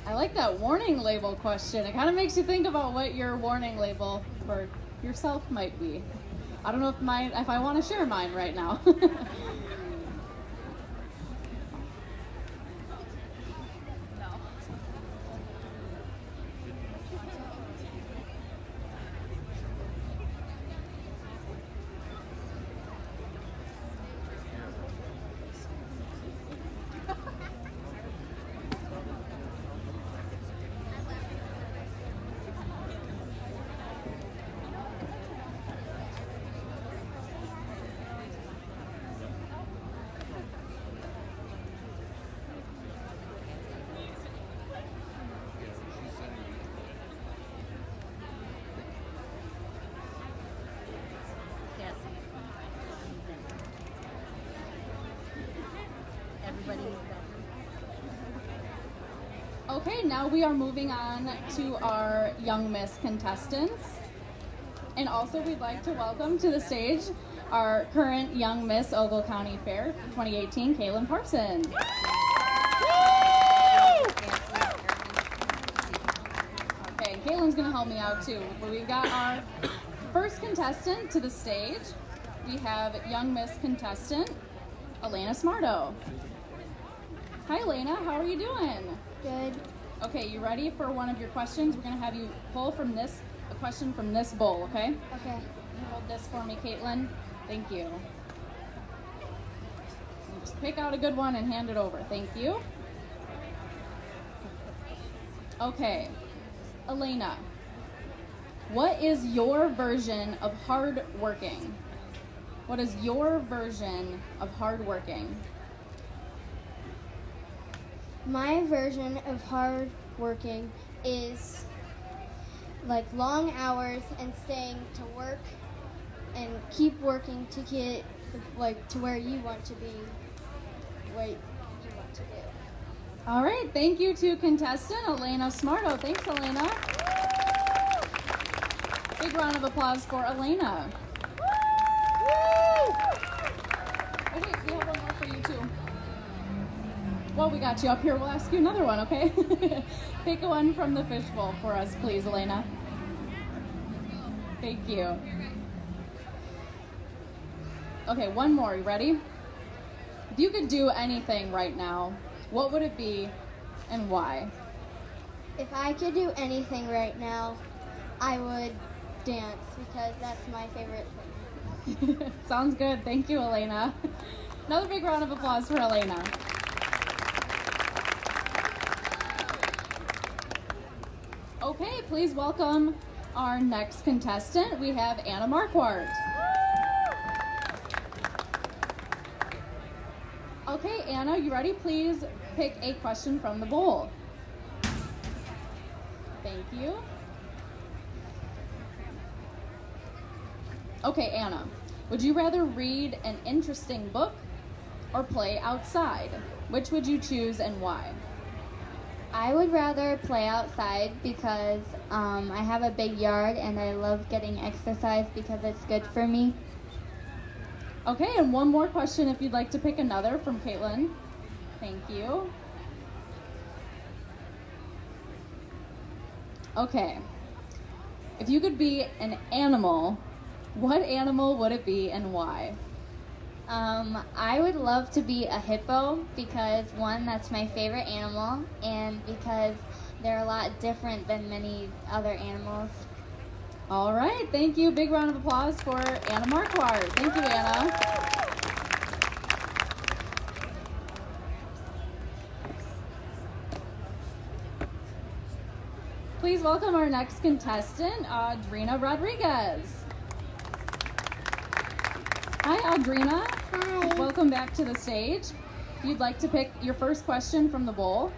I like that warning label question. It kind of makes you think about what your warning label for yourself might be. I don't know if I want to share mine right now. Okay, now we are moving on to our Young Miss contestants. And also we'd like to welcome to the stage our current Young Miss Ogle County Fair 2018, Kaylin Parson. Okay, and Kaylin's gonna help me out too. But we've got our first contestant to the stage. We have Young Miss contestant, Elena Smarto. Hi Elena, how are you doing? Good. Okay, you ready for one of your questions? We're gonna have you pull from a question from this bowl, okay? Okay. Hold this for me, Caitlin. Thank you. Just pick out a good one and hand it over. Thank you. Okay, Elena, what is your version of hard working? What is your version of hard working? My version of hard working is like long hours and staying to work and keep working to get like to where you want to be, what you want to do. All right, thank you to contestant Elena Smarto. Thanks, Elena. Big round of applause for Elena. Oh wait, we have one more for you too. Well, we got you up here. We'll ask you another one, okay? Pick one from the fishbowl for us, please, Elena. Thank you. Okay, one more. You ready? If you could do anything right now, what would it be and why? If I could do anything right now, I would dance because that's my favorite thing. Sounds good. Thank you, Elena. Another big round of applause for Elena. Okay, please welcome our next contestant. We have Anna Marquardt. Okay, Anna, you ready? Please pick a question from the bowl. Thank you. Okay, Anna, would you rather read an interesting book or play outside? Which would you choose and why? I would rather play outside because I have a big yard and I love getting exercise because it's good for me. Okay, and one more question if you'd like to pick another from Caitlin. Thank you. Okay. If you could be an animal, what animal would it be and why? I would love to be a hippo because, one, that's my favorite animal, and because they're a lot different than many other animals. All right, thank you. Big round of applause for Anna Marquardt. Thank you, Anna. Please welcome our next contestant, Adriana Rodriguez. Hi, Adriana. Hi. Welcome back to the stage. If you'd like to pick your first question from the bowl.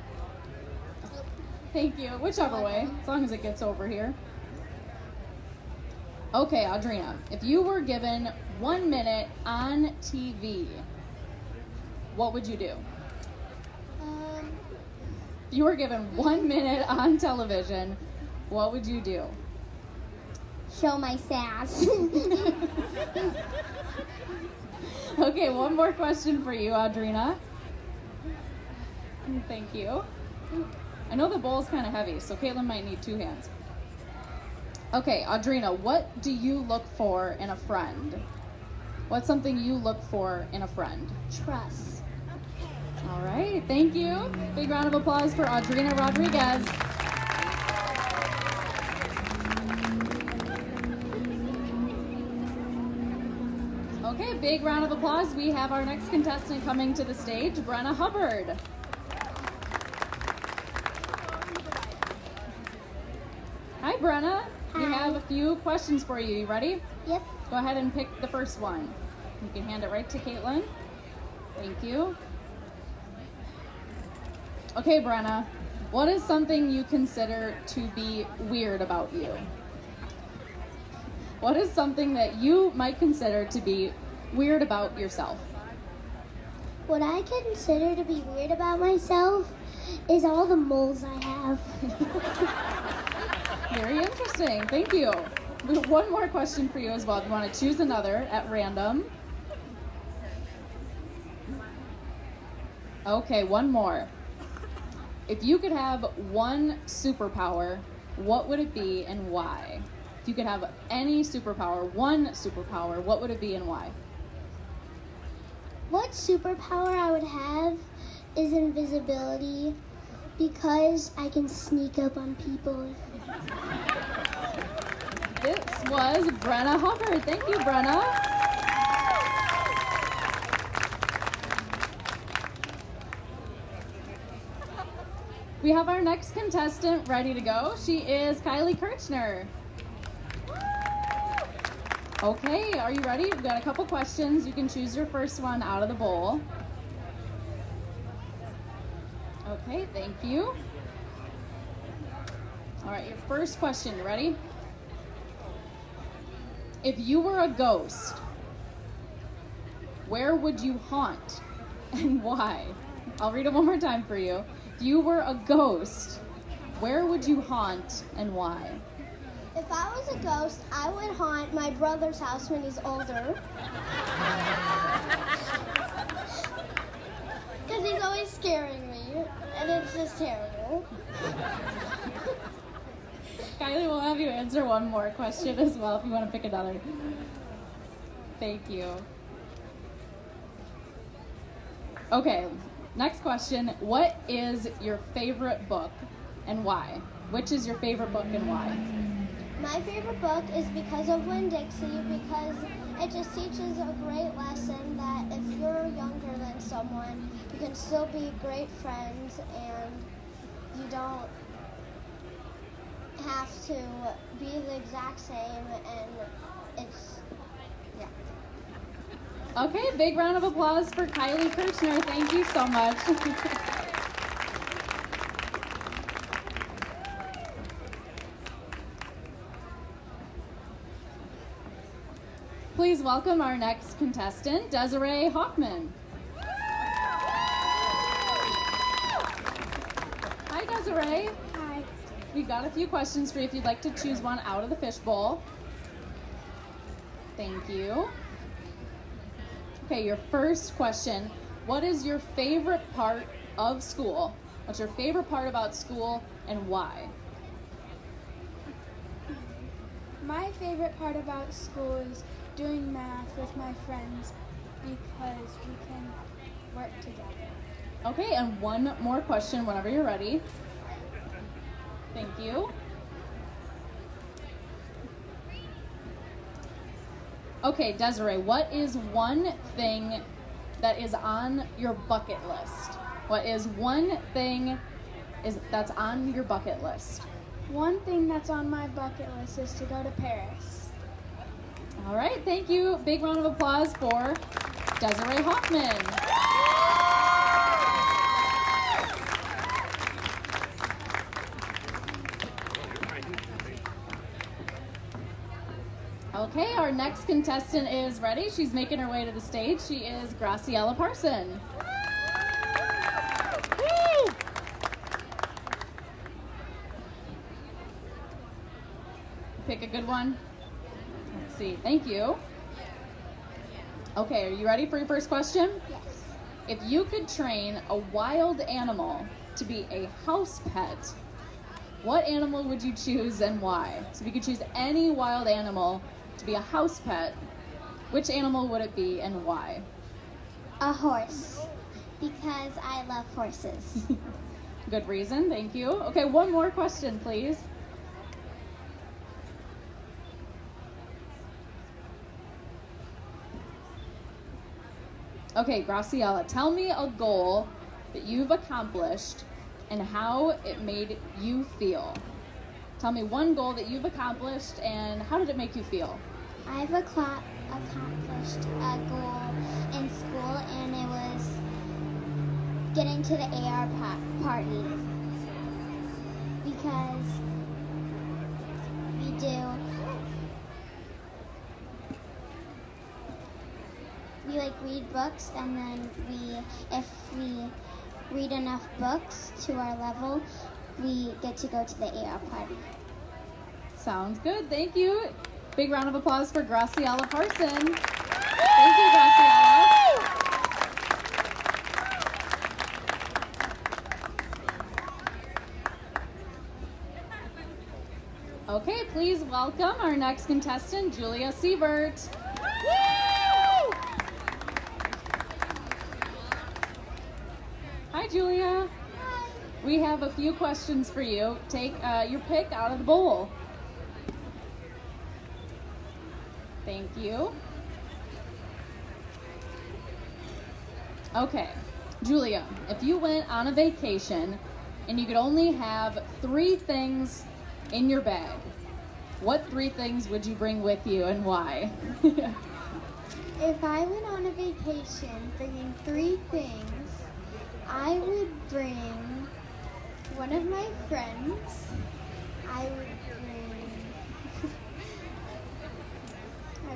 Thank you. Whichever way, as long as it gets over here. Okay, Adriana, if you were given 1 minute on TV, what would you do? If you were given 1 minute on television, what would you do? Show my sass. Okay, one more question for you, Adriana. Thank you. I know the bowl's kind of heavy, so Caitlin might need 2 hands. Okay, Adriana, what do you look for in a friend? What's something you look for in a friend? Trust. All right, thank you. Big round of applause for Adriana Rodriguez. Okay, big round of applause. We have our next contestant coming to the stage, Brenna Hubbard. Hi, Brenna. Hi. We have a few questions for you. You ready? Yep. Go ahead and pick the first one. You can hand it right to Caitlin. Thank you. Okay, Brenna. What is something you consider to be weird about you? What is something that you might consider to be weird about yourself? What I consider to be weird about myself is all the moles I have. Very interesting. Thank you. We have one more question for you as well. Do you want to choose another at random? Okay, one more. If you could have one superpower, what would it be and why? If you could have any superpower, one superpower, what would it be and why? What superpower I would have is invisibility because I can sneak up on people. This was Brenna Hubbard. Thank you, Brenna. We have our next contestant ready to go. She is Kylie Kirchner. Okay, are you ready? We've got a couple questions. You can choose your first one out of the bowl. Okay, thank you. All right, your first question, you ready? If you were a ghost, where would you haunt and why? I'll read it one more time for you. If you were a ghost, where would you haunt and why? If I was a ghost, I would haunt my brother's house when he's older. Because he's always scaring me, and it's just terrible. Kylie, we'll have you answer one more question as well if you want to pick another. Thank you. Okay, next question. What is your favorite book and why? Which is your favorite book and why? My favorite book is Because of Winn-Dixie because it just teaches a great lesson that if you're younger than someone, you can still be great friends and you don't have to be the exact same and it's, yeah. Okay, big round of applause for Kylie Kirchner. Thank you so much. Please welcome our next contestant, Desiree Hoffman. Hi, Desiree. We've got a few questions for you if you'd like to choose one out of the fishbowl. Thank you. Okay, your first question. What is your favorite part of school? What's your favorite part about school and why? My favorite part about school is doing math with my friends because we can work together. Okay, and one more question whenever you're ready. Thank you. Okay, Desiree, what is one thing that is on your bucket list? What is one thing that's on your bucket list? One thing that's on my bucket list is to go to Paris. All right, thank you. Big round of applause for Desiree Hoffman. Okay, our next contestant is ready. She's making her way to the stage. She is Graciela Parson. Pick a good one. Let's see. Thank you. Okay, are you ready for your first question? Yes. If you could train a wild animal to be a house pet, what animal would you choose and why? So if you could choose any wild animal to be a house pet, which animal would it be and why? A horse, because I love horses. Good reason, thank you. Okay, one more question, please. Okay, Graciela, tell me a goal that you've accomplished and how it made you feel. Tell me one goal that you've accomplished and how did it make you feel? I've accomplished a goal in school, and it was getting to the AR party, because we read books, and then if we read enough books to our level, we get to go to the AR party. Sounds good, thank you. Big round of applause for Graciela Parson. Thank you, Graciela. Okay, please welcome our next contestant, Julia Siebert. Hi, Julia. Hi. We have a few questions for you. Take your pick out of the bowl. Thank you. Okay, Julia, if you went on a vacation and you could only have 3 things in your bag, what 3 things would you bring with you and why? If I went on a vacation bringing 3 things, I would bring one of my friends. I'd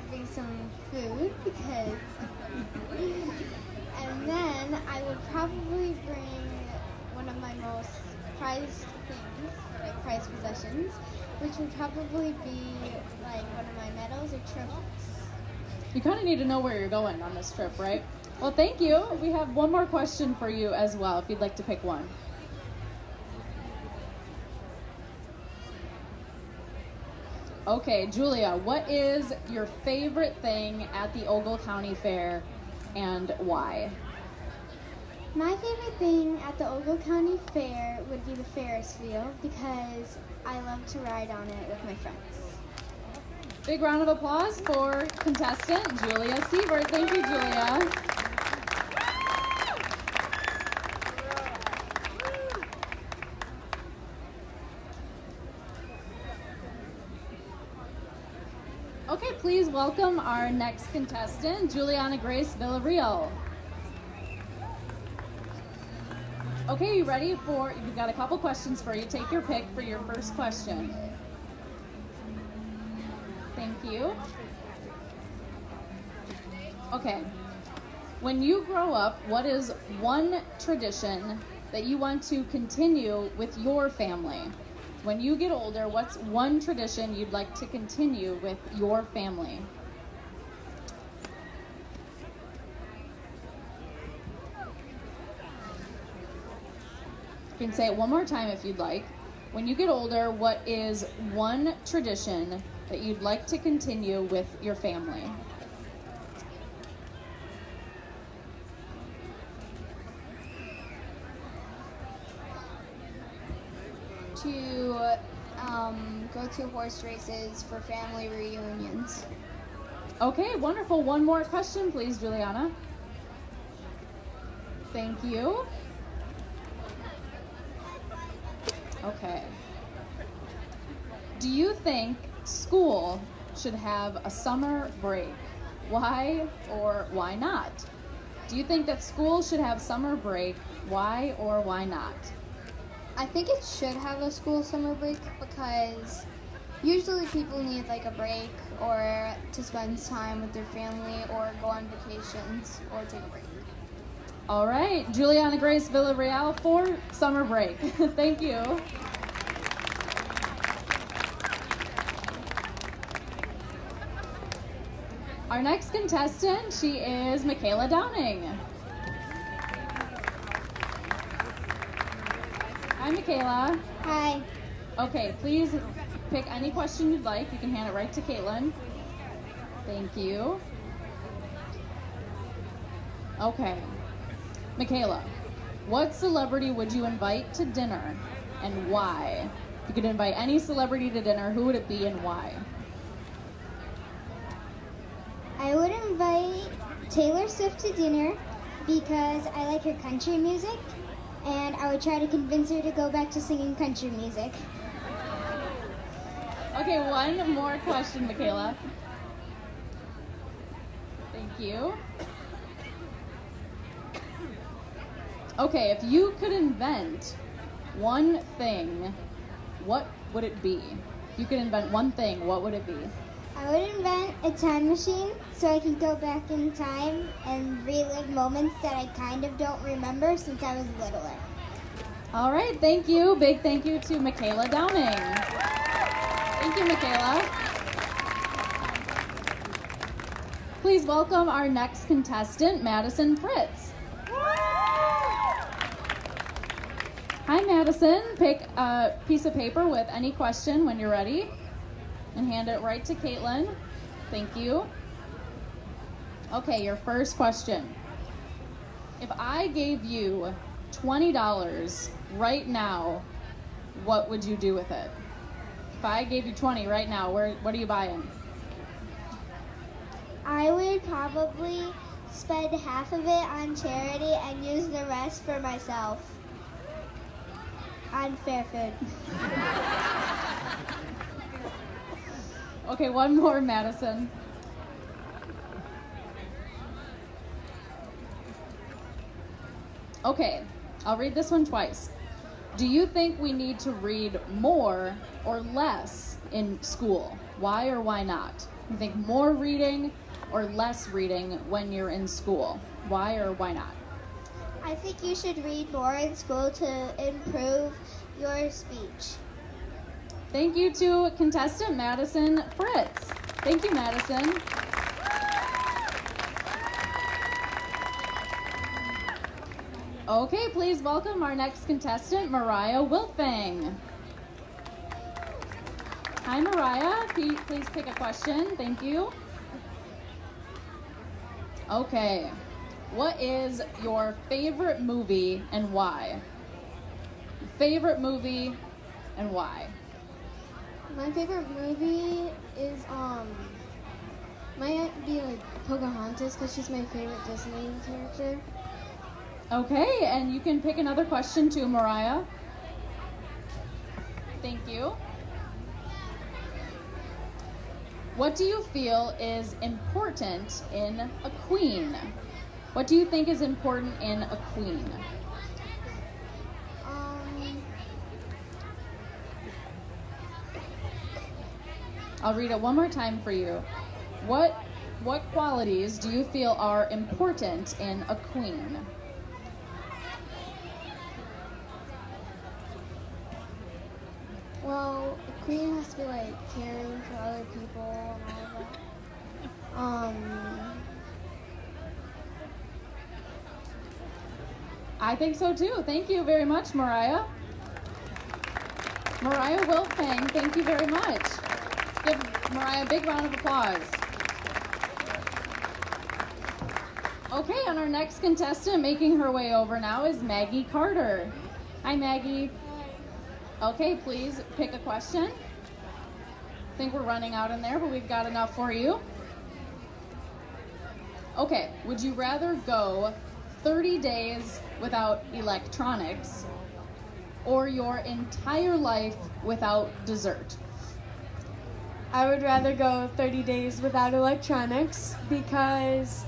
bring some food because, and then I would probably bring one of my most prized things, like prized possessions, which would probably be like one of my medals or trophies. You kind of need to know where you're going on this trip, right? Well, thank you. We have one more question for you as well, if you'd like to pick one. Okay, Julia, what is your favorite thing at the Ogle County Fair and why? My favorite thing at the Ogle County Fair would be the Ferris wheel because I love to ride on it with my friends. Big round of applause for contestant Julia Siebert. Thank you, Julia. Okay, please welcome our next contestant, Juliana Grace Villarreal. Okay, you ready for, we've got a couple questions for you. Take your pick for your first question. Thank you. Okay, when you grow up, what is one tradition that you want to continue with your family? When you get older, what's one tradition you'd like to continue with your family? You can say it one more time if you'd like. When you get older, what is one tradition that you'd like to continue with your family? To go to horse races for family reunions. Okay, wonderful. One more question, please, Juliana. Thank you. Okay. Do you think school should have a summer break? Why or why not? Do you think that school should have summer break? Why or why not? I think it should have a school summer break because usually people need like a break or to spend time with their family or go on vacations or take a break. All right, Juliana Grace Villarreal for summer break. Thank you. Our next contestant, she is Mackayla Downing. Hi, Mackayla. Hi. Okay, please pick any question you'd like. You can hand it right to Caitlin. Thank you. Okay. Mackayla, what celebrity would you invite to dinner and why? If you could invite any celebrity to dinner, who would it be and why? I would invite Taylor Swift to dinner because I like her country music, and I would try to convince her to go back to singing country music. Okay, one more question, Mackayla. Thank you. Okay, if you could invent one thing, what would it be? If you could invent one thing, what would it be? I would invent a time machine so I can go back in time and relive moments that I kind of don't remember since I was littler. All right, thank you. Big thank you to Mackayla Downing. Thank you, Mackayla. Please welcome our next contestant, Madison Fritz. Hi, Madison. Pick a piece of paper with any question when you're ready and hand it right to Caitlin. Thank you. Okay, your first question. If I gave you $20 right now, what would you do with it? If I gave you 20 right now, what are you buying? I would probably spend half of it on charity and use the rest for myself. On fair food. Okay, one more, Madison. Okay, I'll read this one twice. Do you think we need to read more or less in school? Why or why not? You think more reading or less reading when you're in school? Why or why not? I think you should read more in school to improve your speech. Thank you to contestant Madison Fritz. Thank you, Madison. Okay, please welcome our next contestant, Mariah Wilfang. Hi, Mariah. Please pick a question. Thank you. Okay. What is your favorite movie and why? Favorite movie and why? My favorite movie is might be like Pocahontas because she's my favorite Disney character. Okay, and you can pick another question too, Mariah. Thank you. What do you feel is important in a queen? What do you think is important in a queen? I'll read it one more time for you. What qualities do you feel are important in a queen? Well, queen has to be like caring for other people and all of that. I think so too. Thank you very much, Mariah. Mariah Wilfang, thank you very much. Give Mariah a big round of applause. Okay, and our next contestant making her way over now is Maggie Carter. Hi, Maggie. Hi. Okay, please pick a question. I think we're running out in there, but we've got enough for you. Okay, would you rather go 30 days without electronics or your entire life without dessert? I would rather go 30 days without electronics because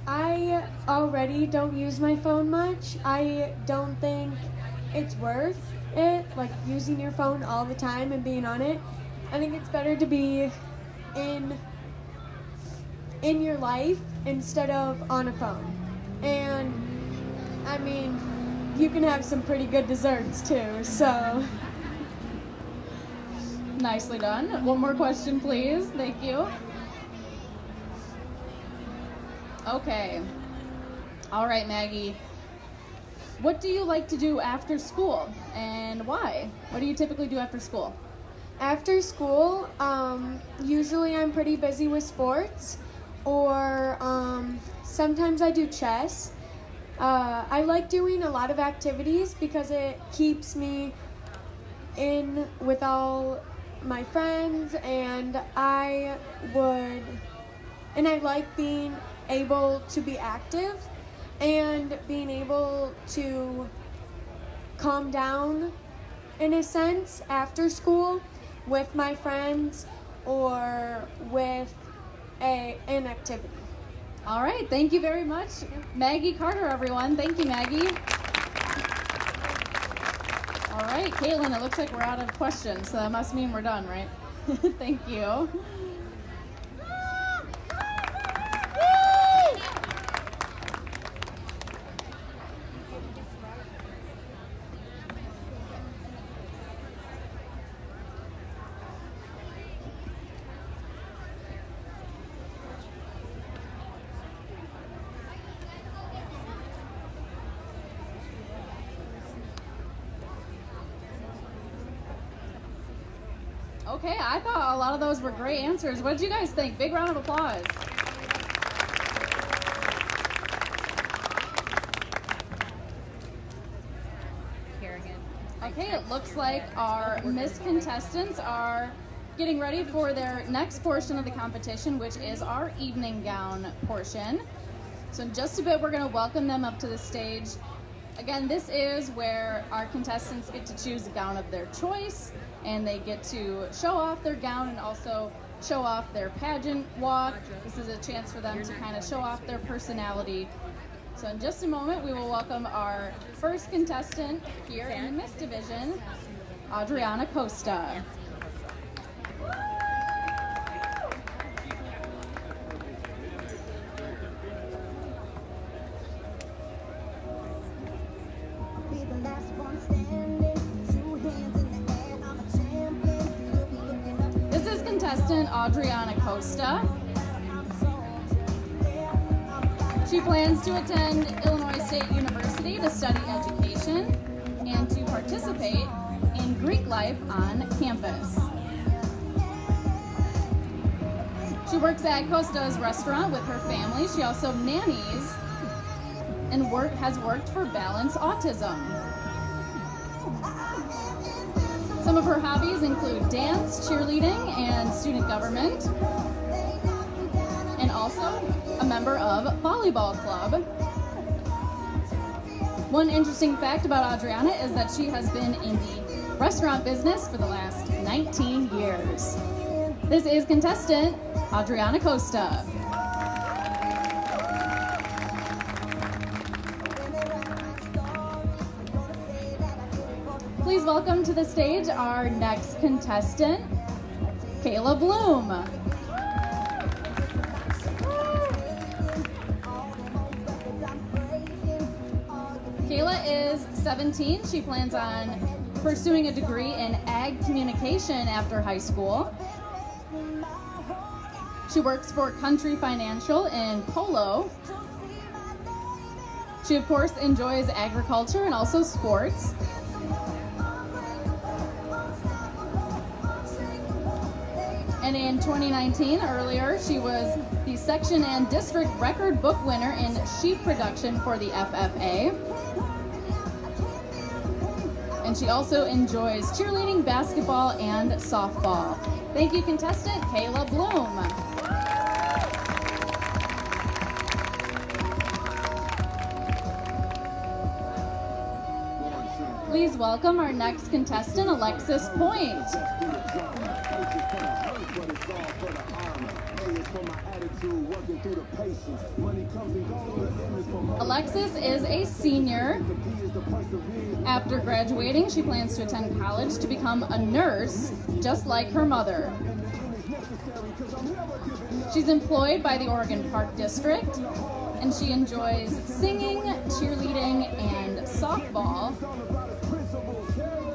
I already don't use my phone much. I don't think it's worth it, like using your phone all the time and being on it. I think it's better to be in your life instead of on a phone. And I mean, you can have some pretty good desserts too, so. Nicely done. One more question, please. Thank you. Okay. All right, Maggie. What do you like to do after school and why? What do you typically do after school? After school, usually I'm pretty busy with sports, or sometimes I do chess. I like doing a lot of activities because it keeps me in with all my friends, and I like being able to be active and being able to calm down in a sense after school with my friends or with an activity. All right, thank you very much, Maggie Carter, everyone. Thank you, Maggie. All right, Caitlin, it looks like we're out of questions, so that must mean we're done, right? Thank you. Okay, I thought a lot of those were great answers. What did you guys think? Big round of applause. Okay, it looks like our Miss contestants are getting ready for their next portion of the competition, which is our evening gown portion. So in just a bit, we're going to welcome them up to the stage. Again, this is where our contestants get to choose a gown of their choice, and they get to show off their gown and also show off their pageant walk. This is a chance for them to kind of show off their personality. So in just a moment, we will welcome our first contestant here in the Miss Division, Adriana Costa. This is contestant Adriana Costa. She plans to attend Illinois State University to study education and to participate in Greek life on campus. She works at Costa's restaurant with her family. She also nannies and has worked for Balance Autism. Some of her hobbies include dance, cheerleading, and student government, and also a member of volleyball club. One interesting fact about Adriana is that she has been in the restaurant business for the last 19 years. This is contestant Adriana Costa. Please welcome to the stage our next contestant, Kayla Bloom. Kayla is 17. She plans on pursuing a degree in ag ag communication after high school. She works for Country Financial in Polo. She, of course, enjoys agriculture and also sports. And in 2019, earlier, she was the section and district record book winner in sheep production for the FFA. And she also enjoys cheerleading, basketball, and softball. Thank you, contestant Kayla Bloom. Please welcome our next contestant, Alexis Point. Alexis is a senior. After graduating, she plans to attend college to become a nurse, just like her mother. She's employed by the Oregon Park District, and she enjoys singing, cheerleading, and softball.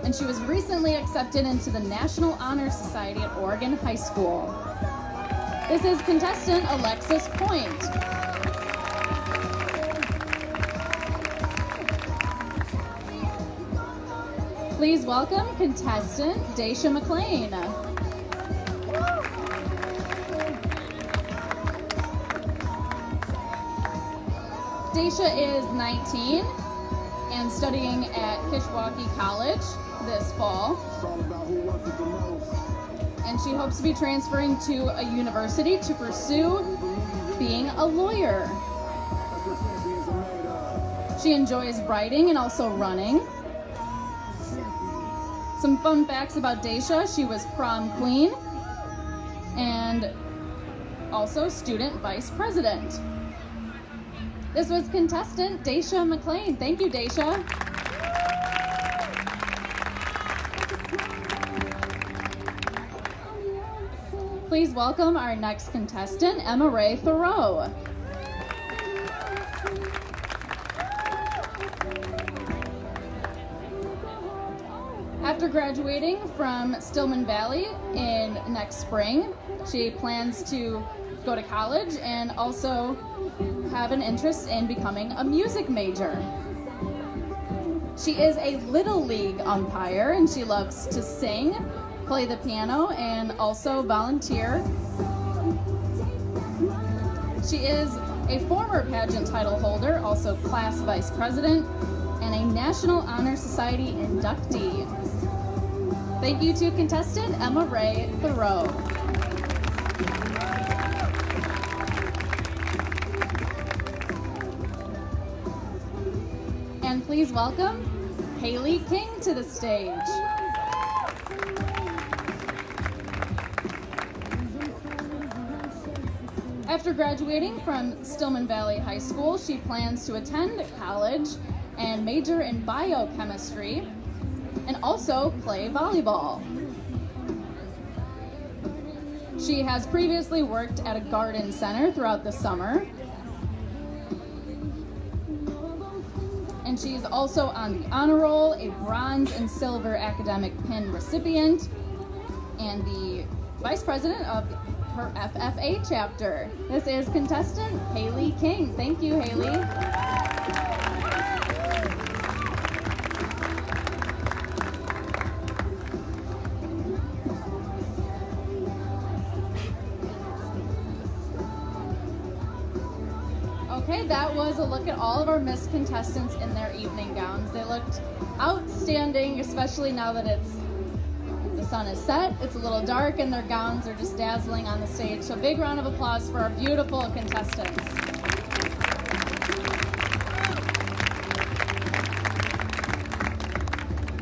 And she was recently accepted into the National Honor Society at Oregon High School. This is contestant Alexis Point. Please welcome contestant Daysha Mclain. Daysha is 19 and studying at Kishwaukee College this fall. And she hopes to be transferring to a university to pursue being a lawyer. She enjoys writing and also running. Some fun facts about Daysha: she was prom queen and also student vice president. This was contestant Daysha Mclain. Thank you, Daysha. Please welcome our next contestant, Emma Ray Thoreau. After graduating from Stillman Valley in next spring, she plans to go to college and also have an interest in becoming a music major. She is a Little League umpire, and she loves to sing, play the piano, and also volunteer. She is a former pageant title holder, also class vice president, and a National Honor Society inductee. Thank you to contestant Emma Ray Thoreau. And please welcome Haley King to the stage. After graduating from Stillman Valley High School, she plans to attend college and major in biochemistry and also play volleyball. She has previously worked at a garden center throughout the summer. And she's also on the honor roll, a bronze and silver academic pin recipient, and the vice president of her FFA chapter. This is contestant Haley King. Thank you, Haley. Okay, that was a look at all of our Miss contestants in their evening gowns. They looked outstanding, especially now that the sun is set, it's a little dark, and their gowns are just dazzling on the stage. So big round of applause for our beautiful contestants.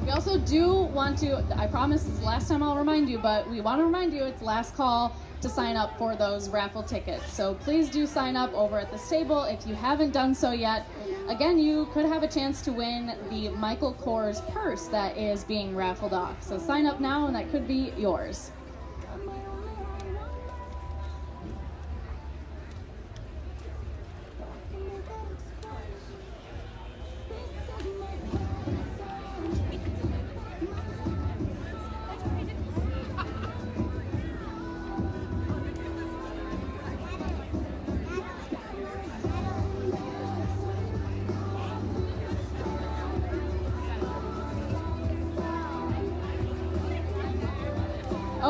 We also do want to, I promise this is the last time I'll remind you, but we want to remind you it's last call to sign up for those raffle tickets. So please do sign up over at this table if you haven't done so yet. Again, you could have a chance to win the Michael Kors purse that is being raffled off. So sign up now and that could be yours.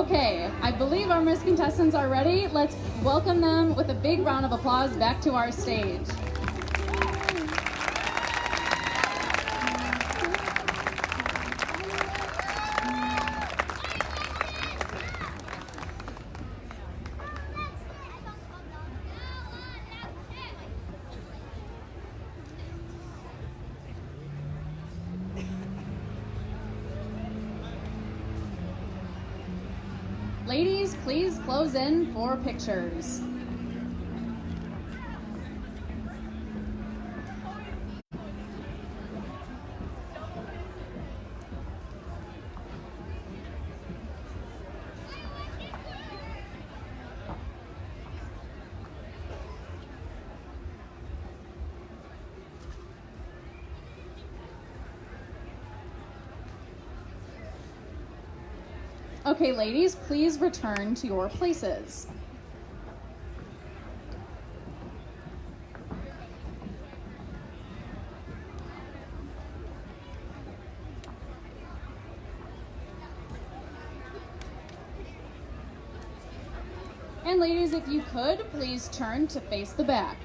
Okay, I believe our Miss contestants are ready. Let's welcome them with a big round of applause back to our stage. Ladies, please close in for pictures. Okay, ladies, please return to your places. And ladies, if you could, please turn to face the back.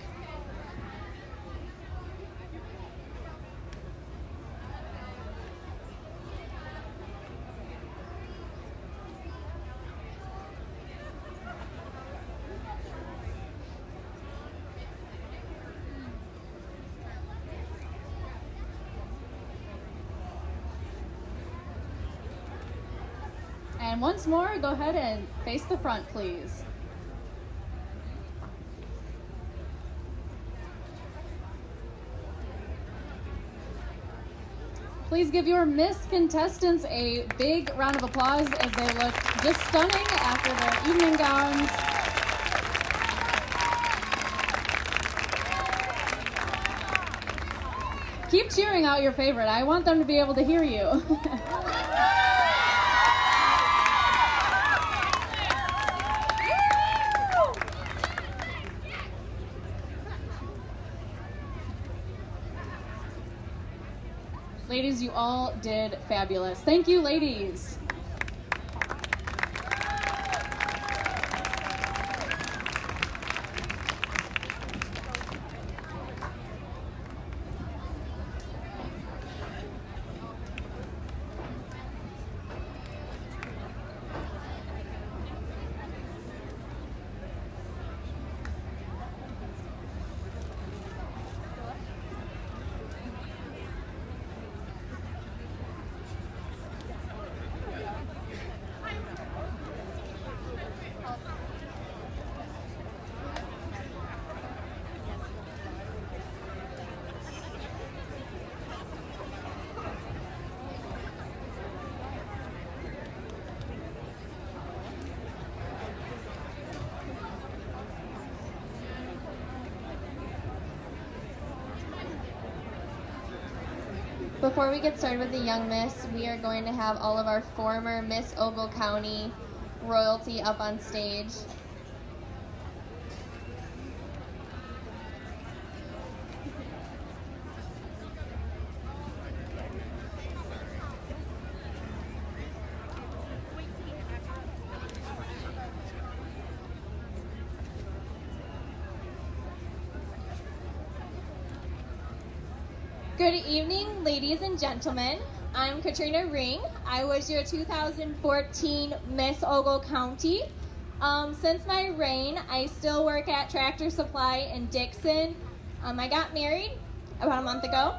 And once more, go ahead and face the front, please. Please give your Miss contestants a big round of applause as they look just stunning after their evening gowns. Keep cheering out your favorite. I want them to be able to hear you. Ladies, you all did fabulous. Thank you, ladies. Before we get started with the Young Miss, we are going to have all of our former Miss Ogle County royalty up on stage. Good evening, ladies and gentlemen. I'm Katrina Ring. I was your 2014 Miss Ogle County. Since my reign, I still work at Tractor Supply in Dixon. I got married about a month ago.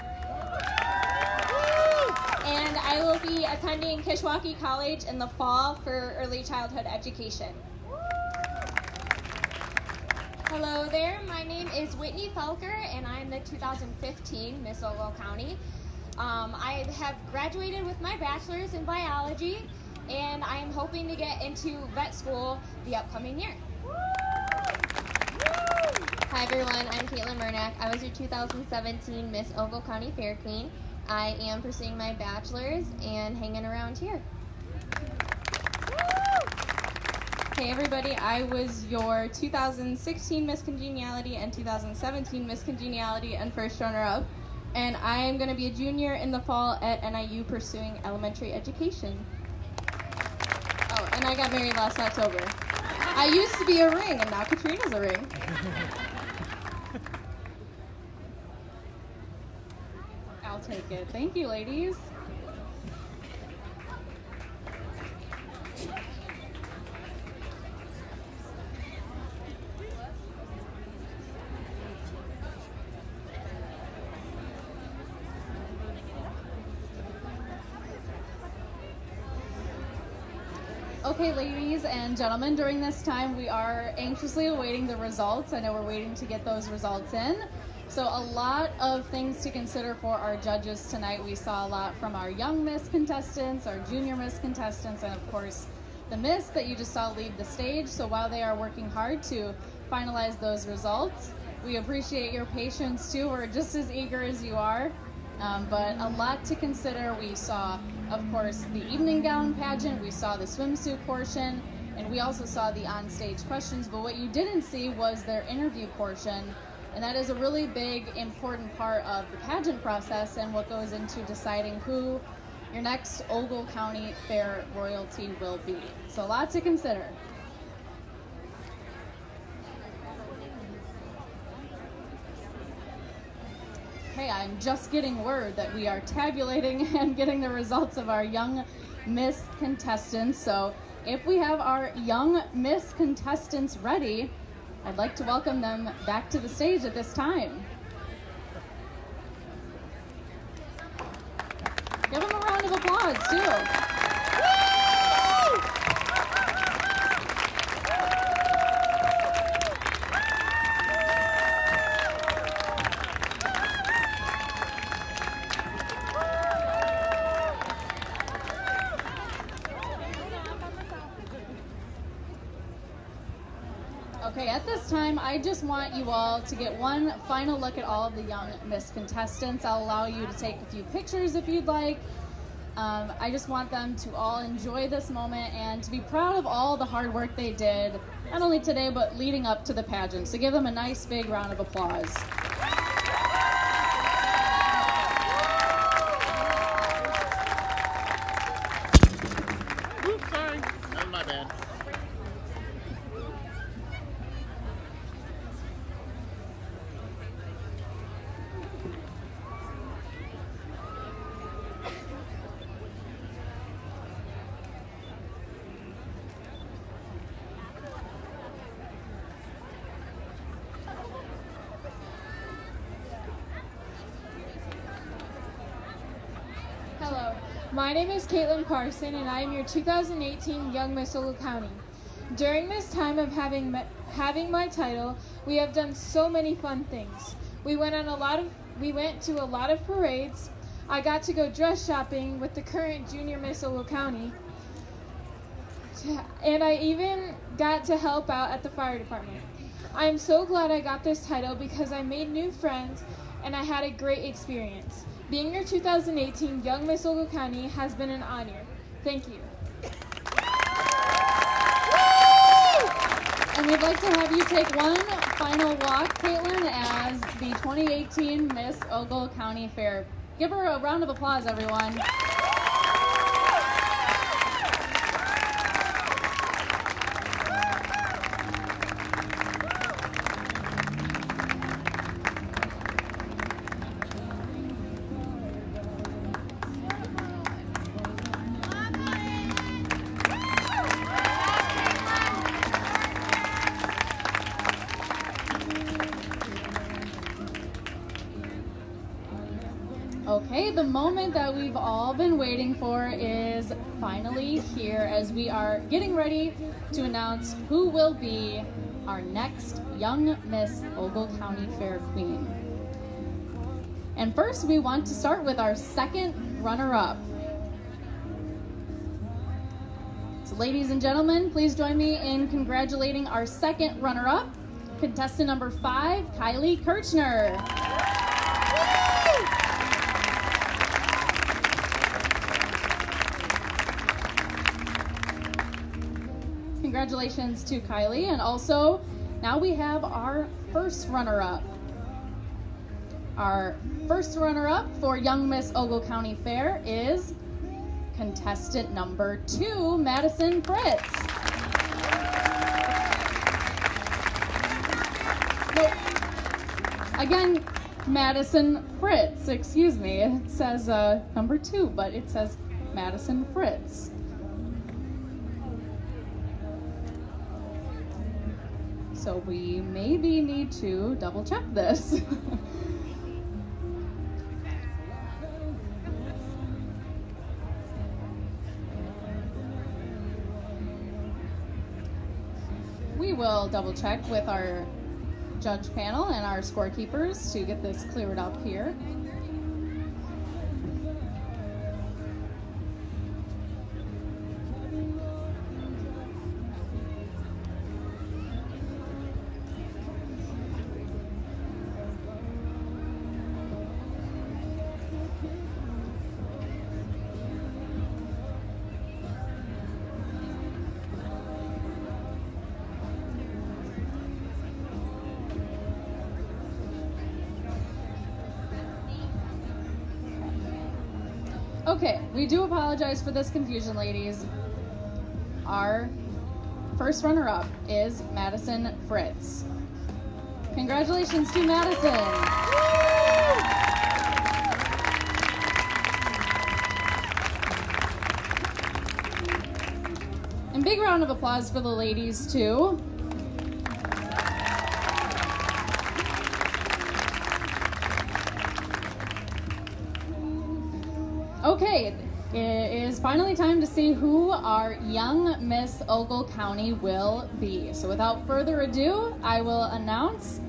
And I will be attending Kishwaukee College in the fall for early childhood education. Hello there, my name is Whitney Felker and I'm the 2015 Miss Ogle County. I have graduated with my bachelor's in biology and I am hoping to get into vet school the upcoming year. Hi everyone, I'm Caitlin Murnack. I was your 2017 Miss Ogle County Fair Queen. I am pursuing my bachelor's and hanging around here. Hey everybody, I was your 2016 Miss Congeniality and 2017 Miss Congeniality and first runner-up, and I am going to be a junior in the fall at NIU pursuing elementary education. Oh, and I got married last October. I used to be a ring, and now Katrina's a ring. I'll take it. Thank you, ladies. Okay, ladies and gentlemen, during this time we are anxiously awaiting the results. I know we're waiting to get those results in. So a lot of things to consider for our judges tonight. We saw a lot from our young Miss contestants, our junior Miss contestants, and of course the Miss that you just saw leave the stage. So while they are working hard to finalize those results, we appreciate your patience too. We're just as eager as you are. But a lot to consider. We saw, of course, the evening gown pageant, we saw the swimsuit portion, and we also saw the on-stage questions. But what you didn't see was their interview portion, and that is a really big, important part of the pageant process and what goes into deciding who your next Ogle County Fair royalty will be. So a lot to consider. Hey, I'm just getting word that we are tabulating and getting the results of our young Miss contestants. So if we have our young Miss contestants ready, I'd like to welcome them back to the stage at this time. Give them a round of applause, too. Okay, at this time, I just want you all to get one final look at all of the young Miss contestants. I'll allow you to take a few pictures if you'd like. I just want them to all enjoy this moment and to be proud of all the hard work they did, not only today, but leading up to the pageant. So give them a nice big round of applause. Oops, sorry. That was my bad. Hello, my name is Caitlin Carson, and I am your 2018 Young Miss Ogle County. During this time of having my title, we have done so many fun things. We went to a lot of parades. I got to go dress shopping with the current Junior Miss Ogle County, and I even got to help out at the fire department. I am so glad I got this title because I made new friends and I had a great experience. Being your 2018 Young Miss Ogle County has been an honor. Thank you. And we'd like to have you take one final walk, Caitlin, as the 2018 Miss Ogle County Fair. Give her a round of applause, everyone. Okay, the moment that we've all been waiting for is finally here as we are getting ready to announce who will be our next Young Miss Ogle County Fair Queen. And first, we want to start with our second runner-up. So ladies and gentlemen, please join me in congratulating our second runner-up, contestant number 5, Kylie Kirchner. Congratulations to Kylie. And also, now we have our first runner-up. Our first runner-up for Young Miss Ogle County Fair is contestant number 2, Madison Fritz. Again, Madison Fritz, excuse me. It says number 2, but it says Madison Fritz. So we maybe need to double check this. We will double check with our judge panel and our scorekeepers to get this cleared up here. Okay, we do apologize for this confusion, ladies. Our first runner-up is Madison Fritz. Congratulations to Madison. And big round of applause for the ladies, too. Okay, it is finally time to see who our young Miss Ogle County will be. So without further ado, I will announce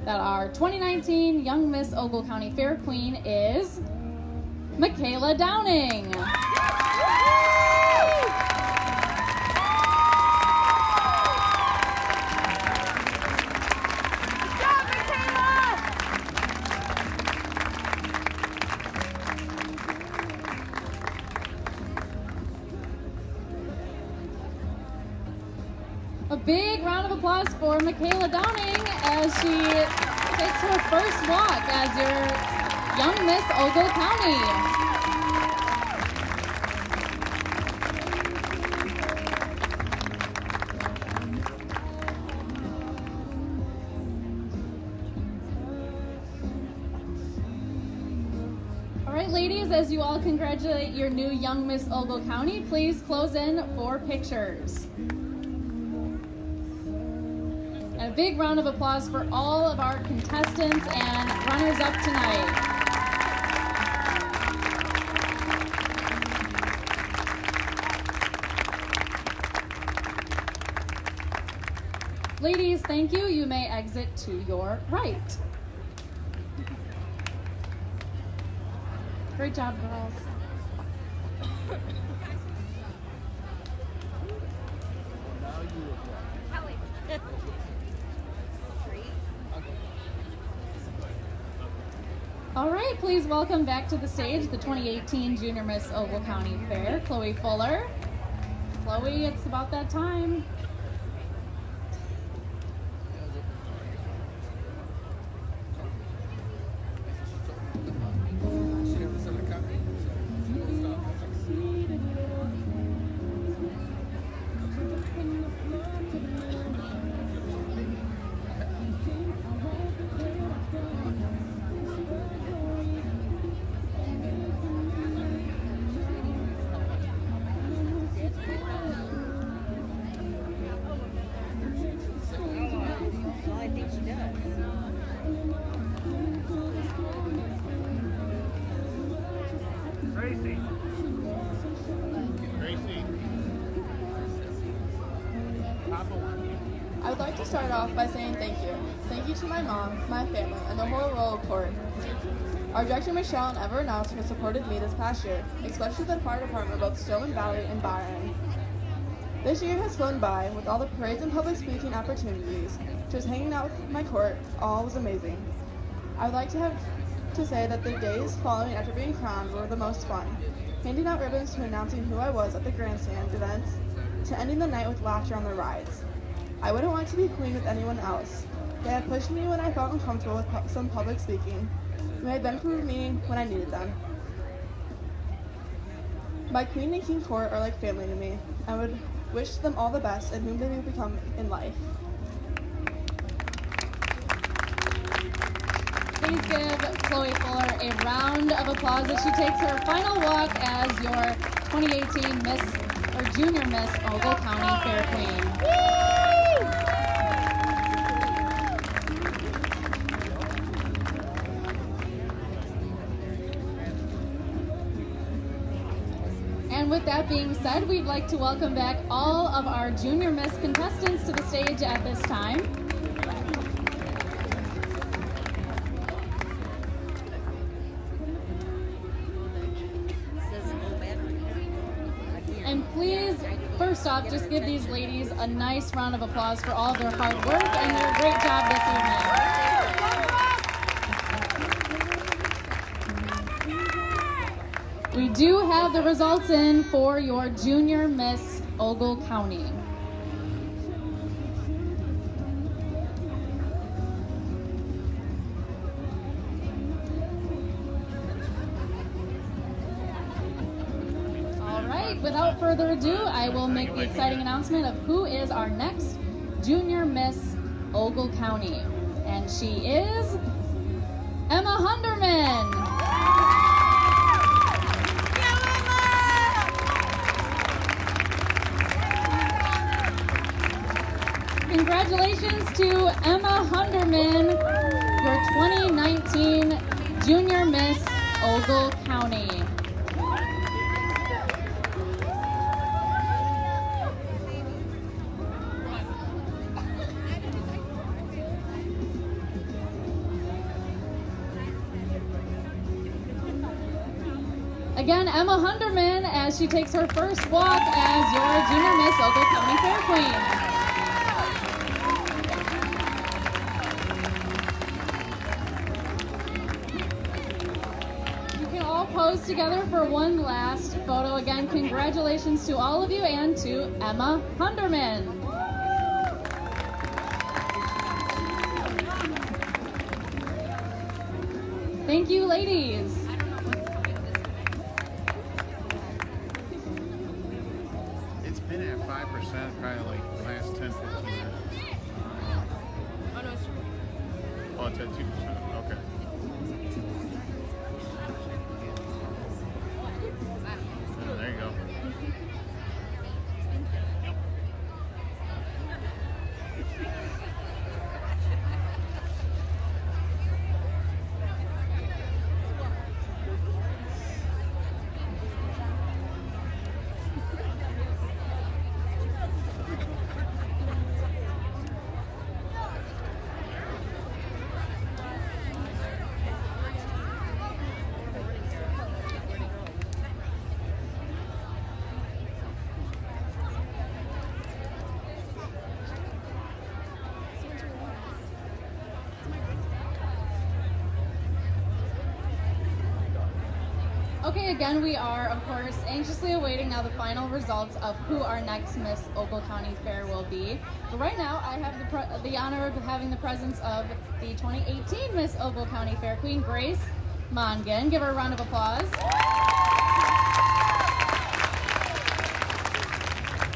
that our 2019 Young Miss Ogle County Fair Queen is Mackayla Downing. A big round of applause for Mackayla Downing as she takes her first walk as your Young Miss Ogle County. All right, ladies, as you all congratulate your new Young Miss Ogle County, please close in for pictures. And a big round of applause for all of our contestants and runners-up tonight. Ladies, thank you. You may exit to your right. Great job, girls. All right, please welcome back to the stage the 2018 Junior Miss Ogle County Fair, Chloe Fuller. Chloe, it's about that time. I would like to start off by saying thank you. Thank you to my mom, my family, and the whole royal court. Our director Michelle and ever announced has supported me this past year, especially the fire department of both Stillman Valley and Byron. This year has flown by with all the parades and public speaking opportunities. Just hanging out with my court, all was amazing. I would like to say that the days following after being crowned were the most fun. Handing out ribbons to announcing who I was at the grandstand events, to ending the night with laughter on the rides. I wouldn't want to be queen with anyone else. They have pushed me when I felt uncomfortable with some public speaking. They have been for me when I needed them. My queen and king court are like family to me. I would wish them all the best and whom they may become in life. Please give Chloe Fuller a round of applause as she takes her final walk as your 2018 Miss or Junior Miss Ogle County Fair Queen. And with that being said, we'd like to welcome back all of our Junior Miss contestants to the stage at this time. And please, first off, just give these ladies a nice round of applause for all of their hard work and their great job this evening. We do have the results in for your Junior Miss Ogle County. Without further ado, I will make the exciting announcement of who is our next Junior Miss Ogle County. And she is Emma Hunderman. Congratulations to Emma Hunderman, your 2019 Junior Miss Ogle County. Again, Emma Hunderman as she takes her first walk as your Junior Miss Ogle County Fair Queen. You can all pose together for one last photo. Again, congratulations to all of you and to Emma Hunderman. Thank you, ladies. Been at 5%, probably like the last 10, 15 years. Oh, no, it's true. Oh, it's at 2%. Okay. Yeah, there you go. Okay, again, we are, of course, anxiously awaiting now the final results of who our next Miss Ogle County Fair will be. But right now, I have the honor of having the presence of the 2018 Miss Ogle County Fair Queen, Grace Mongan. Give her a round of applause.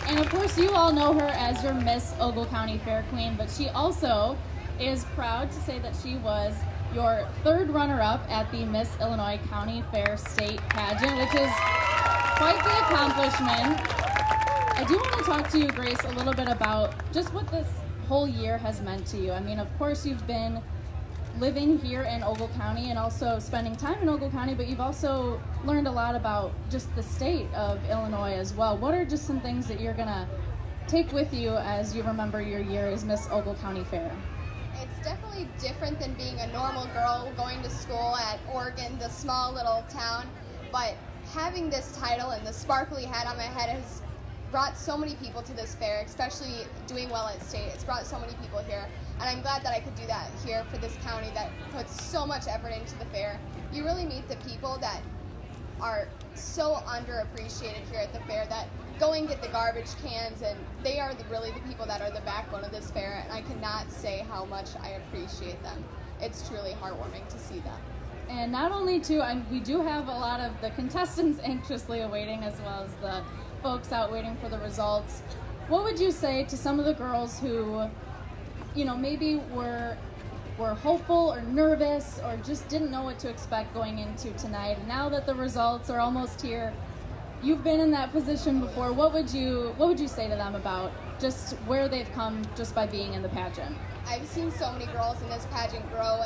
And of course, you all know her as your Miss Ogle County Fair Queen, but she also is proud to say that she was your third runner-up at the Miss Illinois County Fair State Pageant, which is quite the accomplishment. I do want to talk to you, Grace, a little bit about just what this whole year has meant to you. I mean, of course, you've been living here in Ogle County and also spending time in Ogle County, but you've also learned a lot about just the state of Illinois as well. What are just some things that you're going to take with you as you remember your year as Miss Ogle County Fair? It's definitely different than being a normal girl going to school at Oregon, the small little town, but having this title and the sparkly hat on my head has brought so many people to this fair, especially doing well at state. It's brought so many people here, and I'm glad that I could do that here for this county that puts so much effort into the fair. You really meet the people that are so underappreciated here at the fair that go and get the garbage cans, and they are really the people that are the backbone of this fair, and I cannot say how much I appreciate them. It's truly heartwarming to see them. And not only too, we do have a lot of the contestants anxiously awaiting, as well as the folks out waiting for the results. What would you say to some of the girls who, you know, maybe were hopeful or nervous or just didn't know what to expect going into tonight? And now that the results are almost here, you've been in that position before. What would you say to them about just where they've come just by being in the pageant? I've seen so many girls in this pageant grow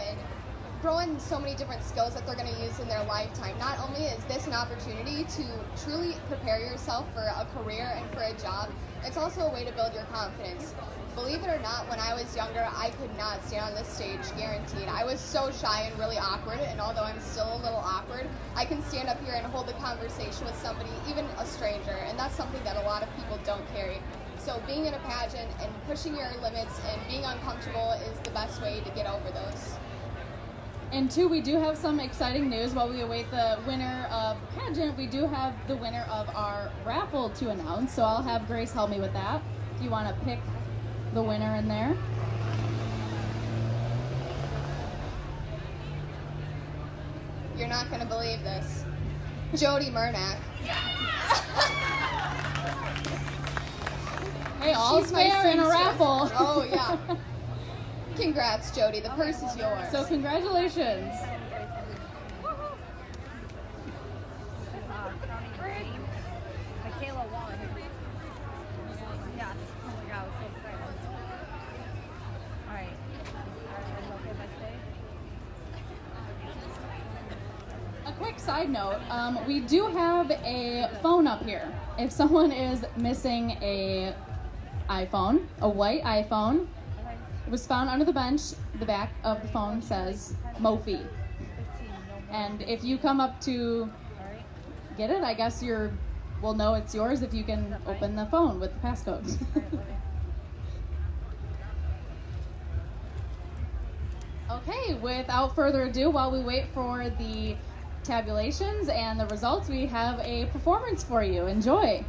in so many different skills that they're going to use in their lifetime. Not only is this an opportunity to truly prepare yourself for a career and for a job, it's also a way to build your confidence. Believe it or not, when I was younger, I could not stand on this stage, guaranteed. I was so shy and really awkward, and although I'm still a little awkward, I can stand up here and hold a conversation with somebody, even a stranger, and that's something that a lot of people don't carry. So being in a pageant and pushing your limits and being uncomfortable is the best way to get over those. And two, we do have some exciting news. While we await the winner of the pageant, we do have the winner of our raffle to announce. So I'll have Grace help me with that. If you want to pick the winner in there. You're not going to believe this. Jody Murnack. Hey, all's fair in a raffle. Oh, yeah. Congrats, Jody. The purse is yours. So congratulations. Mackayla won. Yeah. Oh my God, I was so excited. All right. Okay, if I stay? A quick side note, we do have a phone up here. If someone is missing a iPhone, a white iPhone, it was found under the bench. The back of the phone says Mophie. And if you come up to get it, I guess we'll know it's yours if you can open the phone with the passcode. Okay, without further ado, while we wait for the tabulations and the results, we have a performance for you. Enjoy.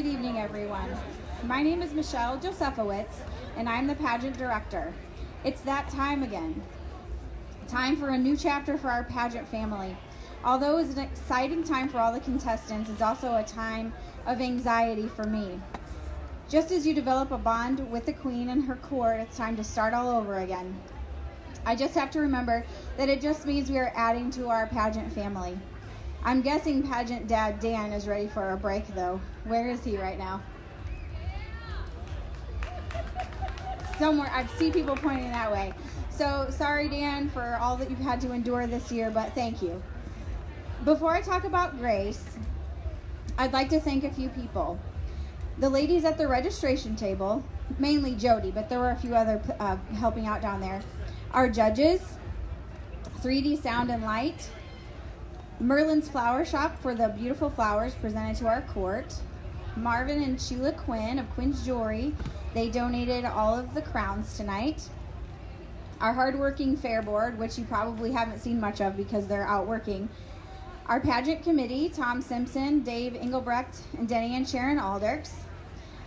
Good evening, everyone. My name is Michelle Josephowitz, and I'm the pageant director. It's that time again. Time for a new chapter for our pageant family. Although it's an exciting time for all the contestants, it's also a time of anxiety for me. Just as you develop a bond with the queen and her court, it's time to start all over again. I just have to remember that it just means we are adding to our pageant family. I'm guessing pageant dad Dan is ready for a break, though. Where is he right now? Somewhere. I see people pointing that way. So sorry, Dan, for all that you've had to endure this year, but thank you. Before I talk about Grace, I'd like to thank a few people. The ladies at the registration table, mainly Jody, but there were a few other helping out down there. Our judges, 3D Sound and Light, Merlin's Flower Shop for the beautiful flowers presented to our court, Marvin and Sheila Quinn of Quinn's Jewelry, they donated all of the crowns tonight. Our hardworking fair board, which you probably haven't seen much of because they're out working. Our pageant committee, Tom Simpson, Dave Engelbrecht, and Denny and Sharon Alders.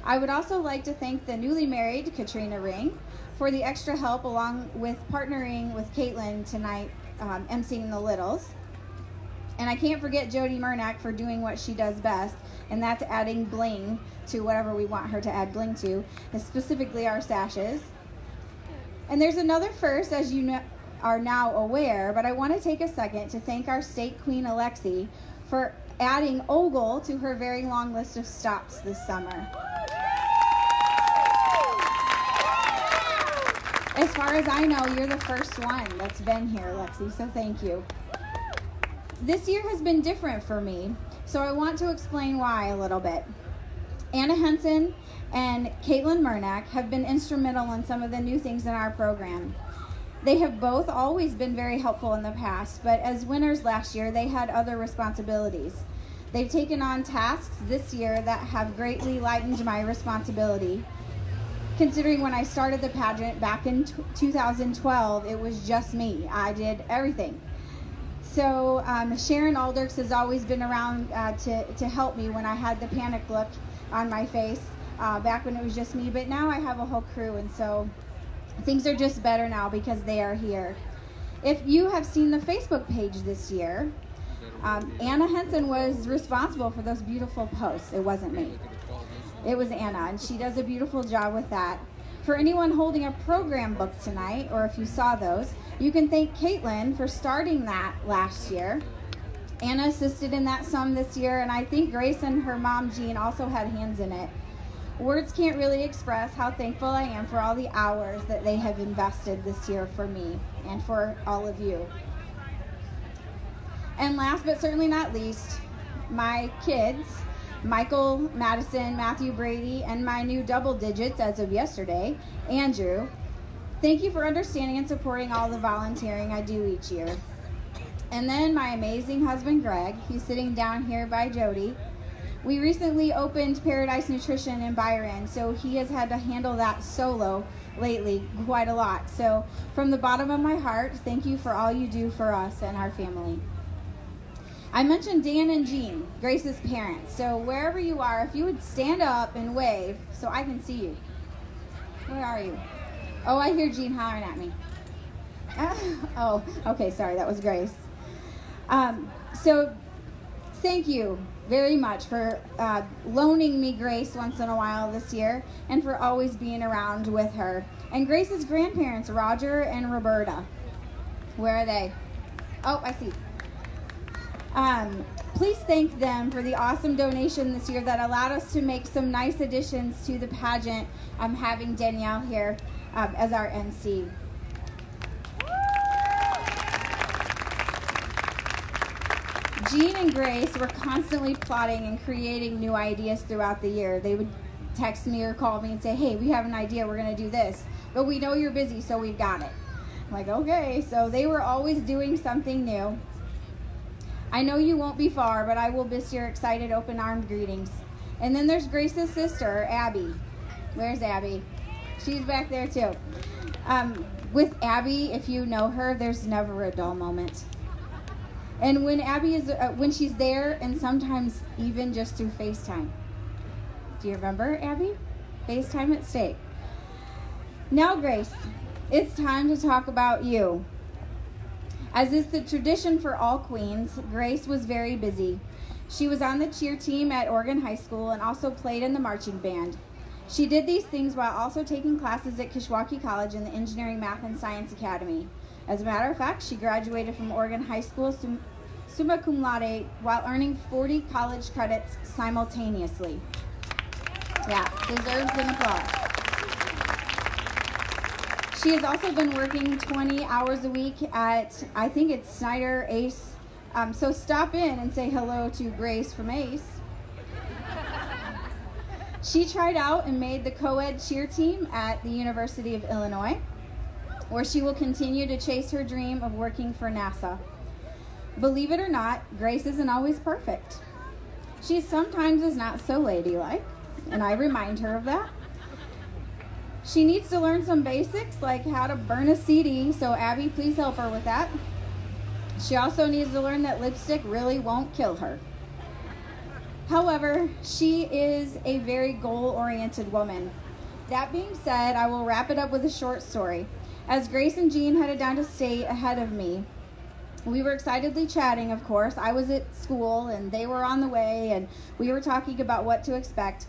I would also like to thank the newly married Katrina Ring for the extra help along with partnering with Caitlin tonight, emceeing the Littles. And I can't forget Jody Murnack for doing what she does best, and that's adding bling to whatever we want her to add bling to, and specifically our sashes. And there's another first, as you are now aware, but I want to take a second to thank our state queen Alexi for adding Ogle to her very long list of stops this summer. As far as I know, you're the first one that's been here, Lexi, so thank you. This year has been different for me, so I want to explain why a little bit. Anna Henson and Caitlin Murnack have been instrumental in some of the new things in our program. They have both always been very helpful in the past, but as winners last year, they had other responsibilities. They've taken on tasks this year that have greatly lightened my responsibility. Considering when I started the pageant back in 2012, it was just me. I did everything. So Sharon Alders has always been around to help me when I had the panic look on my face back when it was just me. But now I have a whole crew, and so things are just better now because they are here. If you have seen the Facebook page this year, Anna Henson was responsible for those beautiful posts. It wasn't me. It was Anna, and she does a beautiful job with that. For anyone holding a program book tonight, or if you saw those, you can thank Caitlin for starting that last year. Anna assisted in that some this year, and I think Grace and her mom, Jean, also had hands in it. Words can't really express how thankful I am for all the hours that they have invested this year for me and for all of you. And last but certainly not least, my kids, Michael, Madison, Matthew Brady, and my new double digits as of yesterday, Andrew. Thank you for understanding and supporting all the volunteering I do each year. And then my amazing husband, Greg. He's sitting down here by Jody. We recently opened Paradise Nutrition in Byron, so he has had to handle that solo lately quite a lot. So from the bottom of my heart, thank you for all you do for us and our family. I mentioned Dan and Jean, Grace's parents. So wherever you are, if you would stand up and wave so I can see you. Where are you? Oh, I hear Jean hollering at me. Oh, okay, sorry, that was Grace. So thank you very much for loaning me Grace once in a while this year and for always being around with her. And Grace's grandparents, Roger and Roberta. Where are they? Oh, I see. Please thank them for the awesome donation this year that allowed us to make some nice additions to the pageant. I'm having Danielle here as our MC. Jean and Grace were constantly plotting and creating new ideas throughout the year. They would text me or call me and say, hey, we have an idea, we're going to do this. But we know you're busy, so we've got it. I'm like, okay. So they were always doing something new. I know you won't be far, but I will miss your excited, open-armed greetings. And then there's Grace's sister, Abby. Where's Abby? She's back there, too. With Abby, if you know her, there's never a dull moment. And when Abby is, when she's there, and sometimes even just through FaceTime, Do you remember, Abby? FaceTime at State. Now, Grace, it's time to talk about you. As is the tradition for all queens, Grace was very busy. She was on the cheer team at Oregon High School and also played in the marching band. She did these things while also taking classes at Kishwaukee College in the Engineering, Math, and Science Academy. As a matter of fact, she graduated from Oregon High School summa cum laude while earning 40 college credits simultaneously. Yeah, deserves an applause. She has also been working 20 hours a week at, I think it's Snyder Ace. So stop in and say hello to Grace from Ace. She tried out and made the co-ed cheer team at the University of Illinois, where she will continue to chase her dream of working for NASA. Believe it or not, Grace isn't always perfect. She sometimes is not so ladylike, and I remind her of that. She needs to learn some basics like how to burn a CD, so Abby, please help her with that. She also needs to learn that lipstick really won't kill her. However, she is a very goal-oriented woman. That being said, I will wrap it up with a short story. As Grace and Jean headed down to State ahead of me, we were excitedly chatting, of course. I was at school, and they were on the way, and we were talking about what to expect.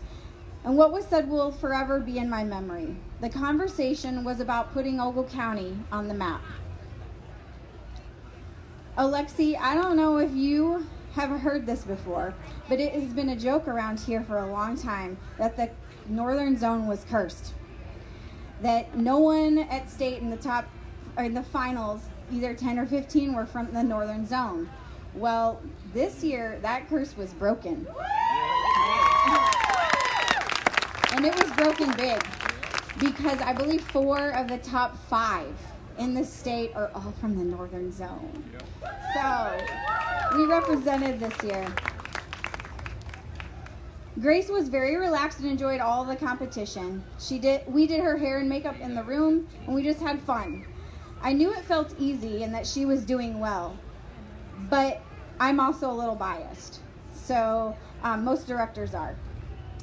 And what was said will forever be in my memory. The conversation was about putting Ogle County on the map. Alexi, I don't know if you have heard this before, but it has been a joke around here for a long time that the northern zone was cursed. That no one at State in the top, or in the finals, either 10 or 15 were from the northern zone. Well, this year that curse was broken. And it was broken big because I believe 4 of the top 5 in the state are all from the northern zone. So we represented this year. Grace was very relaxed and enjoyed all the competition. We did her hair and makeup in the room, and we just had fun. I knew it felt easy and that she was doing well, but I'm also a little biased. So most directors are.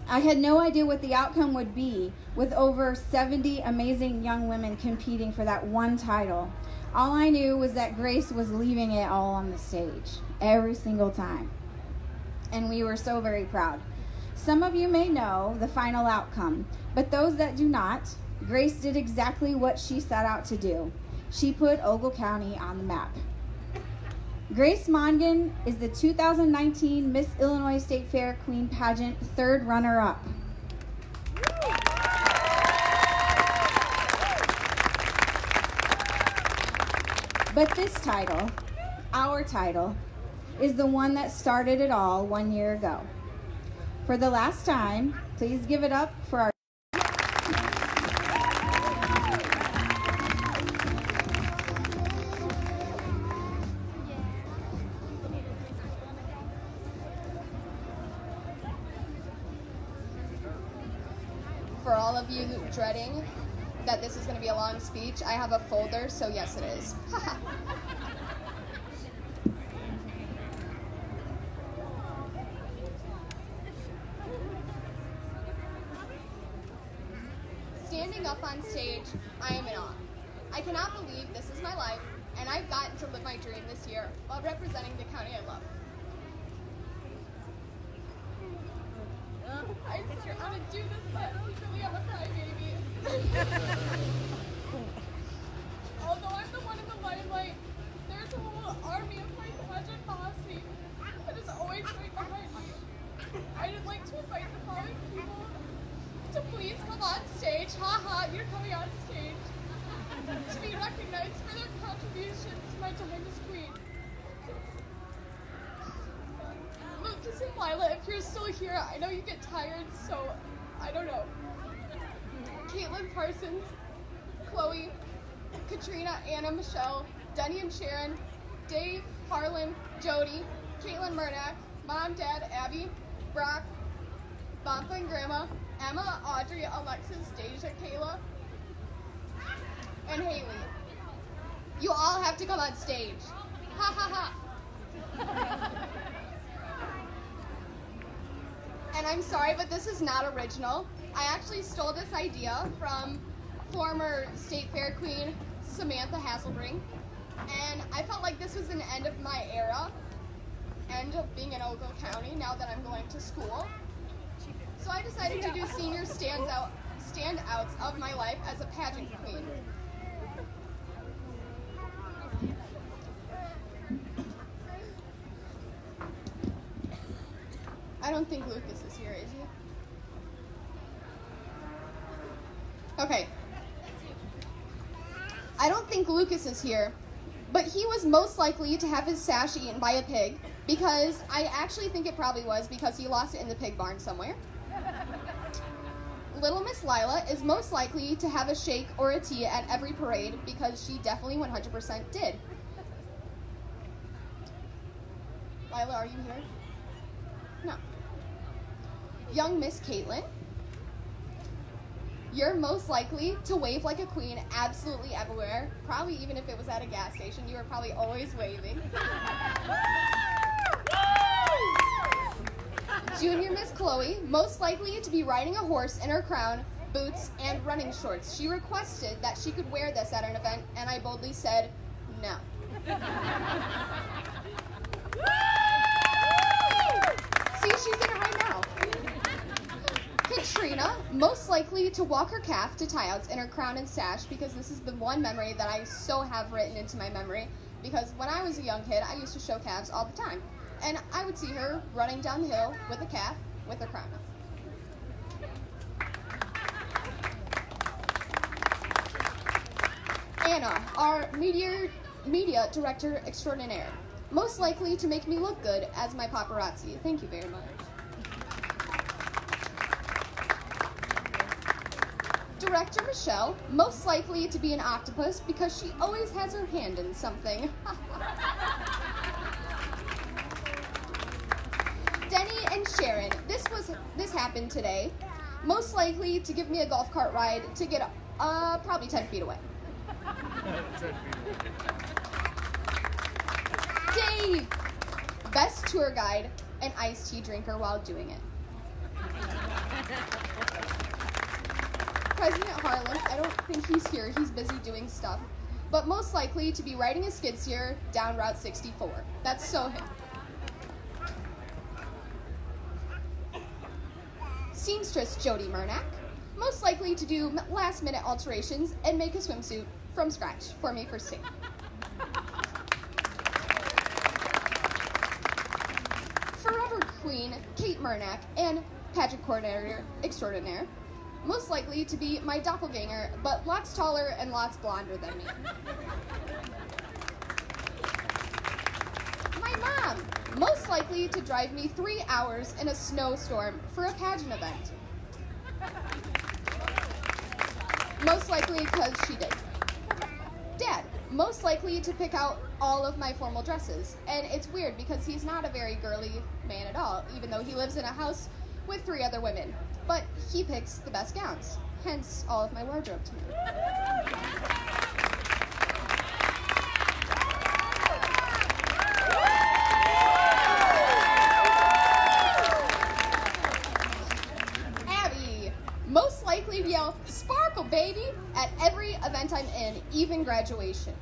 I had no idea what the outcome would be with over 70 amazing young women competing for that one title. All I knew was that Grace was leaving it all on the stage, every single time. And we were so very proud. Some of you may know the final outcome, but those that do not, Grace did exactly what she set out to do. She put Ogle County on the map. Grace Mongan is the 2019 Miss Illinois State Fair Queen Pageant 3rd runner-up. But this title, our title, is the one that started it all 1 year ago. For the last time, please give it up for our For all of you dreading that this is going to be a long speech, I have a folder, so yes it is. Standing up on stage, I am in awe. I cannot believe this is my life, and I've gotten to live my dream this year while representing the county I love. I swear I'm gonna do this, but really I'm a crybaby. Although I'm the one in the limelight, there's a whole army of my pageant posse that is always right behind me. I'd like to invite the following people to please come on stage. Ha, you're coming on stage. To be recognized for their contribution to my time as queen. Lucas and Lila, if you're still here, I know you get tired, so I don't know. Caitlin Parsons, Chloe, Katrina, Anna, Michelle, Denny and Sharon, Dave, Harlan, Jody, Caitlin Murdoch, Mom, Dad, Abby, Brock, Bonfa and Grandma, Emma, Audrey, Alexis, Daysha, Kayla, and Haley. You all have to come on stage. Ha. and I'm sorry, but this is not original. I actually stole this idea from former State Fair Queen Samantha Hasselbring, and I felt like this was an end of my era, end of being in Ogle County now that I'm going to school. So I decided to do senior standouts of my life as a pageant queen. I don't think Lucas is here, is he? Okay. I don't think Lucas is here, but he was most likely to have his sash eaten by a pig, because I actually think it probably was because he lost it in the pig barn somewhere. Little Miss Lila is most likely to have a shake or a tea at every parade because she definitely 100% did. Lila, are you here? No. Young Miss Caitlin, you're most likely to wave like a queen absolutely everywhere. Probably even if it was at a gas station, you were probably always waving. Junior Miss Chloe, most likely to be riding a horse in her crown, boots, and running shorts. She requested that she could wear this at an event, and I boldly said no. See, she's in it right now. Katrina, most likely to walk her calf to tie-outs in her crown and sash, because this is the one memory that I so have written into my memory, because when I was a young kid, I used to show calves all the time. And I would see her running down the hill with a calf with her crown on. Anna, our media director extraordinaire, most likely to make me look good as my paparazzi. Thank you very much. Director Michelle, most likely to be an octopus because she always has her hand in something. Denny and Sharon, this happened today. Most likely to give me a golf cart ride to get probably 10 feet away. Dave, best tour guide and iced tea drinker while doing it. President Harlan, I don't think he's here. He's busy doing stuff. But most likely to be riding a skid steer down Route 64. That's so him. Seamstress Jody Murnack, most likely to do last-minute alterations and make a swimsuit from scratch for me for Sting. Forever Queen Kate Murnack and pageant coordinator extraordinaire, most likely to be my doppelganger, but lots taller and lots blonder than me. My mom, most likely to drive me 3 hours in a snowstorm for a pageant event. Most likely because she did. Dad, most likely to pick out all of my formal dresses. And it's weird because he's not a very girly man at all, even though he lives in a house with 3 other women. But he picks the best gowns, hence all of my wardrobe tonight. Abby, most likely to yell, "Sparkle, baby," at every event I'm in, even graduation.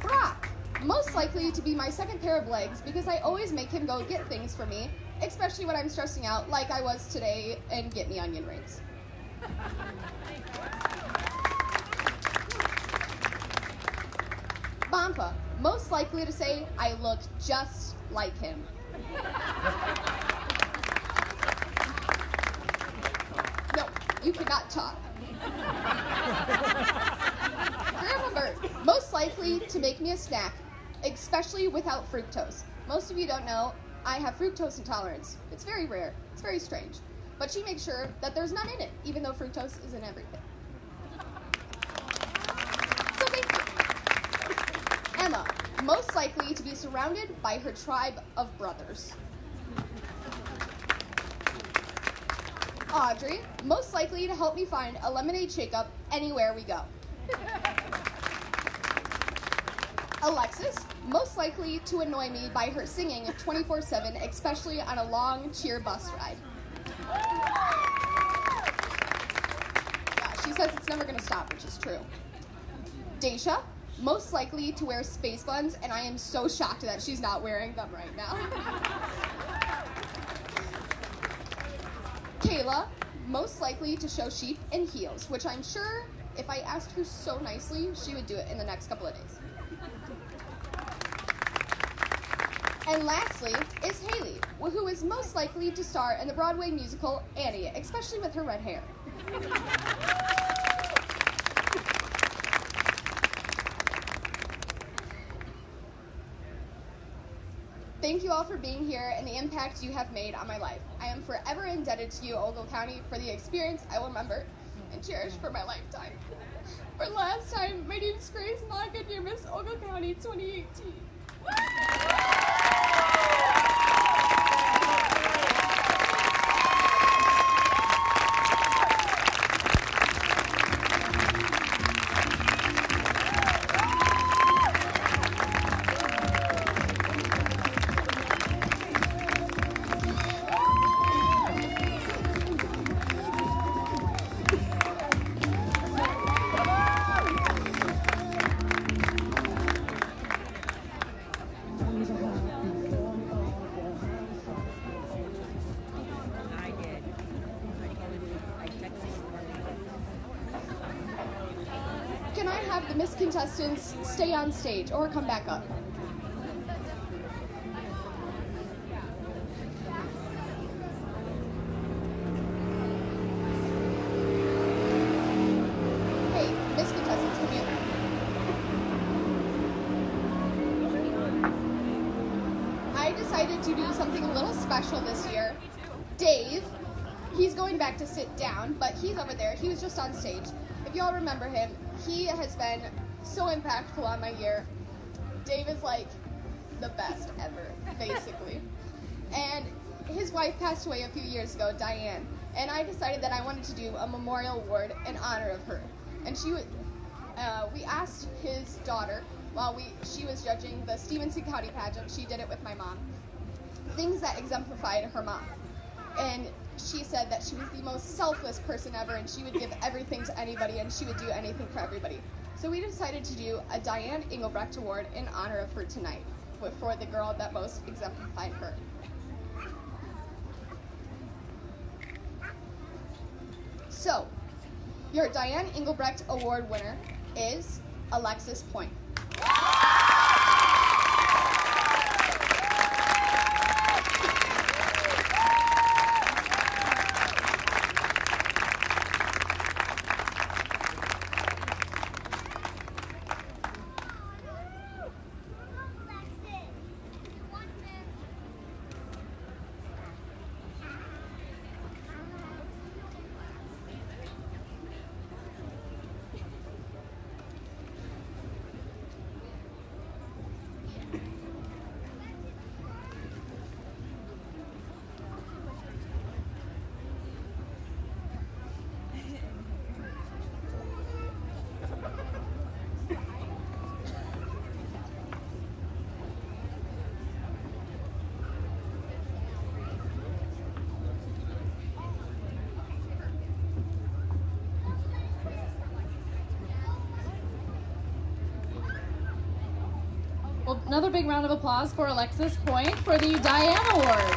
Brock, most likely to be my second pair of legs because I always make him go get things for me, especially when I'm stressing out like I was today, and get me onion rings. Bampa, most likely to say I look just like him. No, you cannot talk. Grandma Bert, most likely to make me a snack, especially without fructose. Most of you don't know, I have fructose intolerance. It's very rare. It's very strange. But she makes sure that there's none in it, even though fructose is in everything. So thank you. Emma, most likely to be surrounded by her tribe of brothers. Audrey, most likely to help me find a lemonade shake-up anywhere we go. Alexis, most likely to annoy me by her singing 24/7, especially on a long cheer bus ride. Yeah, she says it's never going to stop, which is true. Daysha, most likely to wear space buns, and I am so shocked that she's not wearing them right now. Kayla, most likely to show sheep in heels, which I'm sure if I asked her so nicely, she would do it in the next couple of days. And lastly is Haley, who is most likely to star in the Broadway musical Annie, especially with her red hair. Thank you all for being here and the impact you have made on my life. I am forever indebted to you, Ogle County, for the experience I will remember and cherish for my lifetime. For last time, my name is Grace Lockett, your Miss Ogle County 2018. Can I have the Miss contestants stay on stage or come back up? Hey, Miss contestants, come here. I decided to do something a little special this year. Dave, he's going back to sit down, but he's over there. He was just on stage. If y'all remember him, he has been so impactful on my year. Dave is like the best ever, basically. And his wife passed away a few years ago, Diane, and I decided that I wanted to do a memorial award in honor of her. And we asked his daughter, while she was judging the Stevenson County pageant, she did it with my mom, things that exemplified her mom. And she said that she was the most selfless person ever, and she would give everything to anybody, and she would do anything for everybody. So we decided to do a Diane Engelbrecht Award in honor of her tonight, for the girl that most exemplified her. So, your Diane Engelbrecht Award winner is Alexis Point. Well, another big round of applause for Alexis Point for the Diane Award.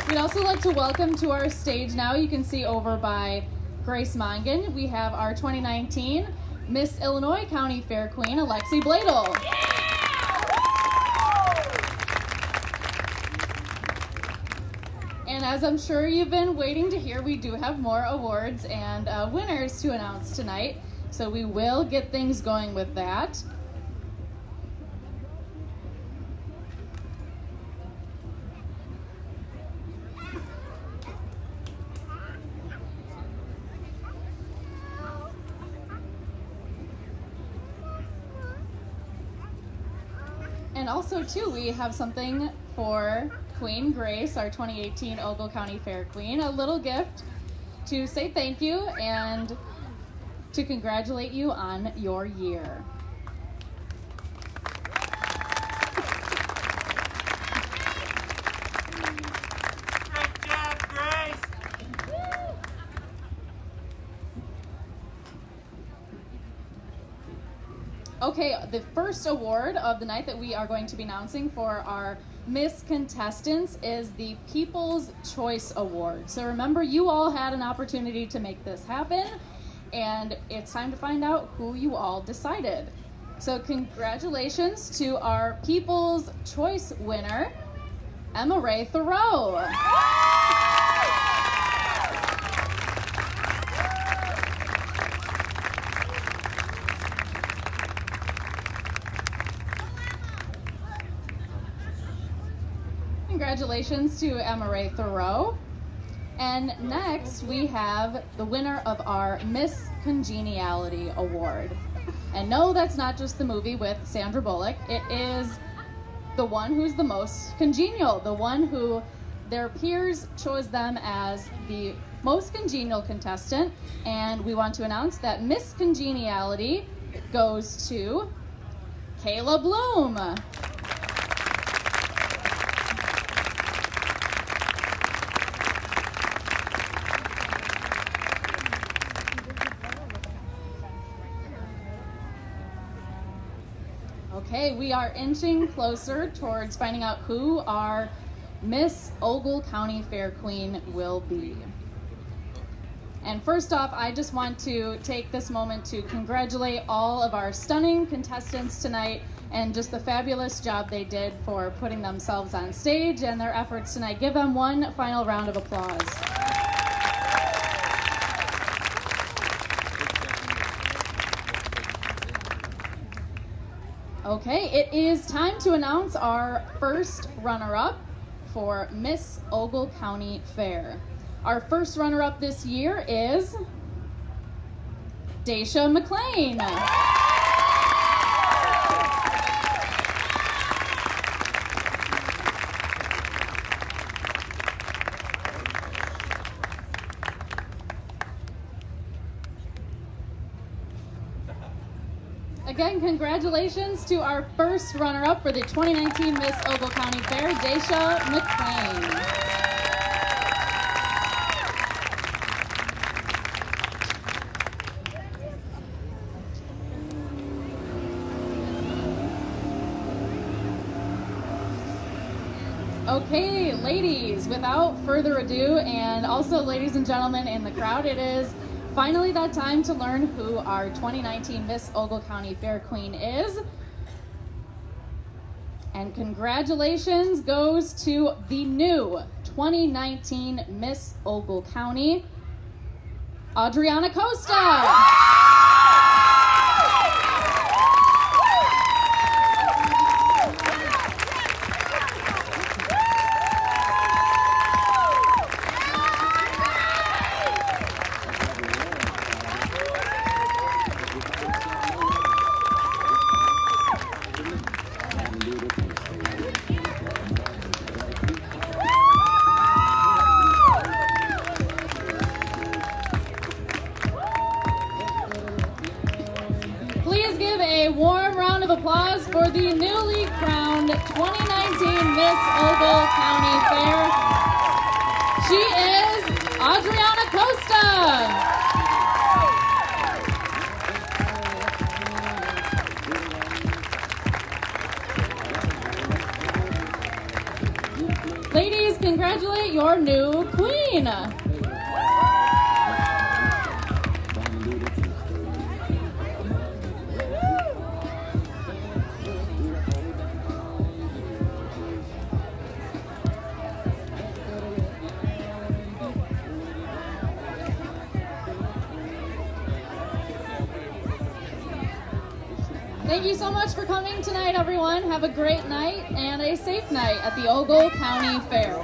We'd also like to welcome to our stage now, you can see over by Grace Mongan, we have our 2019 Miss Illinois County Fair Queen, Alexi Bladel. And as I'm sure you've been waiting to hear, we do have more awards and winners to announce tonight. So we will get things going with that. And also, too, we have something for Queen Grace, our 2018 Ogle County Fair Queen, a little gift to say thank you and to congratulate you on your year. Okay, the first award of the night that we are going to be announcing for our Miss Contestants is the People's Choice Award. So remember, you all had an opportunity to make this happen, and it's time to find out who you all decided. So congratulations to our People's Choice winner, Emma Ray Thoreau. Congratulations to Emma Ray Thoreau. And next we have the winner of our Miss Congeniality Award. And no, that's not just the movie with Sandra Bullock. It is the one who's the most congenial, the one who their peers chose them as the most congenial contestant. And we want to announce that Miss Congeniality goes to Kayla Bloom. Okay, we are inching closer towards finding out who our Miss Ogle County Fair Queen will be. And first off, I just want to take this moment to congratulate all of our stunning contestants tonight and just the fabulous job they did for putting themselves on stage and their efforts tonight. Give them one final round of applause. Okay, it is time to announce our first runner-up for Miss Ogle County Fair. Our first runner-up this year is Daysha Mclain. Again, congratulations to our first runner-up for the 2019 Miss Ogle County Fair, Daysha Mclain. Okay, ladies, without further ado, and also ladies and gentlemen in the crowd, it is finally that time to learn who our 2019 Miss Ogle County Fair Queen is. And congratulations goes to the new 2019 Miss Ogle County, Adriana Costa. Applause for the newly crowned 2019 Miss Ogle County Fair. She is Adriana Costa. Ladies, congratulate your new queen. Thank you so much for coming tonight, everyone. Have a great night and a safe night at the Ogle County Fair.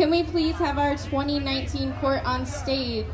Can we please have our 2019 court on stage?